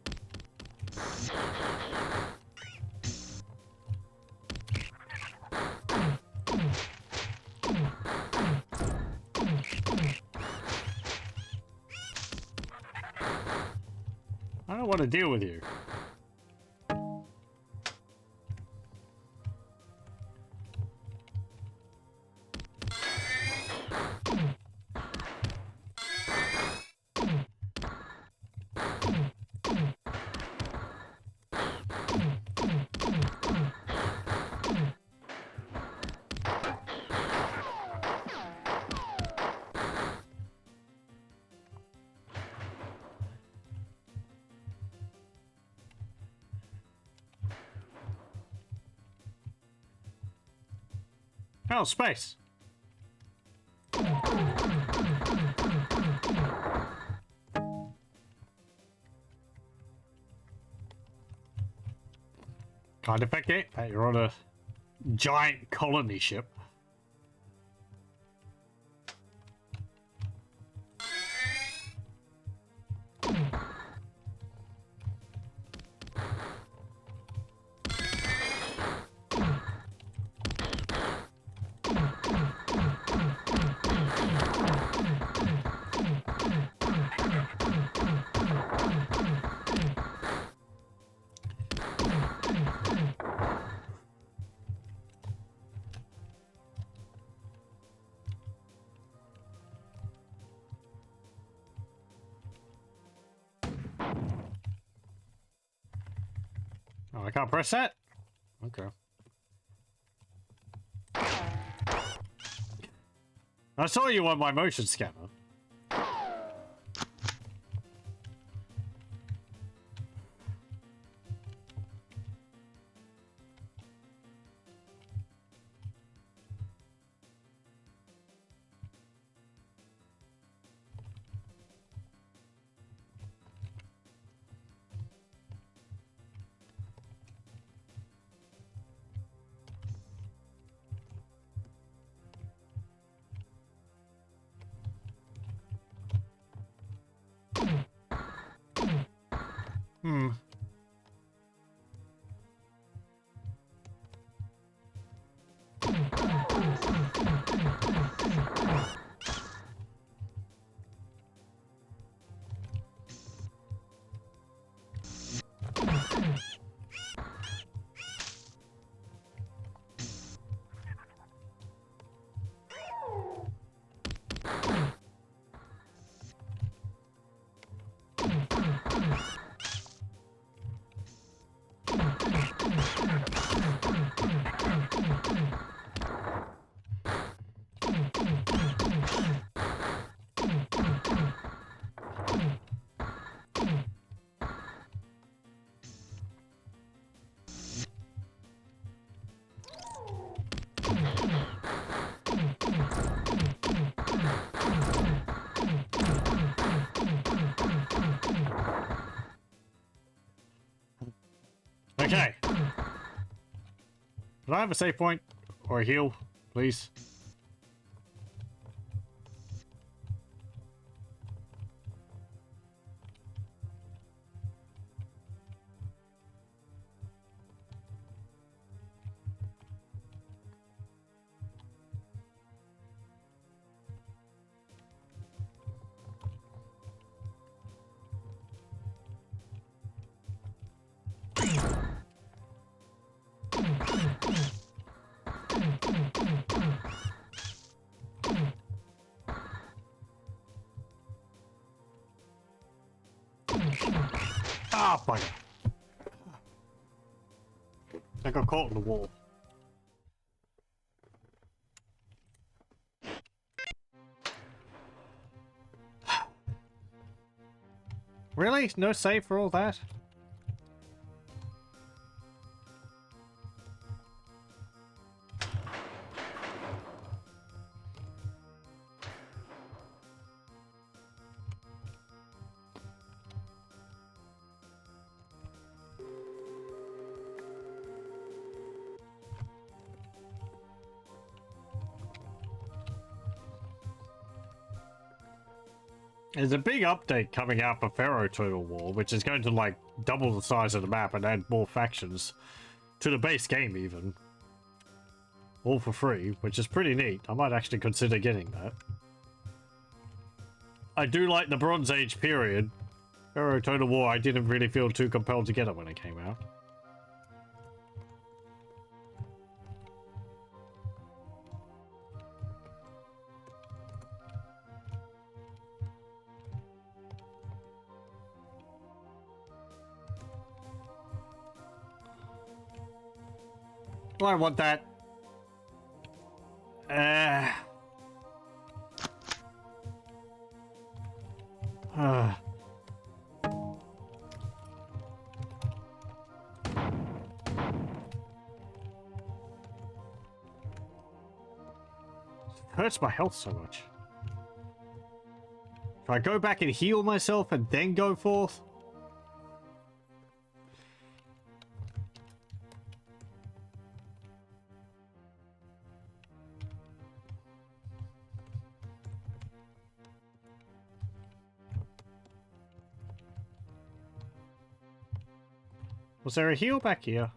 I don't want to deal with you. Oh, space. Kind of forget that you're on a giant colony ship. Oh, I can't press that? Okay. I saw you on my motion scanner. Hmm. Okay. Can I have a save point? Or a heal, please? Ah, bugger. I got caught in the wall. Really? No save for all that? There's a big update coming out for Pharaoh Total War, which is going to like double the size of the map and add more factions to the base game even. All for free, which is pretty neat. I might actually consider getting that. I do like the Bronze Age period. Pharaoh Total War, I didn't really feel too compelled to get it when it came out. Well, I want that. Hurts my health so much. Can I go back and heal myself and then go forth? Was there a heal back here?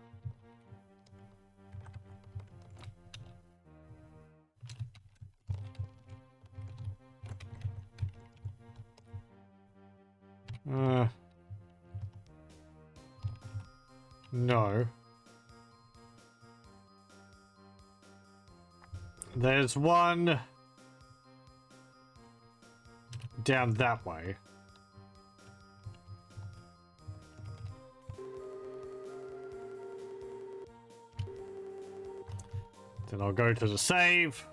No. There's one down that way. Then I'll go to the save.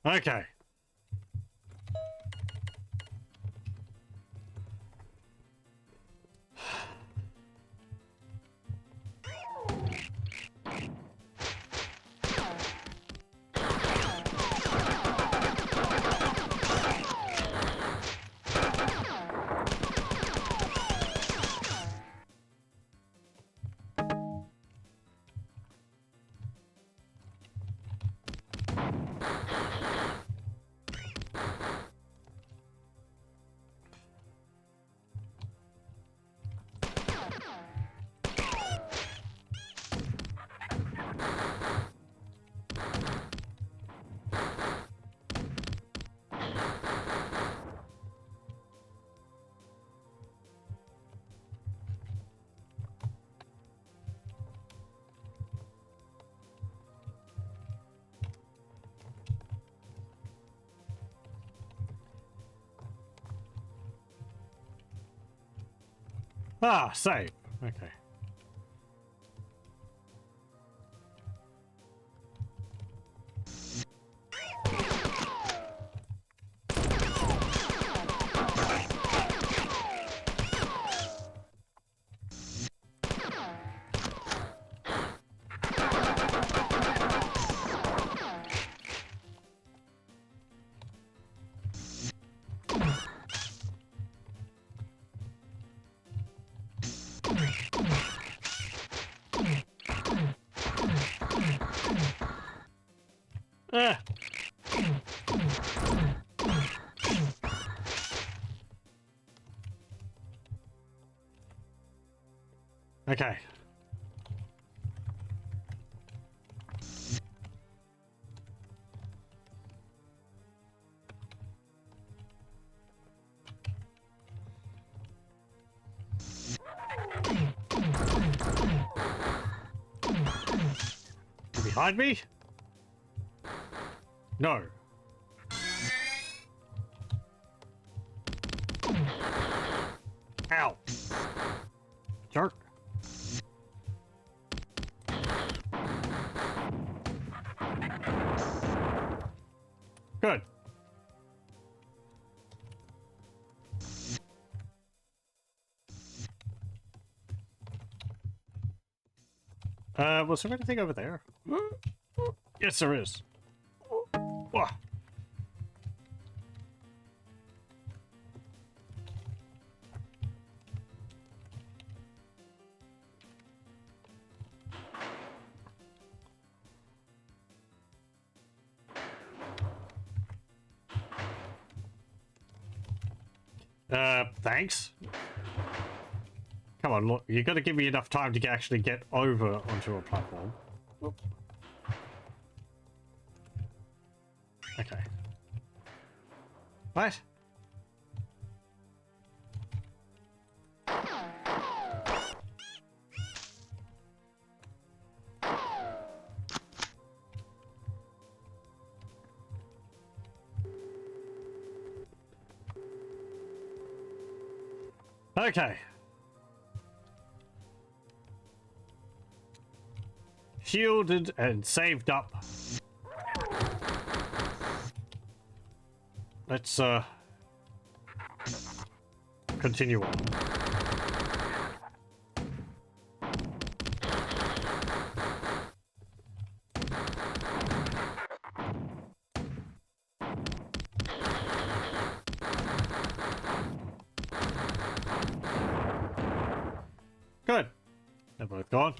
Okay. Ah, save. Okay. Ah. Okay. Behind me? No. Ow. Jerk. Good. Was there anything over there? Yes, there is. Wah. Thanks. Come on, look, you gotta give me enough time to actually get over onto a platform. Okay. What? Okay. Shielded and saved up. Let's continue on. Good. They're both gone.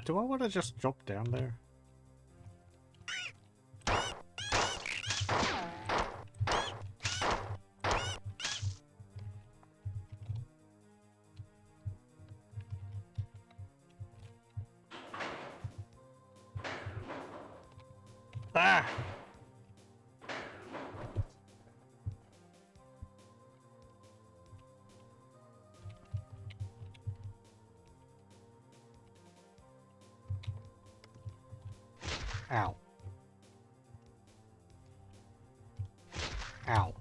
Do I want to just drop down there? Ah! Ow. Ow.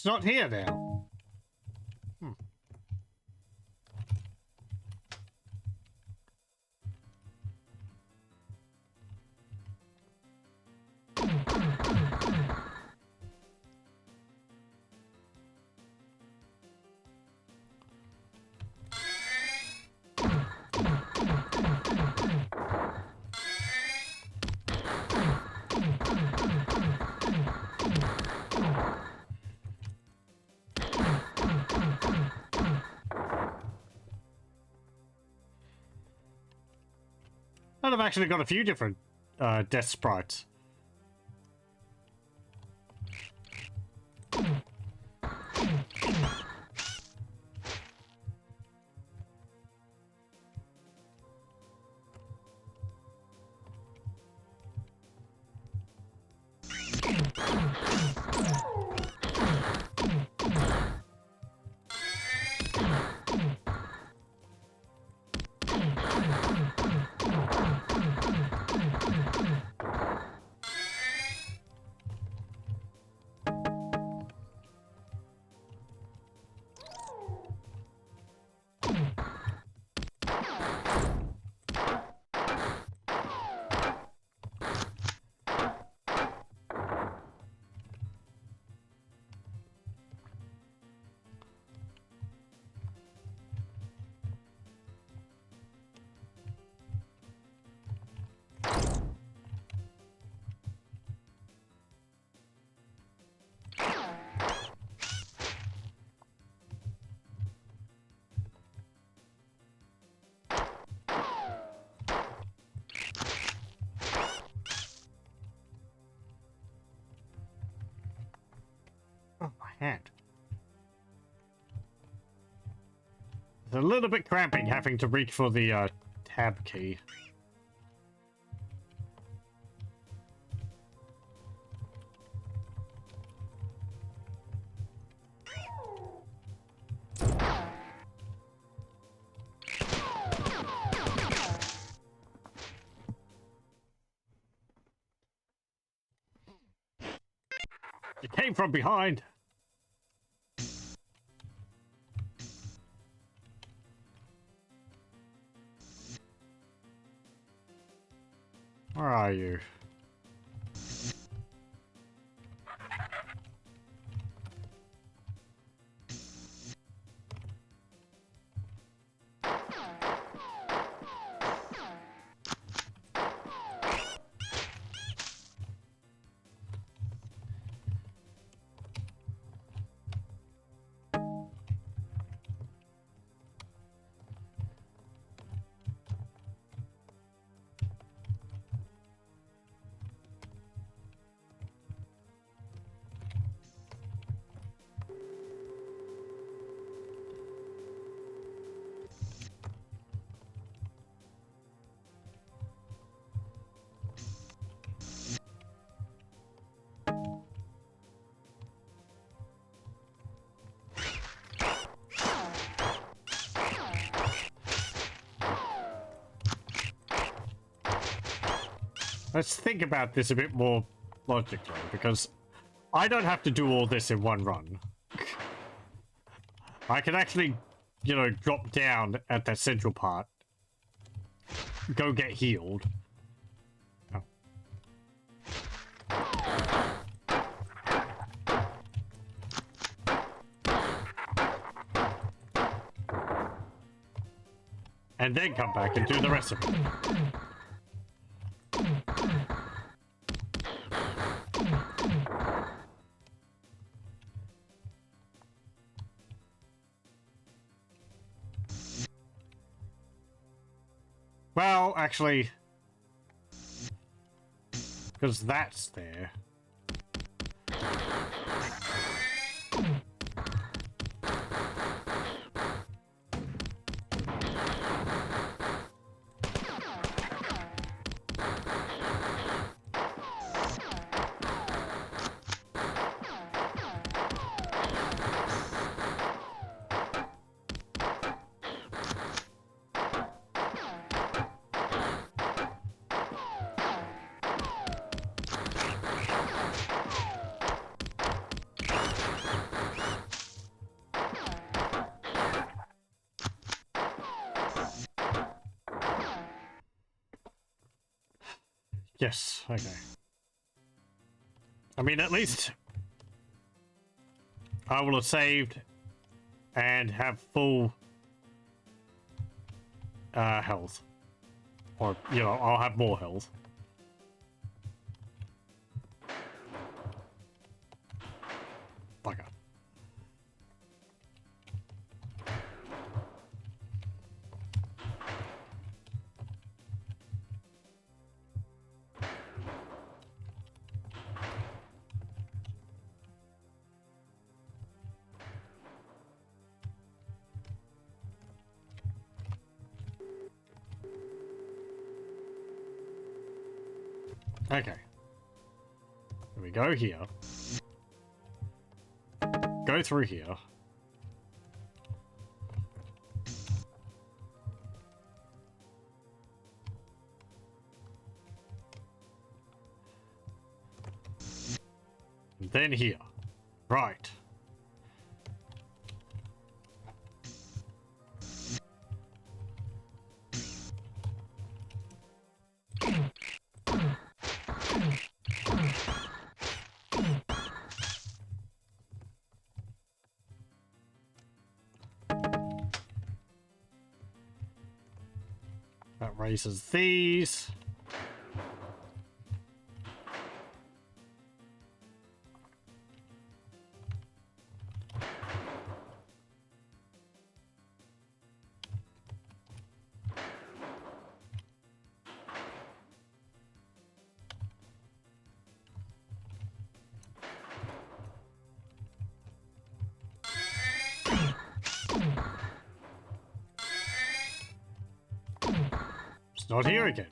it's not here now. And I've actually got a few different death sprites. Oh, my hand. It's a little bit cramping having to reach for the tab key. It came from behind. Where are you? Let's think about this a bit more logically, because I don't have to do all this in one run. I can actually, you know, drop down at that central part, go get healed. Oh. And then come back and do the rest of it. Well, actually, because that's there. Yes, okay. I mean, at least I will have saved and have full health. Or, you know, I'll have more health. Bugger. Okay. Here we go here. Go through here. And then here. Right. That raises these. It's not here again.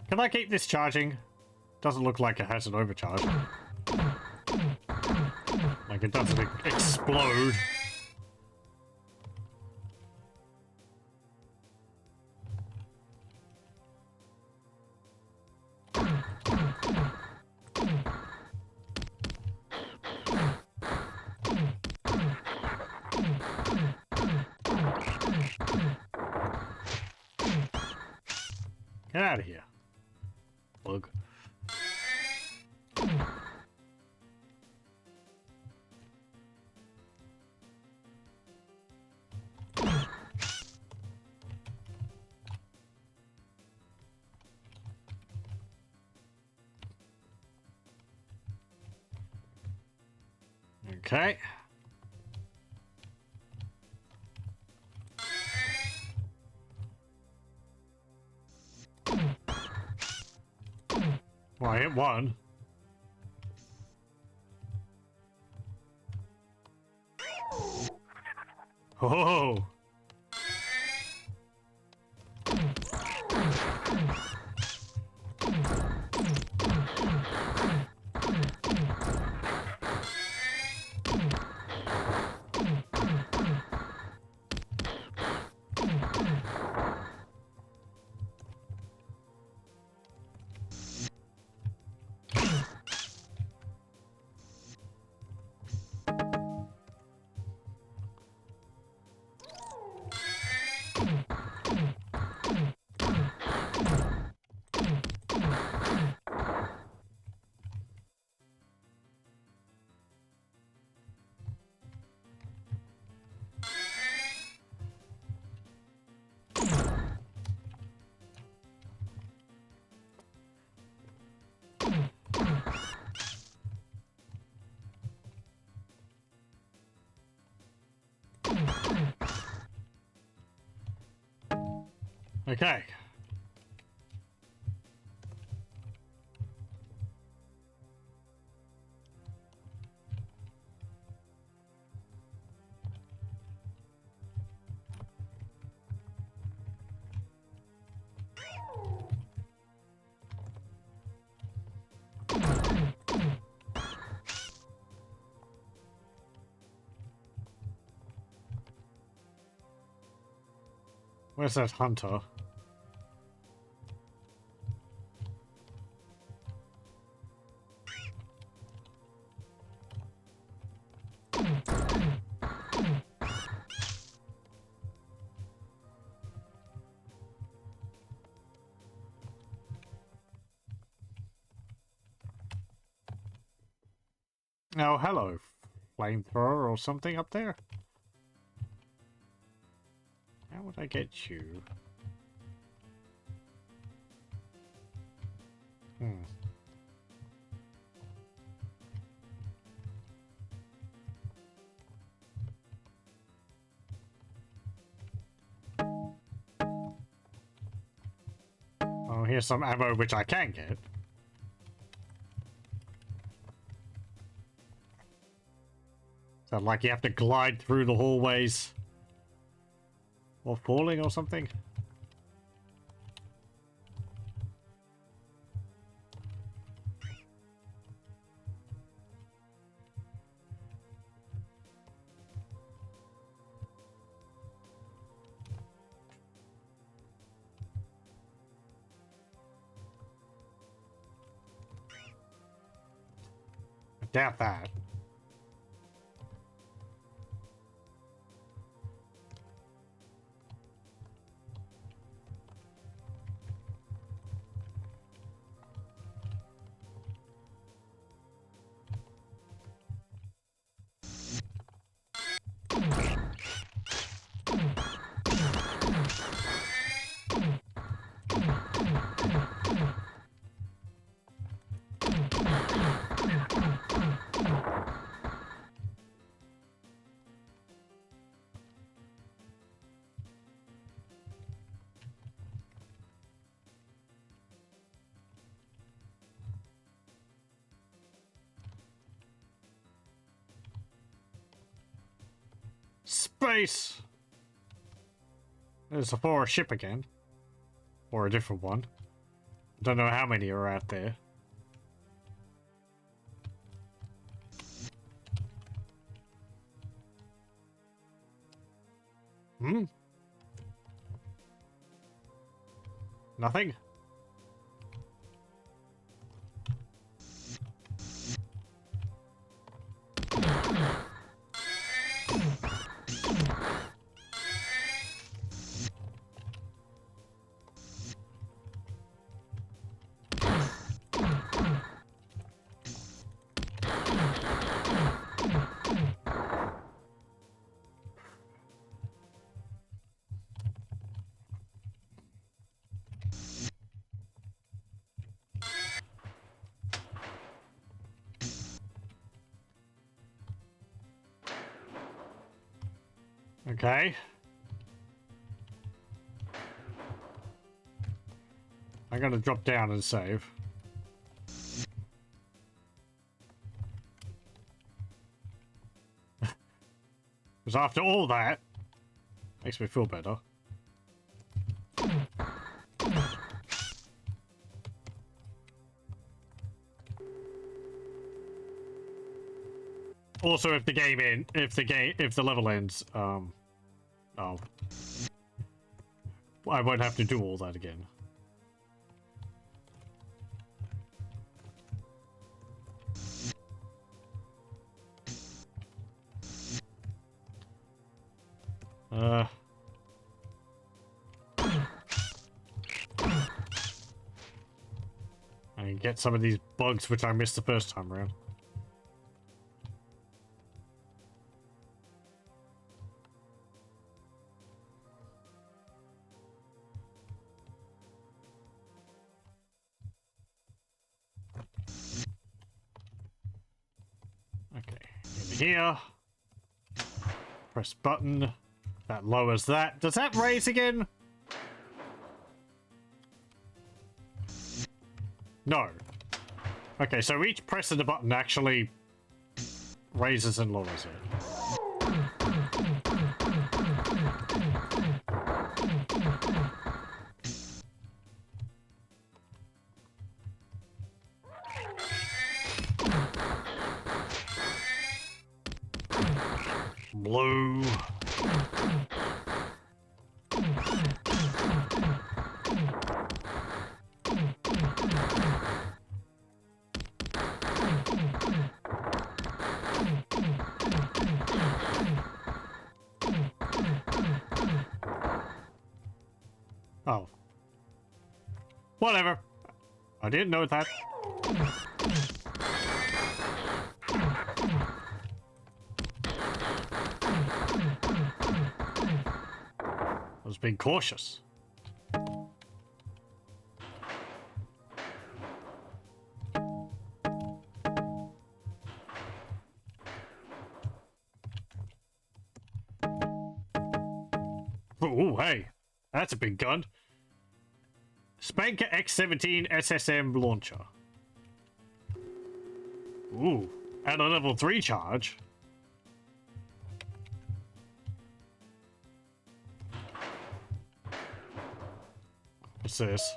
Can I keep this charging? Doesn't look like it has an overcharge. Like it doesn't explode. Get out of here. Bug. Okay. Well, I hit one. Oh. Okay. Where's that hunter? Oh, hello. Flamethrower or something up there? How would I get you? Oh, here's some ammo which I can get. So, like, you have to glide through the hallways while falling or something? I doubt that. Space! There's a forest ship again. Or a different one. Don't know how many are out there. Hmm? Nothing? Okay. I'm gonna drop down and save. Because after all that, makes me feel better. Also, if the level ends, oh, I won't have to do all that again. I can get some of these bugs which I missed the first time around. Okay, in here. Press button. That lowers that. Does that raise again? No. Okay, so each press of the button actually raises and lowers it. Blue. Oh. Whatever. I didn't know that. was being cautious. Oh, hey. That's a big gun. Spanker X-17 SSM launcher. Ooh. And a level 3 charge. What's this?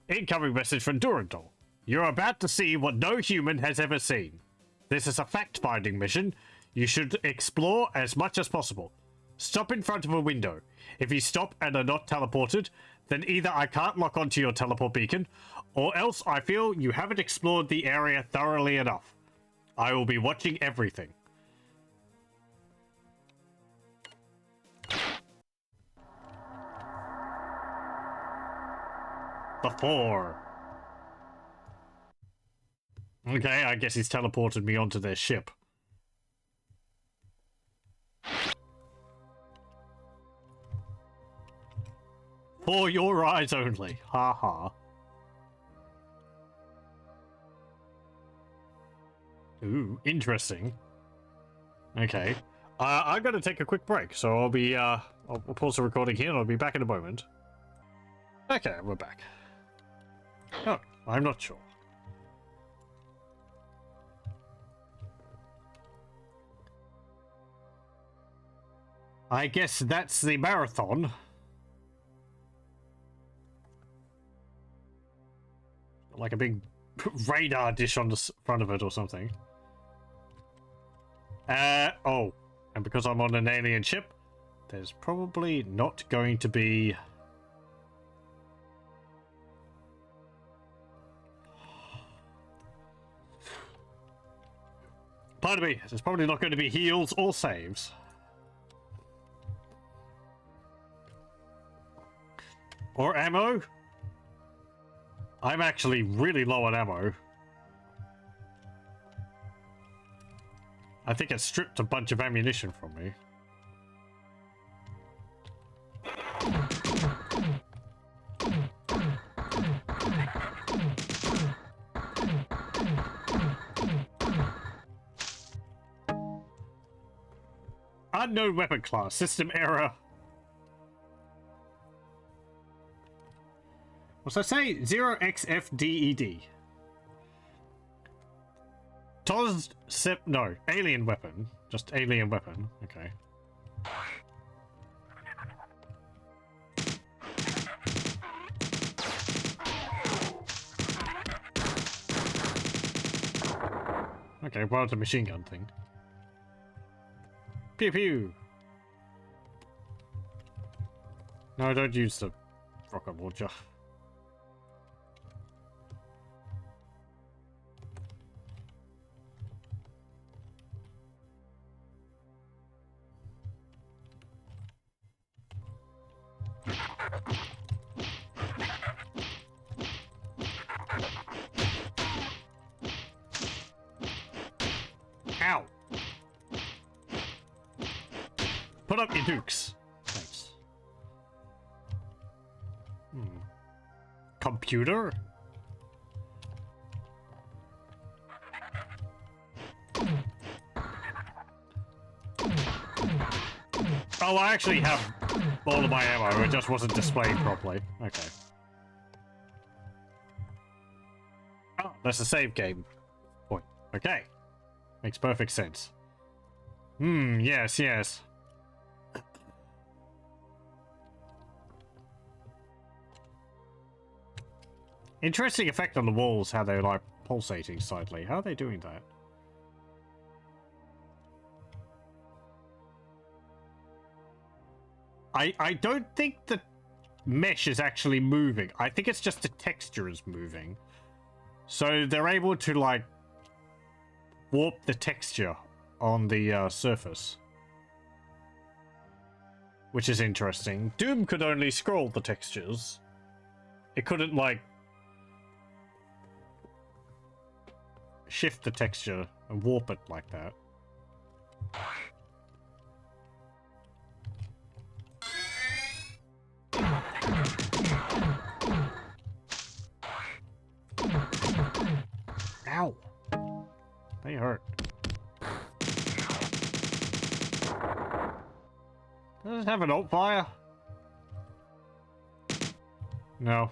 Incoming message from Durandal. You're about to see what no human has ever seen. This is a fact-finding mission. You should explore as much as possible. Stop in front of a window. If you stop and are not teleported, then either I can't lock onto your teleport beacon, or else I feel you haven't explored the area thoroughly enough. I will be watching everything. The 4. Okay, I guess he's teleported me onto their ship. For your eyes only. Ha ha. Ooh, interesting. Okay. I'm gonna take a quick break, so I'll pause the recording here and I'll be back in a moment. Okay, we're back. Oh, I'm not sure. I guess that's the marathon. Like a big radar dish on the front of it or something. Oh. And because I'm on an alien ship, there's probably not going to be... Pardon me, there's probably not going to be heals or saves. Or ammo. I'm actually really low on ammo. I think it stripped a bunch of ammunition from me. Unknown weapon class. System error. What's that say? 0xFDED. No, alien weapon. Just alien weapon. Okay. Okay, well, it's a machine gun thing. Pew pew! No, don't use the rocket launcher. Ow! Put up your dukes. Thanks. Computer? Oh, I actually have all of my ammo. It just wasn't displayed properly. Okay. Oh, that's a save game point. Okay. Makes perfect sense. Yes, yes. Interesting effect on the walls, how they're like pulsating slightly. How are they doing that? I don't think the mesh is actually moving. I think it's just the texture is moving. So they're able to like warp the texture on the surface. Which is interesting. Doom could only scroll the textures. It couldn't like shift the texture and warp it like that. They hurt. Does it have an alt fire? No.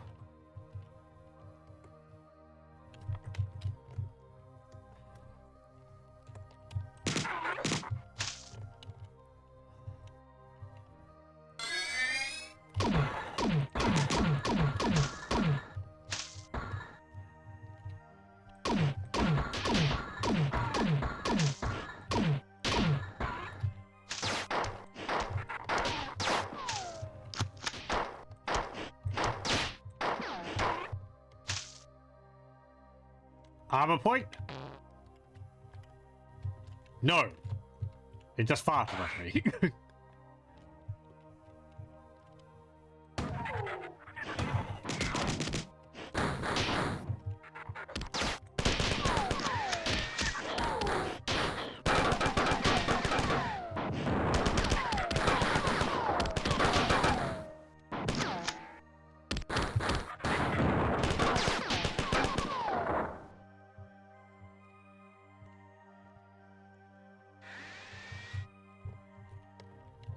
Armor point? No. It just farted at me.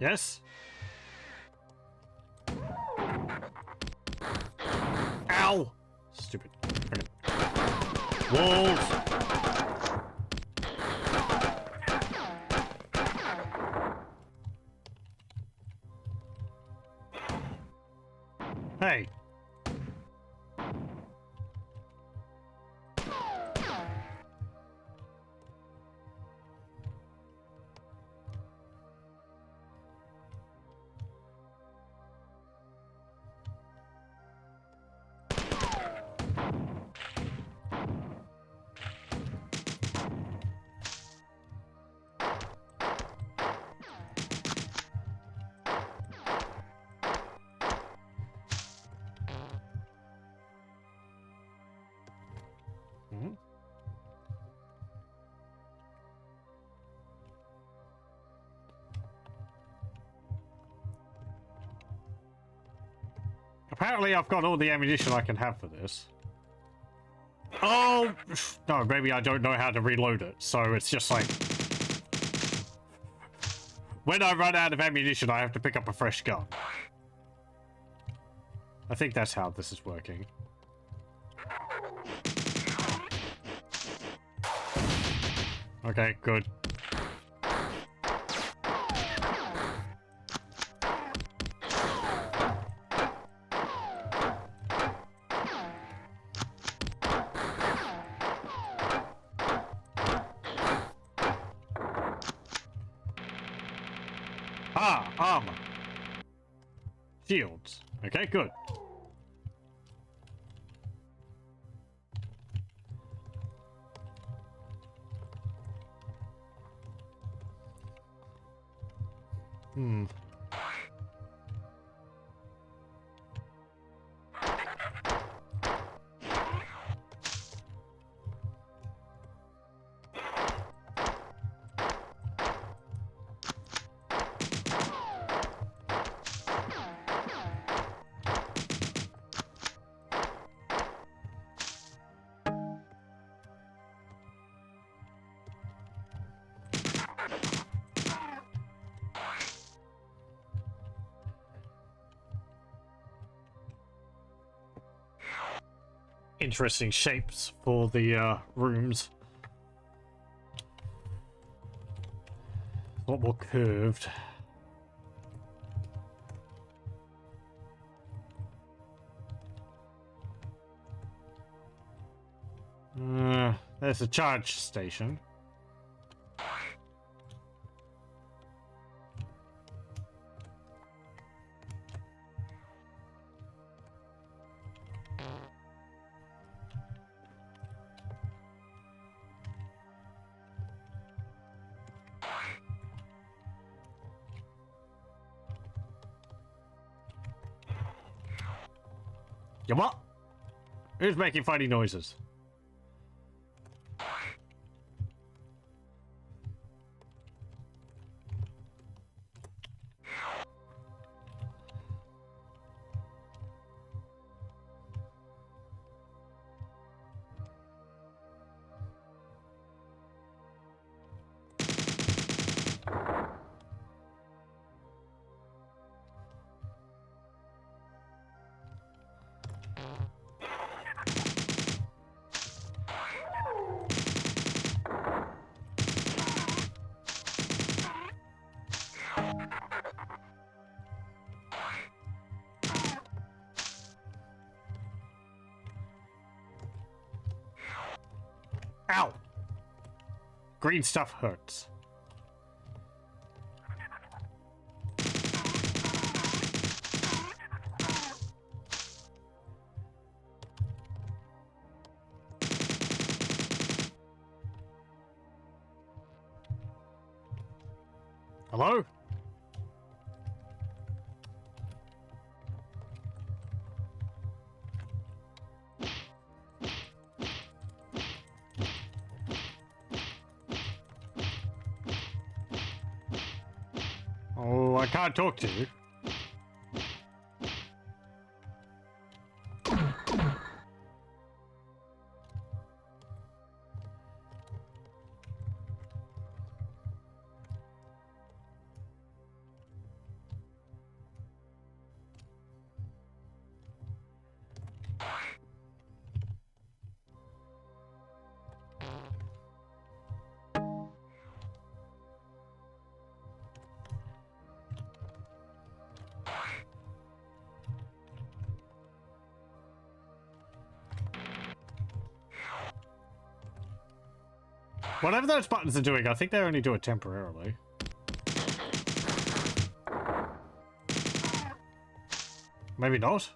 Yes? Ow! Stupid. Friggin' walls! Hey! Hmm? Apparently I've got all the ammunition I can have for this. Oh! No, maybe I don't know how to reload it, so it's just like... When I run out of ammunition, I have to pick up a fresh gun. I think that's how this is working. Okay, good. Ah, armor. Shields. Okay, good. Hmm. Interesting shapes for the rooms. A lot more curved. There's a charge station. Yeah, what? Who's making funny noises? Ow! Green stuff hurts. Hello? Oh, I can't talk to you. Whatever those buttons are doing, I think they only do it temporarily. Maybe not.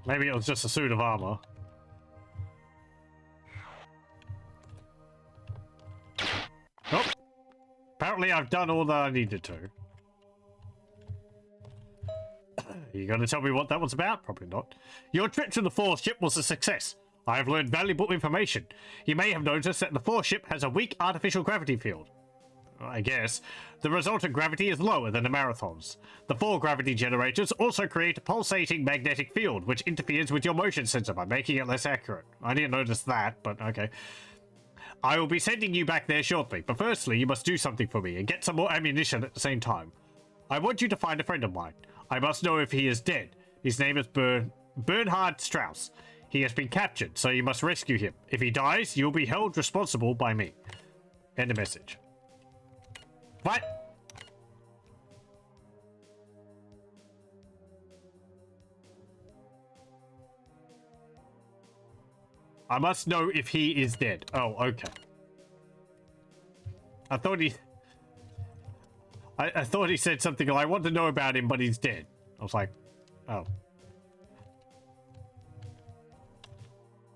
Maybe it was just a suit of armor. Oh. Apparently I've done all that I needed to. You gonna tell me what that was about? Probably not. Your trip to the Force ship was a success. I have learned valuable information. You may have noticed that the Force ship has a weak artificial gravity field. I guess. The resultant gravity is lower than the Marathon's. The 4 gravity generators also create a pulsating magnetic field, which interferes with your motion sensor by making it less accurate. I didn't notice that, but okay. I will be sending you back there shortly, but firstly you must do something for me and get some more ammunition at the same time. I want you to find a friend of mine. I must know if he is dead. His name is Bernhard Strauss. He has been captured, so you must rescue him. If he dies, you will be held responsible by me. End of message. What? I must know if he is dead. Oh, okay. I thought he... I thought he said something like, I want to know about him, but he's dead. I was like, oh.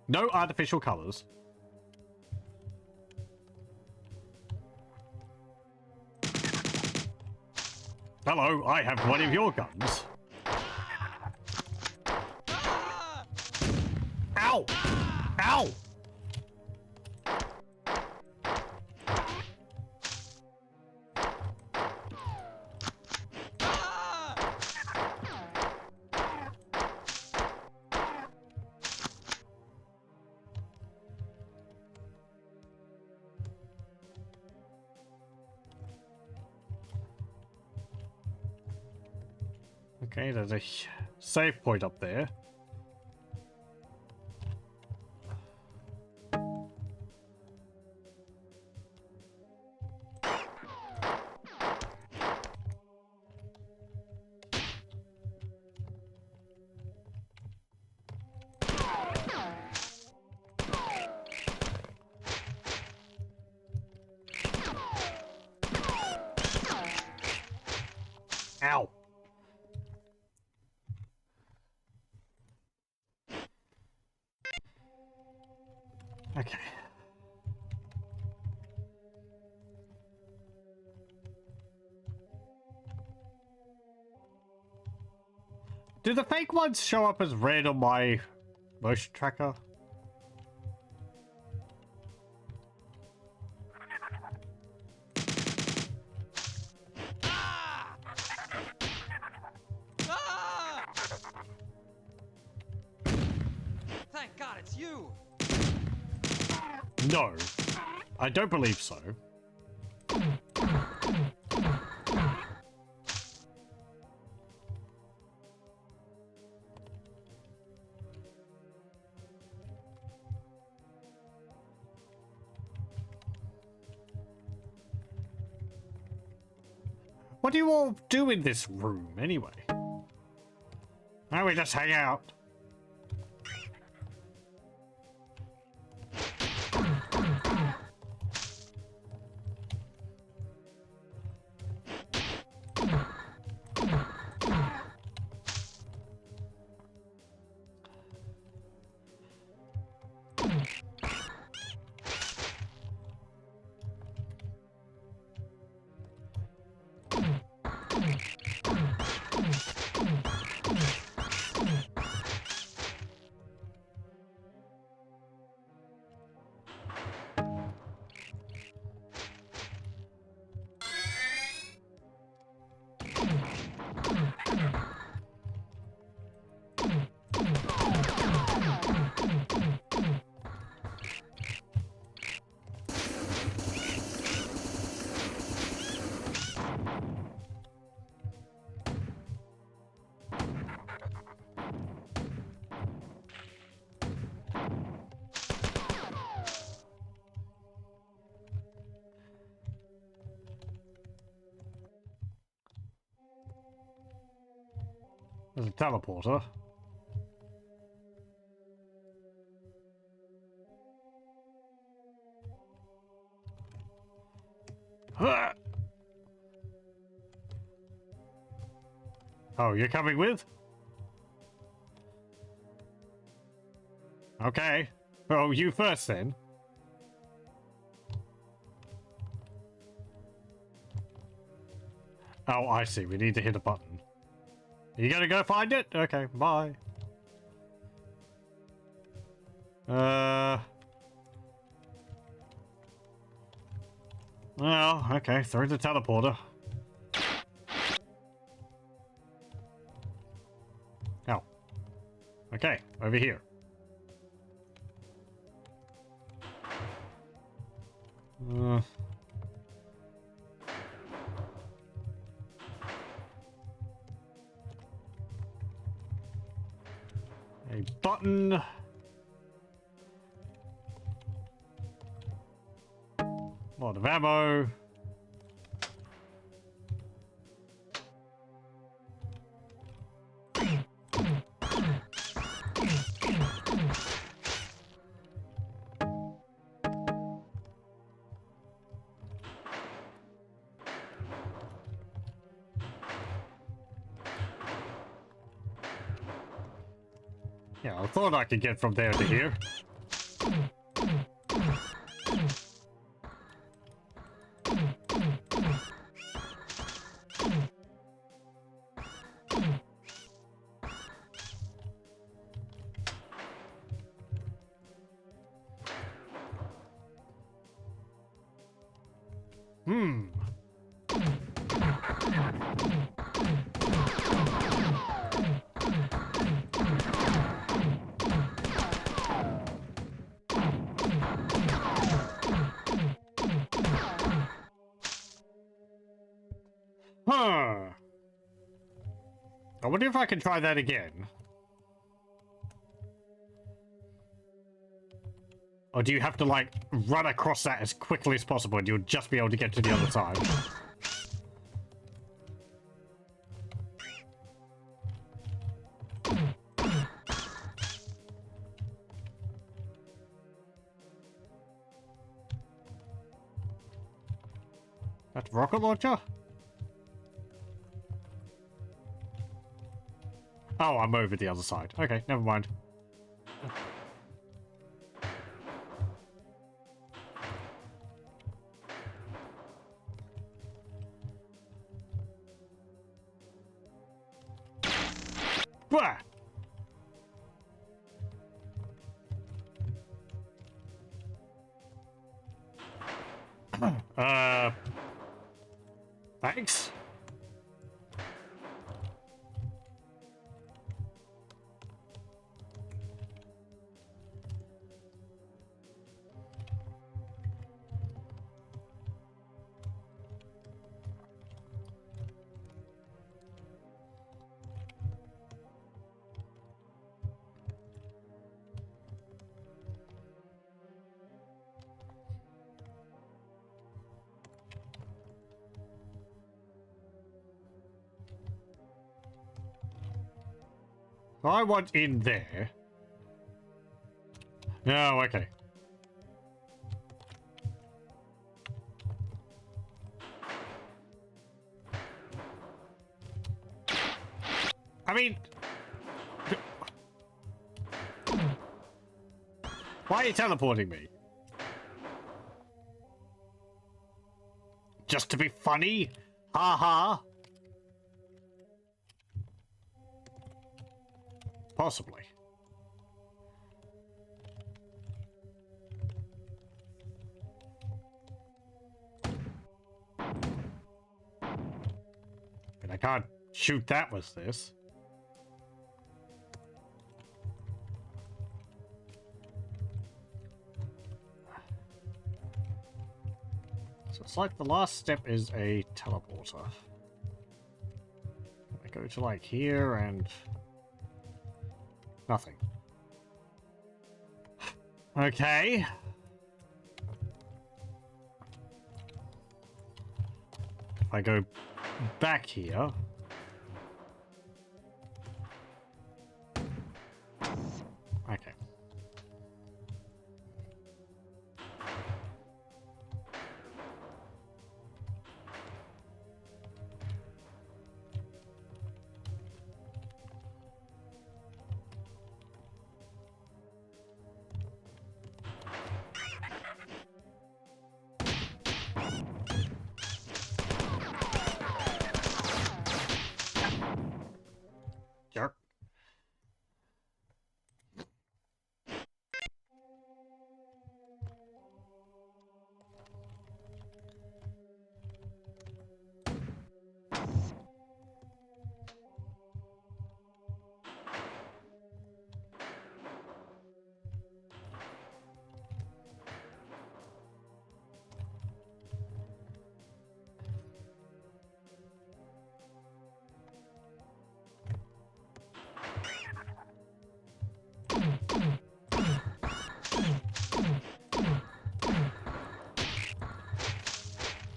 No artificial colors. Hello, I have one of your guns. Ow! Ow! Okay, there's a save point up there. Ow. Okay. Do the fake ones show up as red on my motion tracker? Ah! Ah! Thank God it's you. No, I don't believe so. What do you all do in this room, anyway? Why we just hang out? There's a teleporter. Huh. Oh, you're coming with? Okay. Oh, you first then. Oh, I see. We need to hit a button. You gonna go find it? Okay, bye. Well, okay, through the teleporter. Oh. Okay, over here. A button. Lot of ammo. Yeah, I thought I could get from there to here. Huh. I wonder if I can try that again. Or do you have to, like, run across that as quickly as possible and you'll just be able to get to the other side? That's rocket launcher? Oh, I'm over the other side. Okay, never mind. Bah! Thanks. I want in there. Oh, okay. I mean... Why are you teleporting me? Just to be funny? Ha ha. Possibly. And I can't shoot that with this. So it's like the last step is a teleporter. I go to like here and... nothing. Okay. If I go back here... okay. Jerk.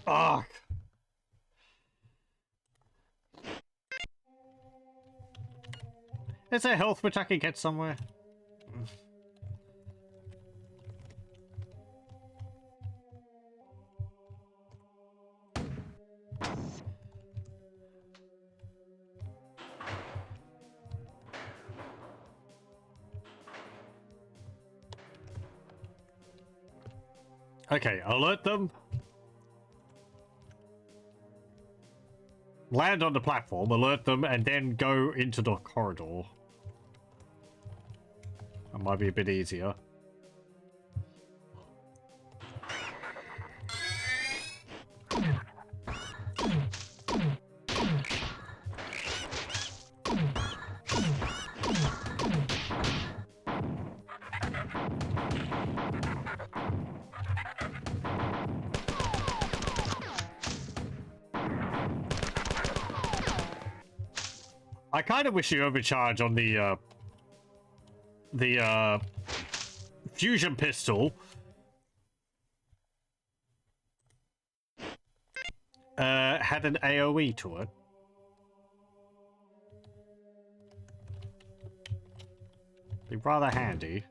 Ugh. Is there health which I can get somewhere? Okay, alert them. Land on the platform, alert them, and then go into the corridor. That might be a bit easier. I kind of wish you overcharge on the fusion pistol. Had an AoE to it. Be rather handy.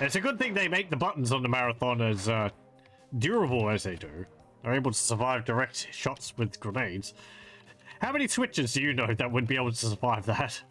It's a good thing they make the buttons on the marathon as durable as they do. They're able to survive direct shots with grenades. How many switches do you know that would be able to survive that?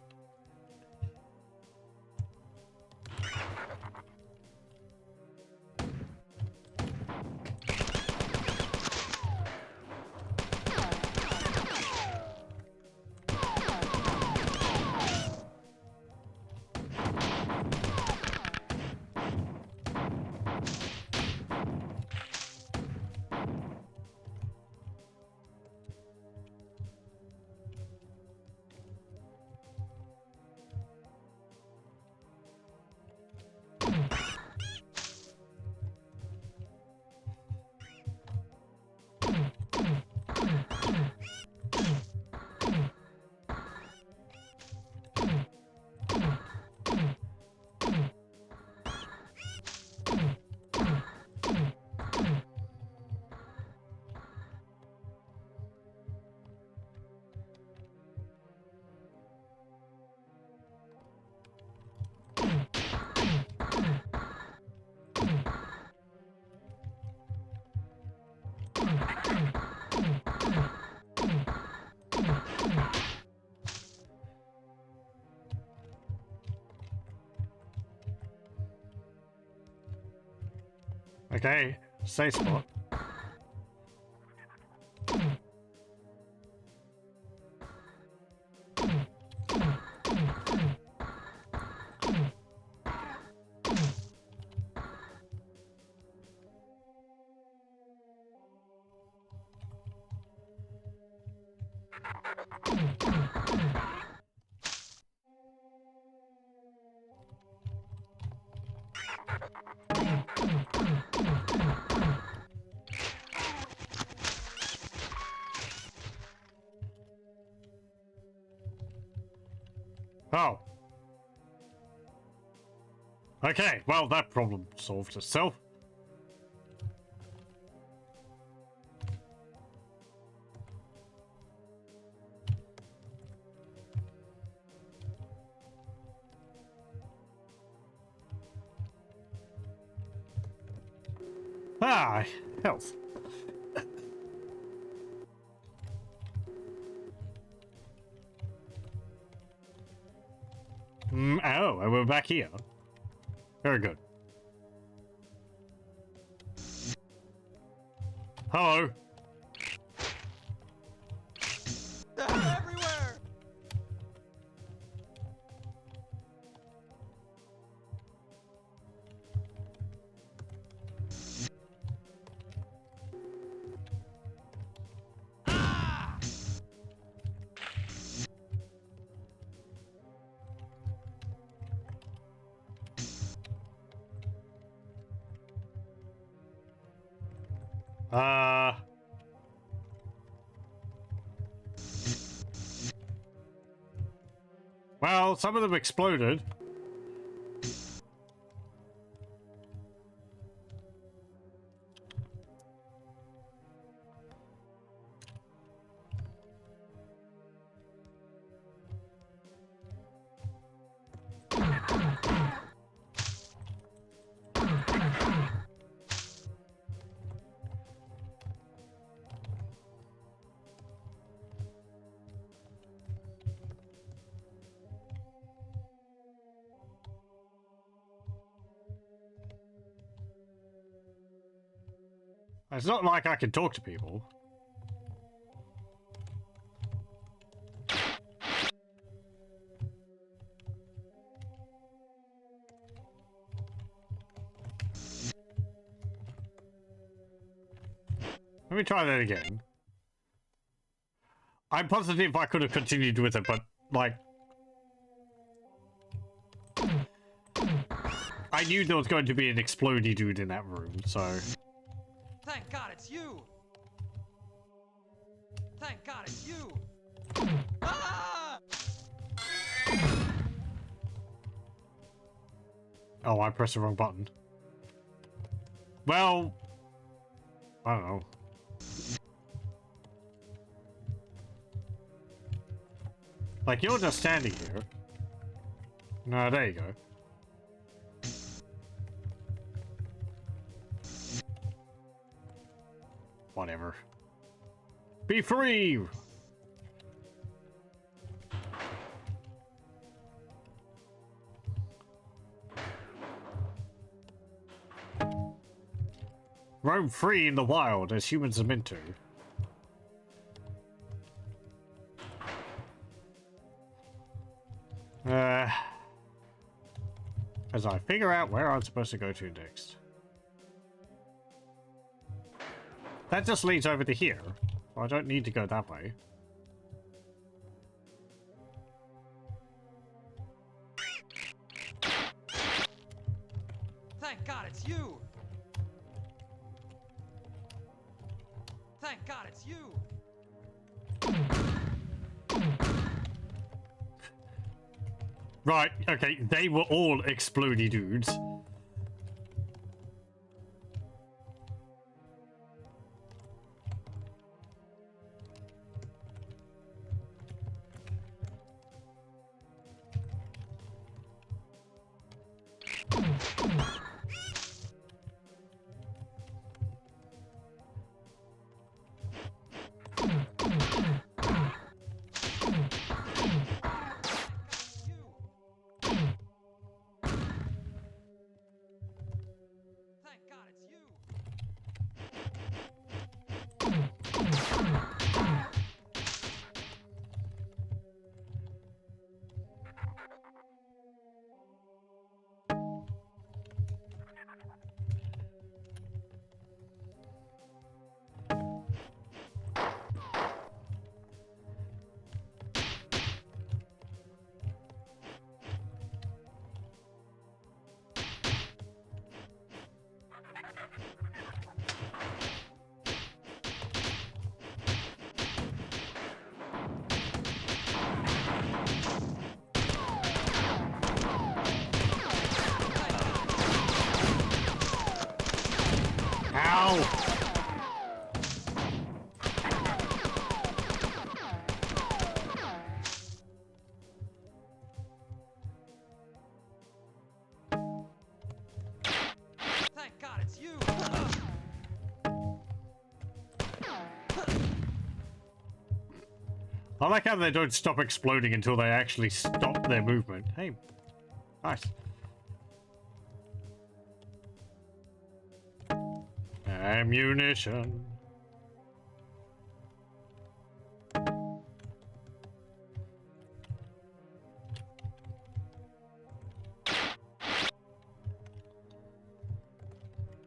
Okay, safe spot. Oh. Okay, well, that problem solved itself. Ah, health. Oh, and we're back here. Very good. Hello. They're everywhere! Ah! Well, some of them exploded. It's not like I can talk to people. Let me try that again. I'm positive I could have continued with it, but, like... I knew there was going to be an explodey dude in that room, so... Thank God it's you! Thank God it's you! Ah! Oh, I pressed the wrong button. Well... I don't know. Like, you're just standing here. No, there you go. Whatever. Be free! Roam free in the wild as humans are meant to. As I figure out where I'm supposed to go to next. That just leads over to here. So I don't need to go that way. Thank God it's you! Thank God it's you! Right, okay, they were all explodey dudes. Thank God it's you! Ow! Thank God it's you! I like how they don't stop exploding until they actually stop their movement. Hey, nice. Ammunition.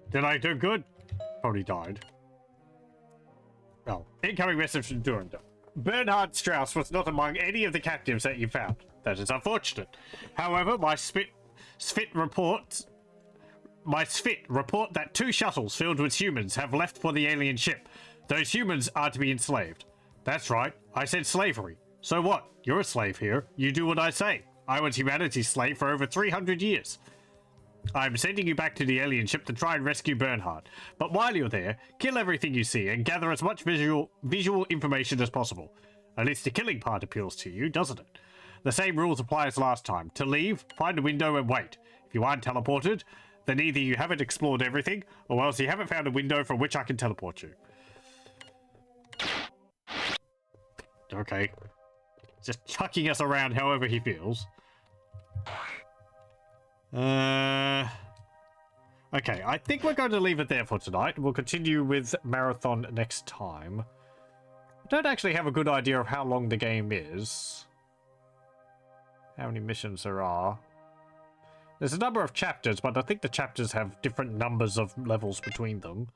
Did I do good? Probably died. Oh, incoming message from Durandal. Bernhard Strauss was not among any of the captives that you found. That is unfortunate. However, my Svit report that 2 shuttles filled with humans have left for the alien ship. Those humans are to be enslaved. That's right, I said slavery. So what? You're a slave here. You do what I say. I was humanity's slave for over 300 years. I'm sending you back to the alien ship to try and rescue Bernhard. But while you're there, kill everything you see and gather as much visual information as possible. At least the killing part appeals to you, doesn't it? The same rules apply as last time. To leave, find a window and wait. If you aren't teleported, then either you haven't explored everything, or else you haven't found a window from which I can teleport you. Okay. Just chucking us around however he feels. Okay, I think we're going to leave it there for tonight. We'll continue with Marathon next time. I don't actually have a good idea of how long the game is. How many missions there are. There's a number of chapters, but I think the chapters have different numbers of levels between them.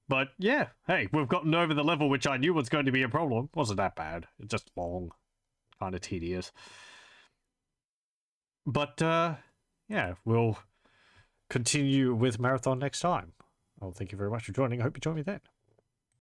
But yeah, hey, we've gotten over the level which I knew was going to be a problem. Wasn't that bad. It's just long. Kind of tedious. But, yeah, we'll continue with Marathon next time. Well, thank you very much for joining. I hope you join me then.